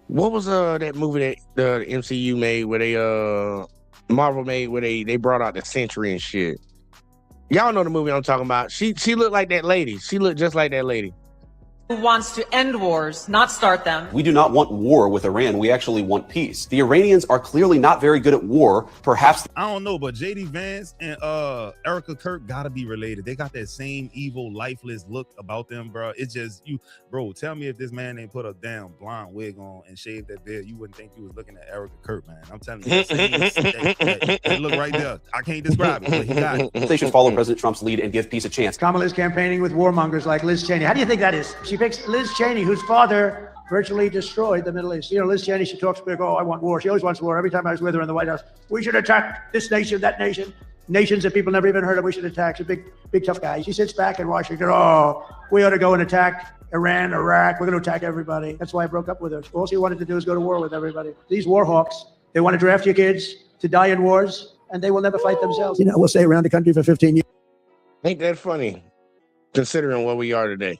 what was that movie that the MCU made where they Marvel made where they brought out the Sentry and shit. Y'all know the movie I'm talking about. She looked like that lady. She looked just like that lady. Who wants to end wars, not start them. We do not want war with Iran. We actually want peace. The Iranians are clearly not very good at war. Perhaps I don't know, but JD Vance and Erica Kirk gotta be related. They got that same evil, lifeless look about them, bro. It's just you, bro. Tell me if this man ain't put a damn blonde wig on and shaved that beard, you wouldn't think you was looking at Erica Kirk, man. I'm telling you, that look right there. I can't describe it, but he got it. They should follow President Trump's lead and give peace a chance. Kamala's campaigning with warmongers like Liz Cheney. How do you think that is? She picks Liz Cheney, whose father virtually destroyed the Middle East. You know, Liz Cheney, she talks big, oh, I want war. She always wants war. Every time I was with her in the White House, we should attack this nation, that nation. Nations that people never even heard of, we should attack. She's a big tough guy. She sits back in Washington, oh, we ought to go and attack Iran, Iraq. We're going to attack everybody. That's why I broke up with her. All she wanted to do is go to war with everybody. These war hawks, they want to draft your kids to die in wars, and they will never fight themselves. You know, we'll stay around the country for 15 years. Ain't that funny, considering where we are today?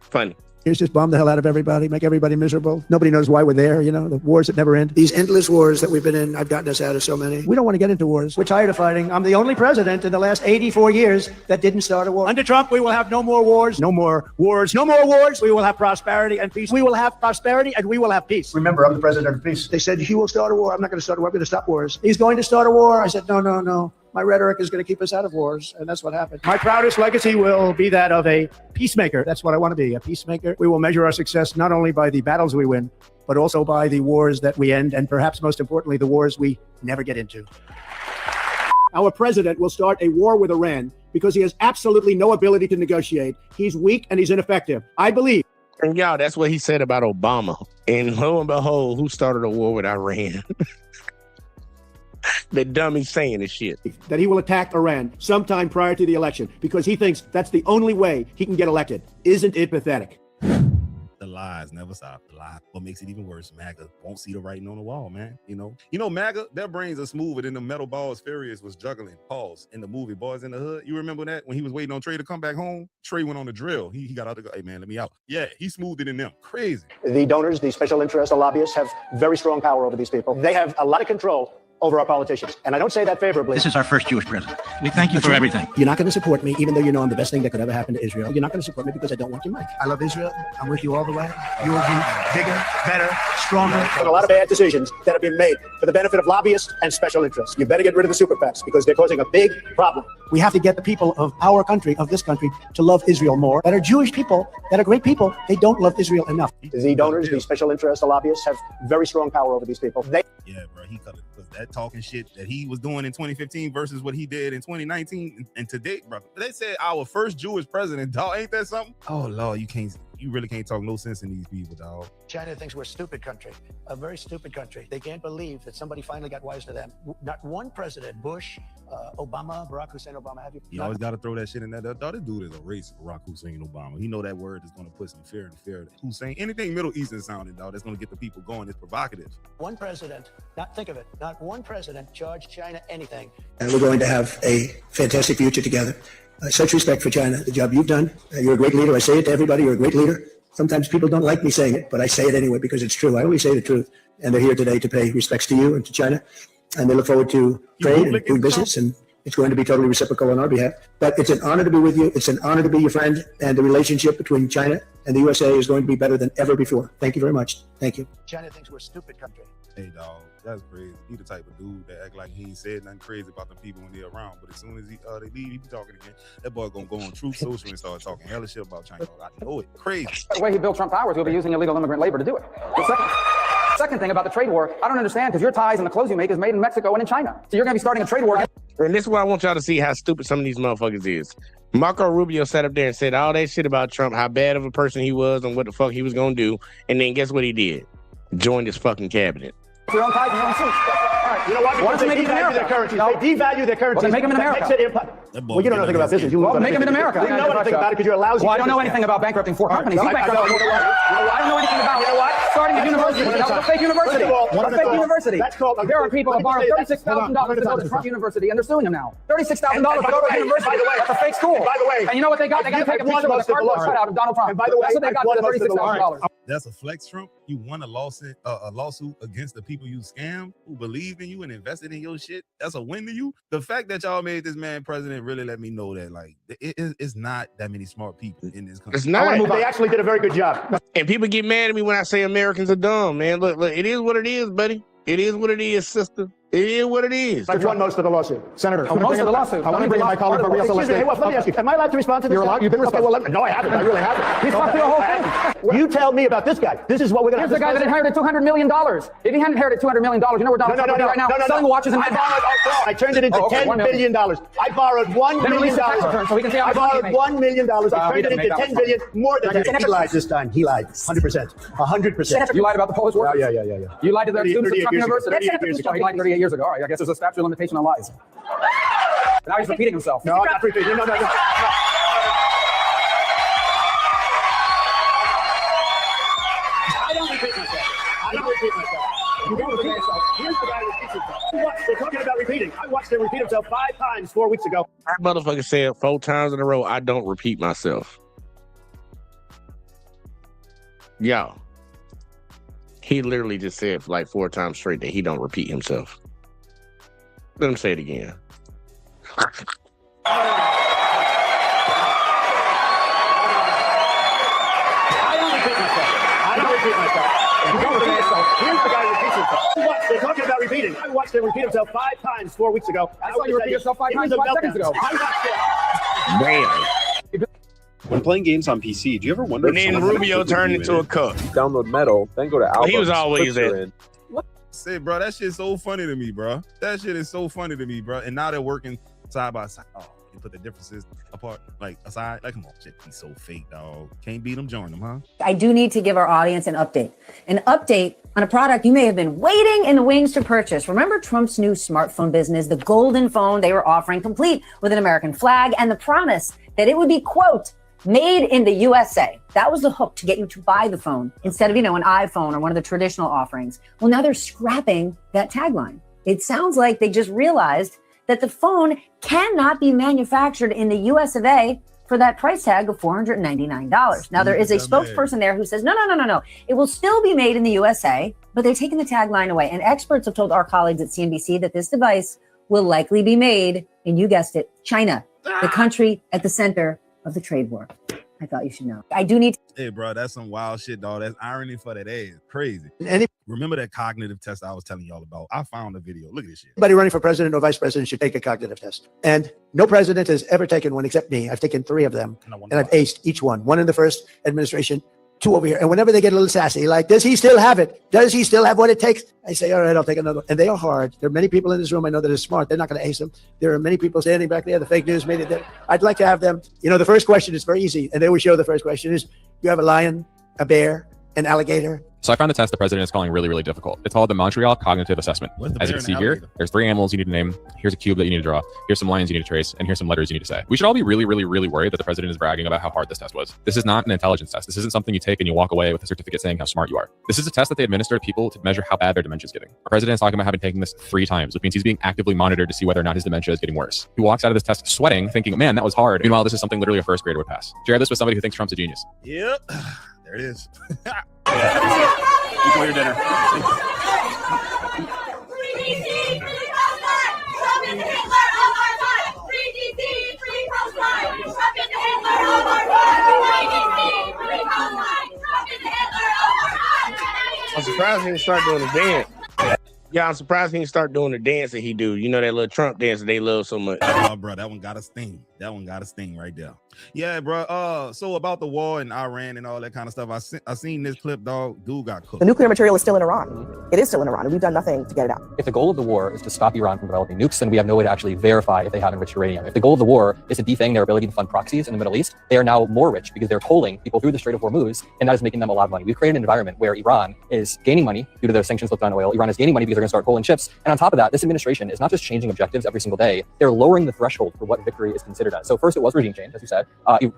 Funny. Here's just bomb the hell out of everybody, make everybody miserable. Nobody knows why we're there, you know, the wars that never end. These endless wars that we've been in, I've gotten us out of so many. We don't want to get into wars. We're tired of fighting. I'm the only president in the last 84 years that didn't start a war. Under Trump, we will have no more wars, no more wars, no more wars. We will have prosperity and peace. We will have prosperity and we will have peace. Remember, I'm the president of peace. They said, he will start a war. I'm not going to start a war. I'm going to stop wars. He's going to start a war. I said, no. My rhetoric is going to keep us out of wars, and that's what happened. My proudest legacy will be that of a peacemaker. That's what I want to be, a peacemaker. We will measure our success not only by the battles we win, but also by the wars that we end, and perhaps most importantly, the wars we never get into. Our president will start a war with Iran because he has absolutely no ability to negotiate. He's weak and he's ineffective. I believe. And y'all, that's what he said about Obama. And lo and behold, who started a war with Iran? The dummy saying this shit. That he will attack Iran sometime prior to the election because he thinks that's the only way he can get elected. Isn't it pathetic? The lies never stop. The lie. What makes it even worse, MAGA won't see the writing on the wall, man. You know, MAGA, their brains are smoother than the metal balls Furious was juggling. Pause. In the movie Boys in the Hood. You remember that? When he was waiting on Trey to come back home, Trey went on the drill. He got out to go, hey man, let me out. Yeah, he smoothed it in them. Crazy. The donors, the special interests, the lobbyists have very strong power over these people. They have a lot of control over our politicians. And I don't say that favorably. This is our first Jewish president. We thank you for everything. You're not going to support me, even though you know I'm the best thing that could ever happen to Israel. You're not going to support me because I don't want your mic. I love Israel. I'm with you all the way. You will be bigger, better, stronger. And a lot of bad decisions that have been made for the benefit of lobbyists and special interests. You better get rid of the super PACs because they're causing a big problem. We have to get the people of our country, of this country, to love Israel more. That are Jewish people, that are great people, they don't love Israel enough. The donors, the special interests, the lobbyists have very strong power over these people. Yeah, bro, he cut it. Because that talking shit that he was doing in 2015 versus what he did in 2019 and today, bro. They said our first Jewish president, dog. Ain't that something? Oh, Lord, you really can't talk no sense in these people, dog. China thinks we're a stupid country, a very stupid country. They can't believe that somebody finally got wise to them. Not one president, Bush, Obama, Barack Hussein Obama, have you? You always got to throw that shit in there. Dog, this dude is a racist, Barack Hussein Obama. He know that word is going to put some fear in the fear. Hussein, anything Middle Eastern sounding, dog, that's going to get the people going is provocative. One president, think of it, not one president charged China anything. And we're going to have a fantastic future together. Such respect for China, the job you've done. You're a great leader. I say it to everybody. You're a great leader. Sometimes people don't like me saying it, but I say it anyway because it's true. I always say the truth. And they're here today to pay respects to you and to China. And they look forward to trade and doing business. And it's going to be totally reciprocal on our behalf. But it's an honor to be with you. It's an honor to be your friend. And the relationship between China and the USA is going to be better than ever before. Thank you very much. Thank you. China thinks we're a stupid country. Hey, dog, that's crazy. He the type of dude that act like he ain't said nothing crazy about the people when they're around. But as soon as they leave, he be talking again. That boy gonna go on Truth Social and start talking hella shit about China. I know it. Crazy. The way he built Trump Towers, we'll be using illegal immigrant labor to do it. The second thing about the trade war, I don't understand because your ties and the clothes you make is made in Mexico and in China. So you're gonna be starting a trade war. And this is why I want y'all to see how stupid some of these motherfuckers is. Marco Rubio sat up there and said all that shit about Trump, how bad of a person he was and what the fuck he was gonna do. And then guess what he did? Joined his fucking cabinet. Your own ties and your own suits. All right, You know what? Because they devalue their currencies. They devalue their currencies. Well, then make them in America. Well, you don't know anything about business. Well, make them in America. You know anything about it because you're a lousy. Well, I don't know anything about bankrupting 4 companies. I don't know anything about, you know what? Starting a university. That was a fake university. What a fake university. There are people who borrowed $36,000 to go to Trump University, and they're suing him now. $36,000 to go to a university. That's a fake school. By the way, and you know what they got? They got to take a picture of the cardboard cutout of Donald Trump. And by the way, that's what they got for the $36,000. That's a flex, Trump. You won a lawsuit against the people you scammed, who believed in you and invested in your shit. That's a win to you. The fact that y'all made this man president really let me know that like it's not that many smart people in this country. It's not. They actually did a very good job. And people get mad at me when I say Americans are dumb, man. Look, it is what it is, buddy. It is what it is, sister. It is what it is. I've won most of the lawsuit. Senator, most of the lawsuit. I want to bring in my colleague from Real Estate. Hey, well, let me ask you, am I allowed to respond to this? You're allowed. You've been okay, well, no, I haven't. I really haven't. Respond to the whole thing. You tell me about this guy. This is what we're going to Here's the guy that inherited $200 million. If he hadn't inherited $200 million, you know where Donald Trump would be right now? Selling watches in Manhattan. I turned it into $10 billion. I borrowed $1 million. I borrowed $1 million. I turned it into $10 billion, more than that. He lied this time. He lied. 100%. 100%. You lied about the Polish war? Yeah. You lied to the students at Trump University? He lied 38 years ago. All right, I guess there's a statute of limitation on lies. Now he's repeating himself. No, I'm not repeating. No. I don't repeat myself. You don't repeat yourself. Here's the guy who repeats himself. They're talking about repeating. I watched him repeat himself 5 times 4 weeks ago. That motherfucker said 4 times in a row, I don't repeat myself. Yo. He literally just said for like 4 times straight that he don't repeat himself. Let him say it again. I don't repeat myself. You don't repeat yourself. Here's the guy who repeats himself. They're talking about repeating. I watched him repeat himself 5 times 4 weeks ago. I saw you repeat yourself 5 times 5 seconds ago. Damn. When playing games on PC, do you ever wonder? And then Rubio turned into a cup. Download Metal, then go to albums. He was always there. Say, bro, that shit's so funny to me, bro. That shit is so funny to me, bro. And now they're working side by side. Oh, you put the differences apart, like aside. Like, come on, shit, he's so fake, dog. Can't beat him, join him, huh? I do need to give our audience an update on a product you may have been waiting in the wings to purchase. Remember Trump's new smartphone business, the golden phone they were offering, complete with an American flag and the promise that it would be, quote, made in the USA. That was the hook to get you to buy the phone instead of, an iPhone or one of the traditional offerings. Well, now they're scrapping that tagline. It sounds like they just realized that the phone cannot be manufactured in the US of A for that price tag of $499. Now, there is a spokesperson there who says, no. It will still be made in the USA, but they're taking the tagline away. And experts have told our colleagues at CNBC that this device will likely be made in, you guessed it, China, the country at the center of the trade war. I thought you should know. I do need to. Hey, bro, that's some wild shit, dog. That's irony for that ass. Crazy. Remember that cognitive test I was telling y'all about? I found a video. Look at this shit. Anybody running for president or vice president should take a cognitive test. And no president has ever taken one except me. I've taken 3 of them, and I've aced each one. 1 in the first administration, 2 over here. And whenever they get a little sassy, like, does he still have it? Does he still have what it takes? I say, all right, I'll take another one. And they are hard. There are many people in this room I know that are smart. They're not going to ace them. There are many people standing back there, the fake news media. I'd like to have them. The first question is very easy. And they always show the first question is, you have a lion, a bear, an alligator. So I found the test the president is calling really, really difficult. It's called the Montreal Cognitive Assessment. As you can see here, there's 3 animals you need to name. Here's a cube that you need to draw. Here's some lines you need to trace. And here's some letters you need to say. We should all be really, really, really worried that the president is bragging about how hard this test was. This is not an intelligence test. This isn't something you take and you walk away with a certificate saying how smart you are. This is a test that they administer to people to measure how bad their dementia is getting. Our president is talking about having taken this 3 times, which means he's being actively monitored to see whether or not his dementia is getting worse. He walks out of this test sweating, thinking, man, that was hard. Meanwhile, this is something literally a first grader would pass. Share this with somebody who thinks Trump's a genius. Yep. There it is. Enjoy your dinner. I'm surprised he didn't start doing the dance. Yeah, I'm surprised he didn't start doing the dance that he do. You know that little Trump dance that they love so much. Oh, bro, that one got a sting. That one got a sting right there. Yeah, bro. So about the war in Iran and all that kind of stuff, I seen this clip, dog. Dude got cooked. The nuclear material is still in Iran. It is still in Iran, and we've done nothing to get it out. If the goal of the war is to stop Iran from developing nukes, then we have no way to actually verify if they have enriched uranium. If the goal of the war is to defang their ability to fund proxies in the Middle East, they are now more rich because they're tolling people through the Strait of Hormuz, and that is making them a lot of money. We've created an environment where Iran is gaining money due to their sanctions lifted on oil. Iran is gaining money because they're going to start tolling ships. And on top of that, this administration is not just changing objectives every single day, they're lowering the threshold for what victory is considered as. So first it was regime change, as you said.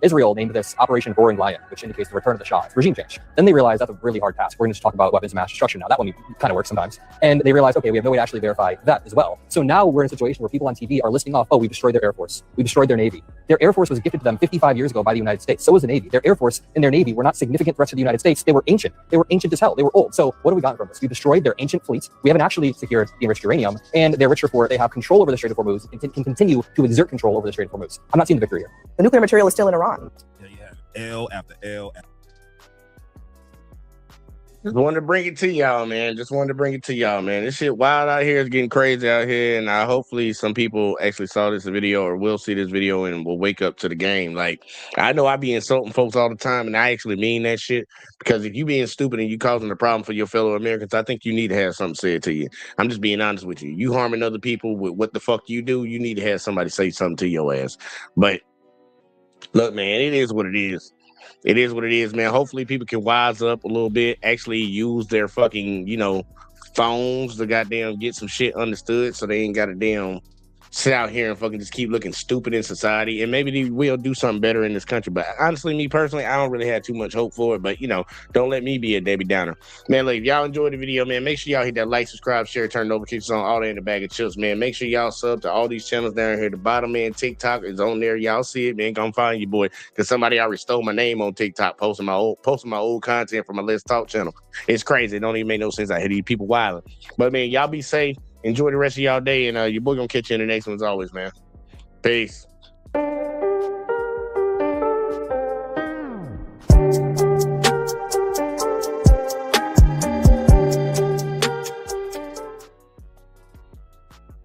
Israel named this Operation Roaring Lion, which indicates the return of the Shah. It's regime change. Then they realized that's a really hard task. We're going to just talk about weapons of mass destruction now. That one kind of works sometimes. And they realized, okay, we have no way to actually verify that as well. So now we're in a situation where people on TV are listing off, oh, we destroyed their Air Force. We destroyed their Navy. Their Air Force was gifted to them 55 years ago by the United States. So was the Navy. Their Air Force and their Navy were not significant threats to the United States. They were ancient. They were ancient as hell. They were old. So what have we gotten from this? We destroyed their ancient fleets. We haven't actually secured the enriched uranium, and they're richer for it. They have control over the Strait of Hormuz and can continue to exert control over the Strait of Hormuz. I'm not seeing the victory here. The nuclear material is still in Iran. L after L. Just wanted to bring it to y'all, man. Just wanted to bring it to y'all, man. This shit wild out here. It's getting crazy out here. And hopefully some people actually saw this video or will see this video and will wake up to the game. Like, I know I be insulting folks all the time, and I actually mean that shit. Because if you being stupid and you causing a problem for your fellow Americans, I think you need to have something said to you. I'm just being honest with you. You harming other people with what the fuck you do, you need to have somebody say something to your ass. But look, man, it is what it is. It is what it is, man. Hopefully people can wise up a little bit, actually use their fucking, phones to goddamn get some shit understood so they ain't got to damn sit out here and fucking just keep looking stupid in society. And maybe they will do something better in this country. But honestly, me personally, I don't really have too much hope for it. But, don't let me be a Debbie Downer. Man, look, if y'all enjoyed the video, man, make sure y'all hit that like, subscribe, share, turn notifications on, all that in the bag of chips, man. Make sure y'all sub to all these channels down here at the bottom, man. TikTok is on there. Y'all see it, man. Come find your boy. Because somebody already stole my name on TikTok, posting my old content from my Let's Talk channel. It's crazy. It don't even make no sense. I hear these people wilding. But, man, y'all be safe. Enjoy the rest of y'all day, and your boy gonna catch you in the next one as always, man. Peace.